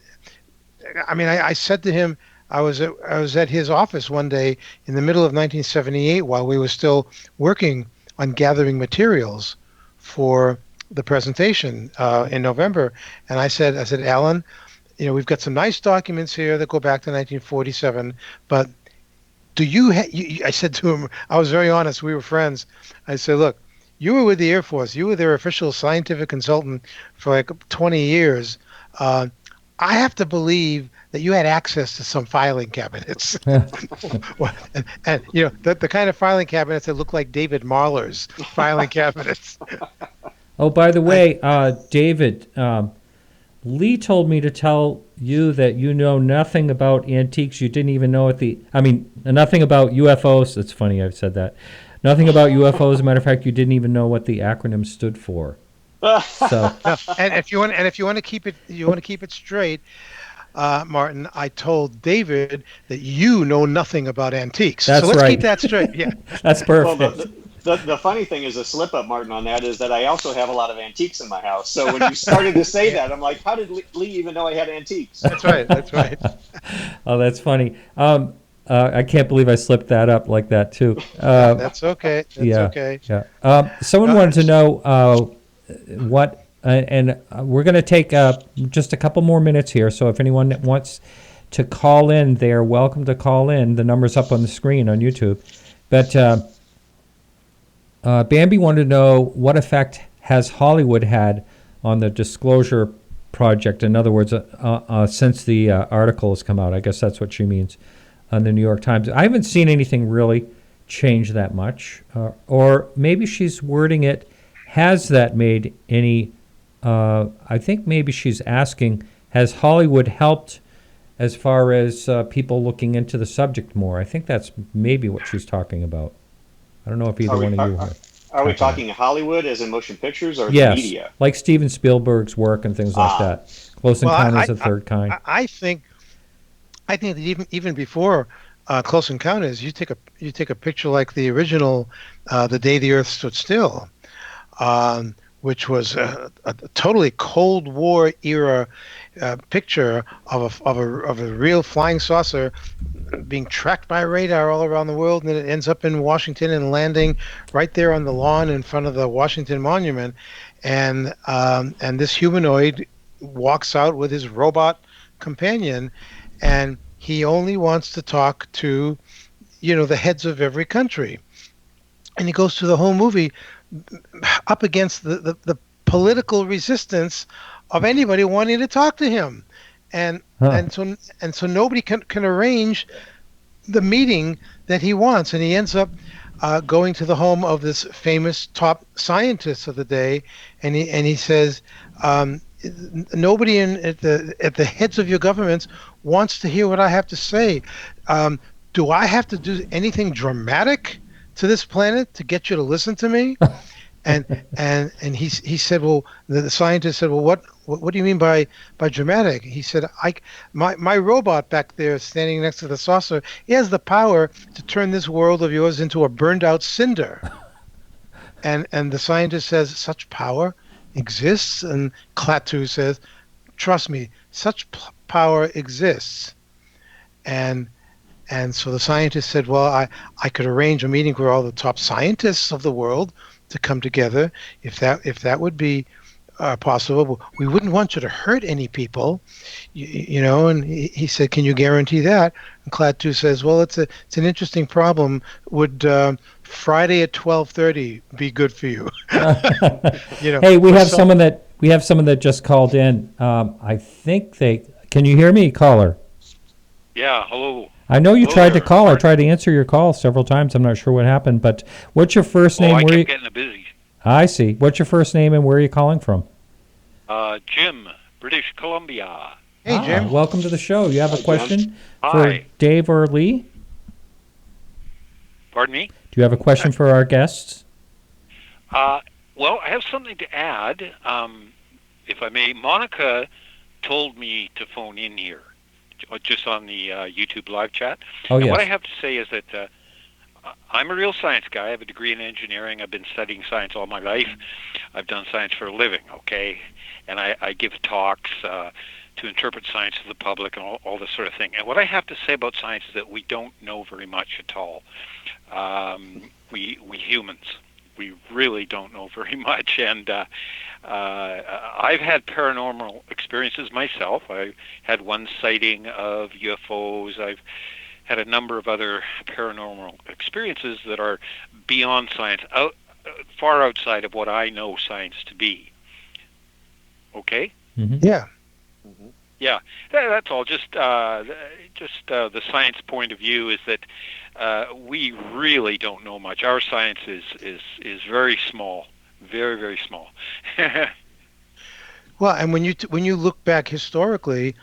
Speaker 7: I said to him, I was at his office one day in the middle of 1978 while we were still working on gathering materials for the presentation in November, and I said, Alan, we've got some nice documents here that go back to 1947, but do you? I said to him, I was very honest. We were friends. I said, look, you were with the Air Force. You were their official scientific consultant for like 20 years. I have to believe that you had access to some filing cabinets. and the kind of filing cabinets that look like David Marler's filing cabinets.
Speaker 1: Oh, by the way, David, Lee told me to tell you that you know nothing about antiques. You didn't even know nothing about UFOs. It's funny I've said that. Nothing about UFOs. As a matter of fact, you didn't even know what the acronym stood for. So,
Speaker 7: and if you want to keep it straight, Martin, I told David that you know nothing about antiques.
Speaker 1: That's
Speaker 7: so let's
Speaker 1: right.
Speaker 7: keep that straight. Yeah,
Speaker 1: that's perfect.
Speaker 5: Well, the funny thing is, a slip up, Martin, on that is that I also have a lot of antiques in my house. So when you started to say that, I'm like, how did Lee even know I had antiques?
Speaker 7: That's right.
Speaker 1: Oh, that's funny. I can't believe I slipped that up like that too.
Speaker 7: That's okay. Okay.
Speaker 1: Yeah. Someone wanted to know what, and we're going to take just a couple more minutes here. So if anyone wants to call in, they're welcome to call in. The number's up on the screen on YouTube. But Bambi wanted to know, what effect has Hollywood had on the disclosure project? In other words, since the article has come out. I guess that's what she means, on the New York Times. I haven't seen anything really change that much. Or maybe she's wording it, has that made any... I think maybe she's asking, has Hollywood helped as far as people looking into the subject more? I think that's maybe what she's talking about. I don't know if either one of you
Speaker 5: are we talking Hollywood as in motion pictures or
Speaker 1: yes,
Speaker 5: the media?
Speaker 1: Like Steven Spielberg's work and things like that. Close Encounters of the Third Kind.
Speaker 7: I think that even before Close Encounters, you take a picture like the original, The Day the Earth Stood Still, which was a totally Cold War era picture of a real flying saucer being tracked by radar all around the world, and then it ends up in Washington and landing right there on the lawn in front of the Washington Monument, and this humanoid walks out with his robot companion, and he only wants to talk to, the heads of every country, and he goes through the whole movie up against the political resistance of anybody wanting to talk to him, and so nobody can arrange the meeting that he wants, and he ends up going to the home of this famous top scientist of the day, and he says, nobody at the heads of your governments wants to hear what I have to say. Do I have to do anything dramatic to this planet to get you to listen to me? And he said, well, the scientist said, well, what do you mean by dramatic? He said, my robot back there standing next to the saucer, he has the power to turn this world of yours into a burned out cinder. And the scientist says, such power exists? And Klaatu says, trust me, such power exists. And so the scientist said, well, I could arrange a meeting where all the top scientists of the world to come together, if that would be possible. We wouldn't want you to hurt any people, you know. And he said, can you guarantee that? And Klaatu says, well, it's an interesting problem. Would Friday at 12:30 be good for you? You know.
Speaker 1: Hey, we have someone that just called in. I think can you hear me, caller?
Speaker 9: Yeah, hello.
Speaker 1: I know you tried to call. I tried to answer your call several times. I'm not sure what happened, but what's your first name?
Speaker 9: I kept getting busy.
Speaker 1: I see. What's your first name and where are you calling from?
Speaker 9: Jim, British Columbia.
Speaker 7: Hey, Jim.
Speaker 1: Welcome to the show. You have a question for
Speaker 9: Hi.
Speaker 1: Dave or Lee?
Speaker 9: Pardon me?
Speaker 1: Do you have a question for our guests?
Speaker 9: Well, I have something to add, if I may. Monica told me to phone in here, just on the YouTube live chat.
Speaker 1: Oh, yes.
Speaker 9: What I have to say is that I'm a real science guy. I have a degree in engineering. I've been studying science all my life. I've done science for a living, okay? And I give talks to interpret science to the public and all this sort of thing. And what I have to say about science is that we don't know very much at all. We humans, we really don't know very much. And I've had paranormal experiences myself. I had one sighting of UFOs. I've had a number of other paranormal experiences that are beyond science, far outside of what I know science to be. Okay?
Speaker 1: Mm-hmm.
Speaker 7: Yeah.
Speaker 9: Mm-hmm. Yeah, that's all. Just the science point of view is that we really don't know much. Our science is very small, very, very small.
Speaker 7: Well, and when you look back historically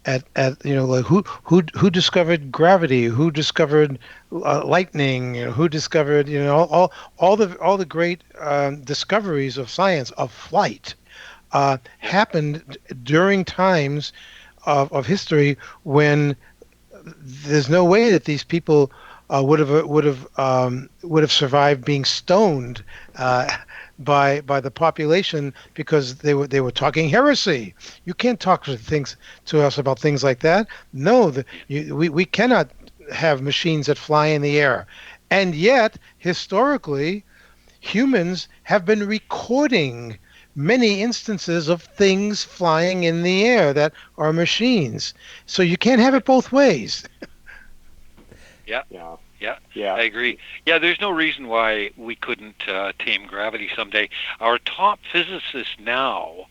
Speaker 7: at you know, like who discovered gravity, who discovered lightning, you know, who discovered, you know, all the great discoveries of science, of flight, happened during times of history when there's no way that these people would have survived being stoned by the population, because they were talking heresy. You can't talk to us about things like that. No, we cannot have machines that fly in the air. And yet, historically, humans have been recording many instances of things flying in the air that are machines. So you can't have it both ways.
Speaker 9: Yeah, I agree. Yeah, there's no reason why we couldn't tame gravity someday. Our top physicists now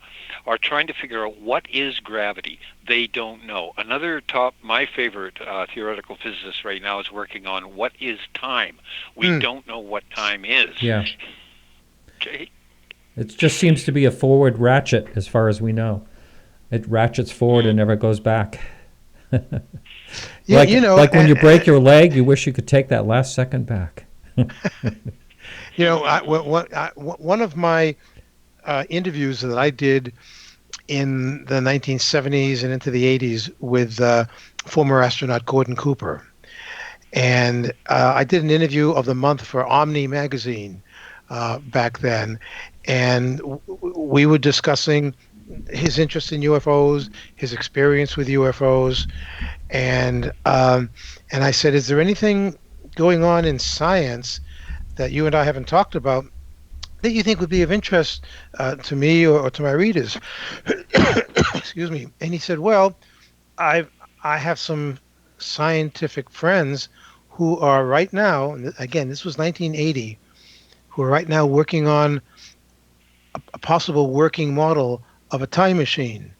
Speaker 9: are trying to figure out what is gravity. They don't know. My favorite theoretical physicist right now is working on what is time. We don't know what time is.
Speaker 1: Yeah.
Speaker 9: Okay.
Speaker 1: It just seems to be a forward ratchet as far as we know. It ratchets forward and never goes back.
Speaker 7: Yeah,
Speaker 1: like,
Speaker 7: you know,
Speaker 1: like when you break your leg, you wish you could take that last second back.
Speaker 7: You know, one of my interviews that I did in the 1970s and into the 80s with former astronaut Gordon Cooper, and I did an interview of the month for Omni magazine back then, and we were discussing his interest in UFOs, his experience with UFOs, and I said, is there anything going on in science that you and I haven't talked about that you think would be of interest to me or to my readers? Excuse me. And he said, well, I have some scientific friends who are right now, and again, this was 1980, who are right now working on a possible working model of a time machine.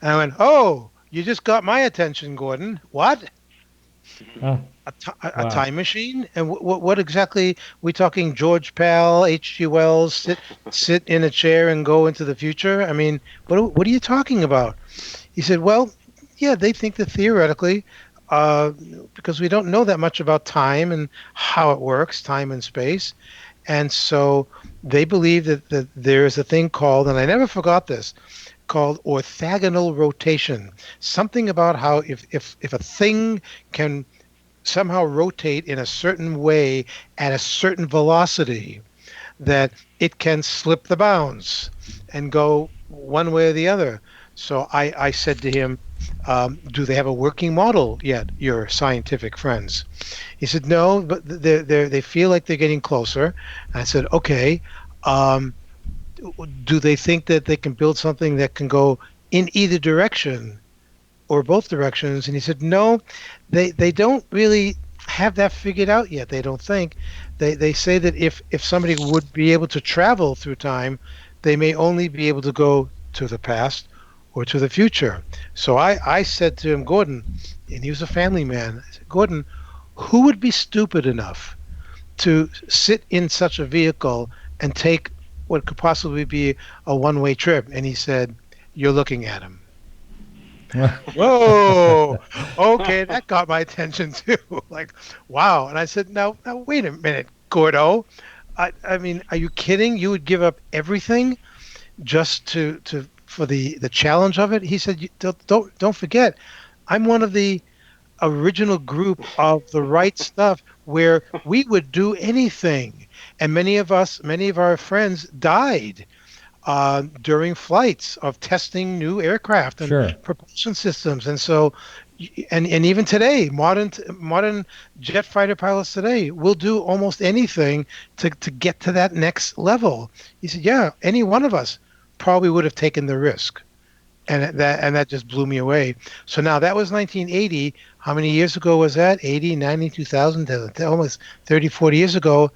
Speaker 7: And I went, oh, you just got my attention, Gordon. What?
Speaker 1: Oh,
Speaker 7: A time machine? And what exactly? We talking George Pal, H.G. Wells, sit in a chair and go into the future? I mean, what are you talking about? He said, well, yeah, they think that theoretically, because we don't know that much about time and how it works, time and space. And so they believe that there is a thing called, and I never forgot this, called orthogonal rotation. Something about how if a thing can somehow rotate in a certain way at a certain velocity, that it can slip the bounds and go one way or the other. So I said to him, do they have a working model yet, your scientific friends? He said, no, but they feel like they're getting closer. I said, okay. Do they think that they can build something that can go in either direction or both directions? And he said, no, they don't really have that figured out yet. They don't think. They say that if somebody would be able to travel through time, they may only be able to go to the past or to the future. So I said to him, Gordon, and he was a family man, I said, Gordon, who would be stupid enough to sit in such a vehicle and take what could possibly be a one-way trip? And he said, you're looking at him. Whoa, okay, that got my attention too. Like, wow. And I said, now wait a minute, Gordo. I mean, are you kidding? You would give up everything just for the challenge of it? He said, don't forget, I'm one of the original group of the right stuff where we would do anything. And many of our friends died during flights of testing new aircraft and propulsion systems. And so, and even today, modern jet fighter pilots today will do almost anything to get to that next level. He said, yeah, any one of us probably would have taken the risk. And that just blew me away. So now that was 1980. How many years ago was that? 80, 90, 2000, almost 30, 40 years ago.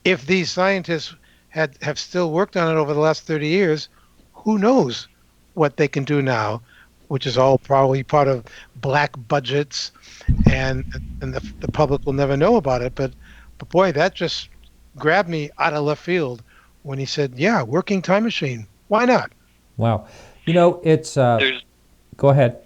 Speaker 7: If these scientists have still worked on it over the last 30 years, who knows what they can do now, which is all probably part of black budgets, and the public will never know about it. But boy, that just grabbed me out of left field when he said, yeah, working time machine. Why not?
Speaker 1: Wow. It's... go ahead.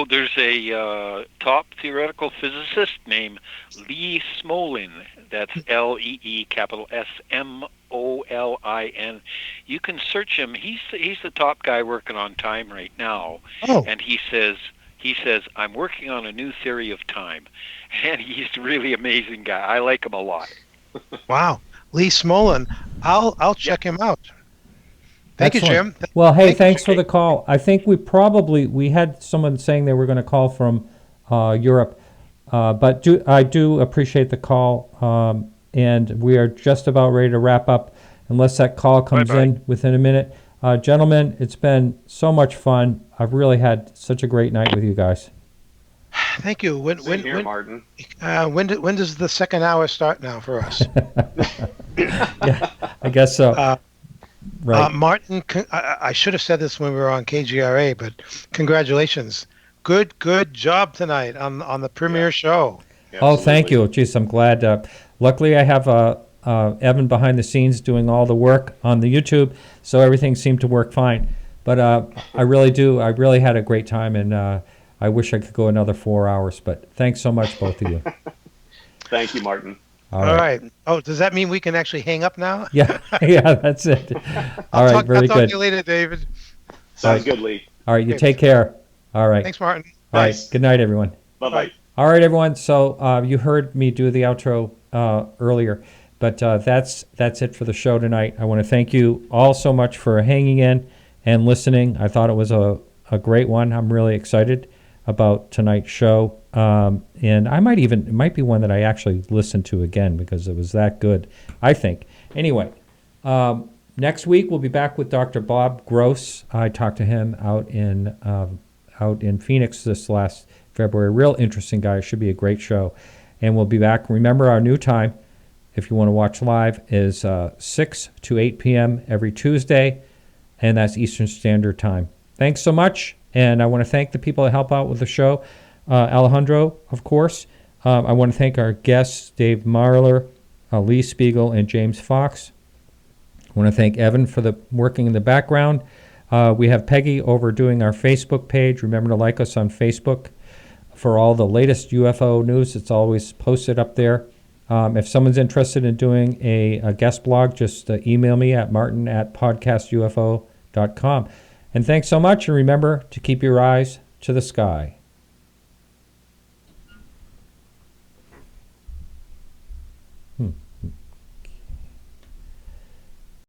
Speaker 9: There's a top theoretical physicist named Lee Smolin. That's Lee, capital Smolin. You can search him. He's the top guy working on time right now.
Speaker 7: Oh.
Speaker 9: And he says, I'm working on a new theory of time. And he's a really amazing guy. I like him a lot.
Speaker 7: Wow. Lee Smolin. I'll check him out. Thank you, Jim.
Speaker 1: Well, hey, thanks for the call. I think we had someone saying they were going to call from Europe, but I do appreciate the call, and we are just about ready to wrap up, unless that call comes in within a minute. Gentlemen, it's been so much fun. I've really had such a great night with you guys.
Speaker 7: Thank you. When
Speaker 5: Martin.
Speaker 7: When does the second hour start now for us?
Speaker 1: Yeah, I guess so. Right.
Speaker 7: Martin, I should have said this when we were on KGRA, but congratulations. Good job tonight on the premiere show.
Speaker 1: Oh, thank you. Jeez, I'm glad. Luckily, I have Evan behind the scenes doing all the work on the YouTube, so everything seemed to work fine. But I really do. I really had a great time, and I wish I could go another 4 hours. But thanks so much, both of you.
Speaker 5: Thank you, Martin.
Speaker 7: All right. Oh, does that mean we can actually hang up now?
Speaker 1: Yeah, that's it. All right, very good.
Speaker 7: I'll talk to you later, David.
Speaker 5: Sounds good, Lee.
Speaker 1: All right, you take care. All right.
Speaker 7: Thanks, Martin.
Speaker 1: All right, good night, everyone.
Speaker 5: Bye-bye.
Speaker 1: All right, everyone. So you heard me do the outro earlier, but that's it for the show tonight. I want to thank you all so much for hanging in and listening. I thought it was a great one. I'm really excited about tonight's show. And it might be one that I actually listened to again because it was that good, I think. Anyway, next week we'll be back with Dr. Bob Gross. I talked to him out in Phoenix this last February. Real interesting guy. It should be a great show. And we'll be back. Remember, our new time, if you want to watch live, is 6 to 8 p.m. every Tuesday, and that's Eastern Standard Time. Thanks so much, and I want to thank the people that help out with the show. Alejandro, of course. I want to thank our guests, Dave Marler, Lee Speigel, and James Fox. I want to thank Evan for the working in the background. We have Peggy over doing our Facebook page. Remember to like us on Facebook for all the latest UFO news. It's always posted up there. If someone's interested in doing a guest blog, just email me at martin@podcastufo.com. And thanks so much, and remember to keep your eyes to the sky.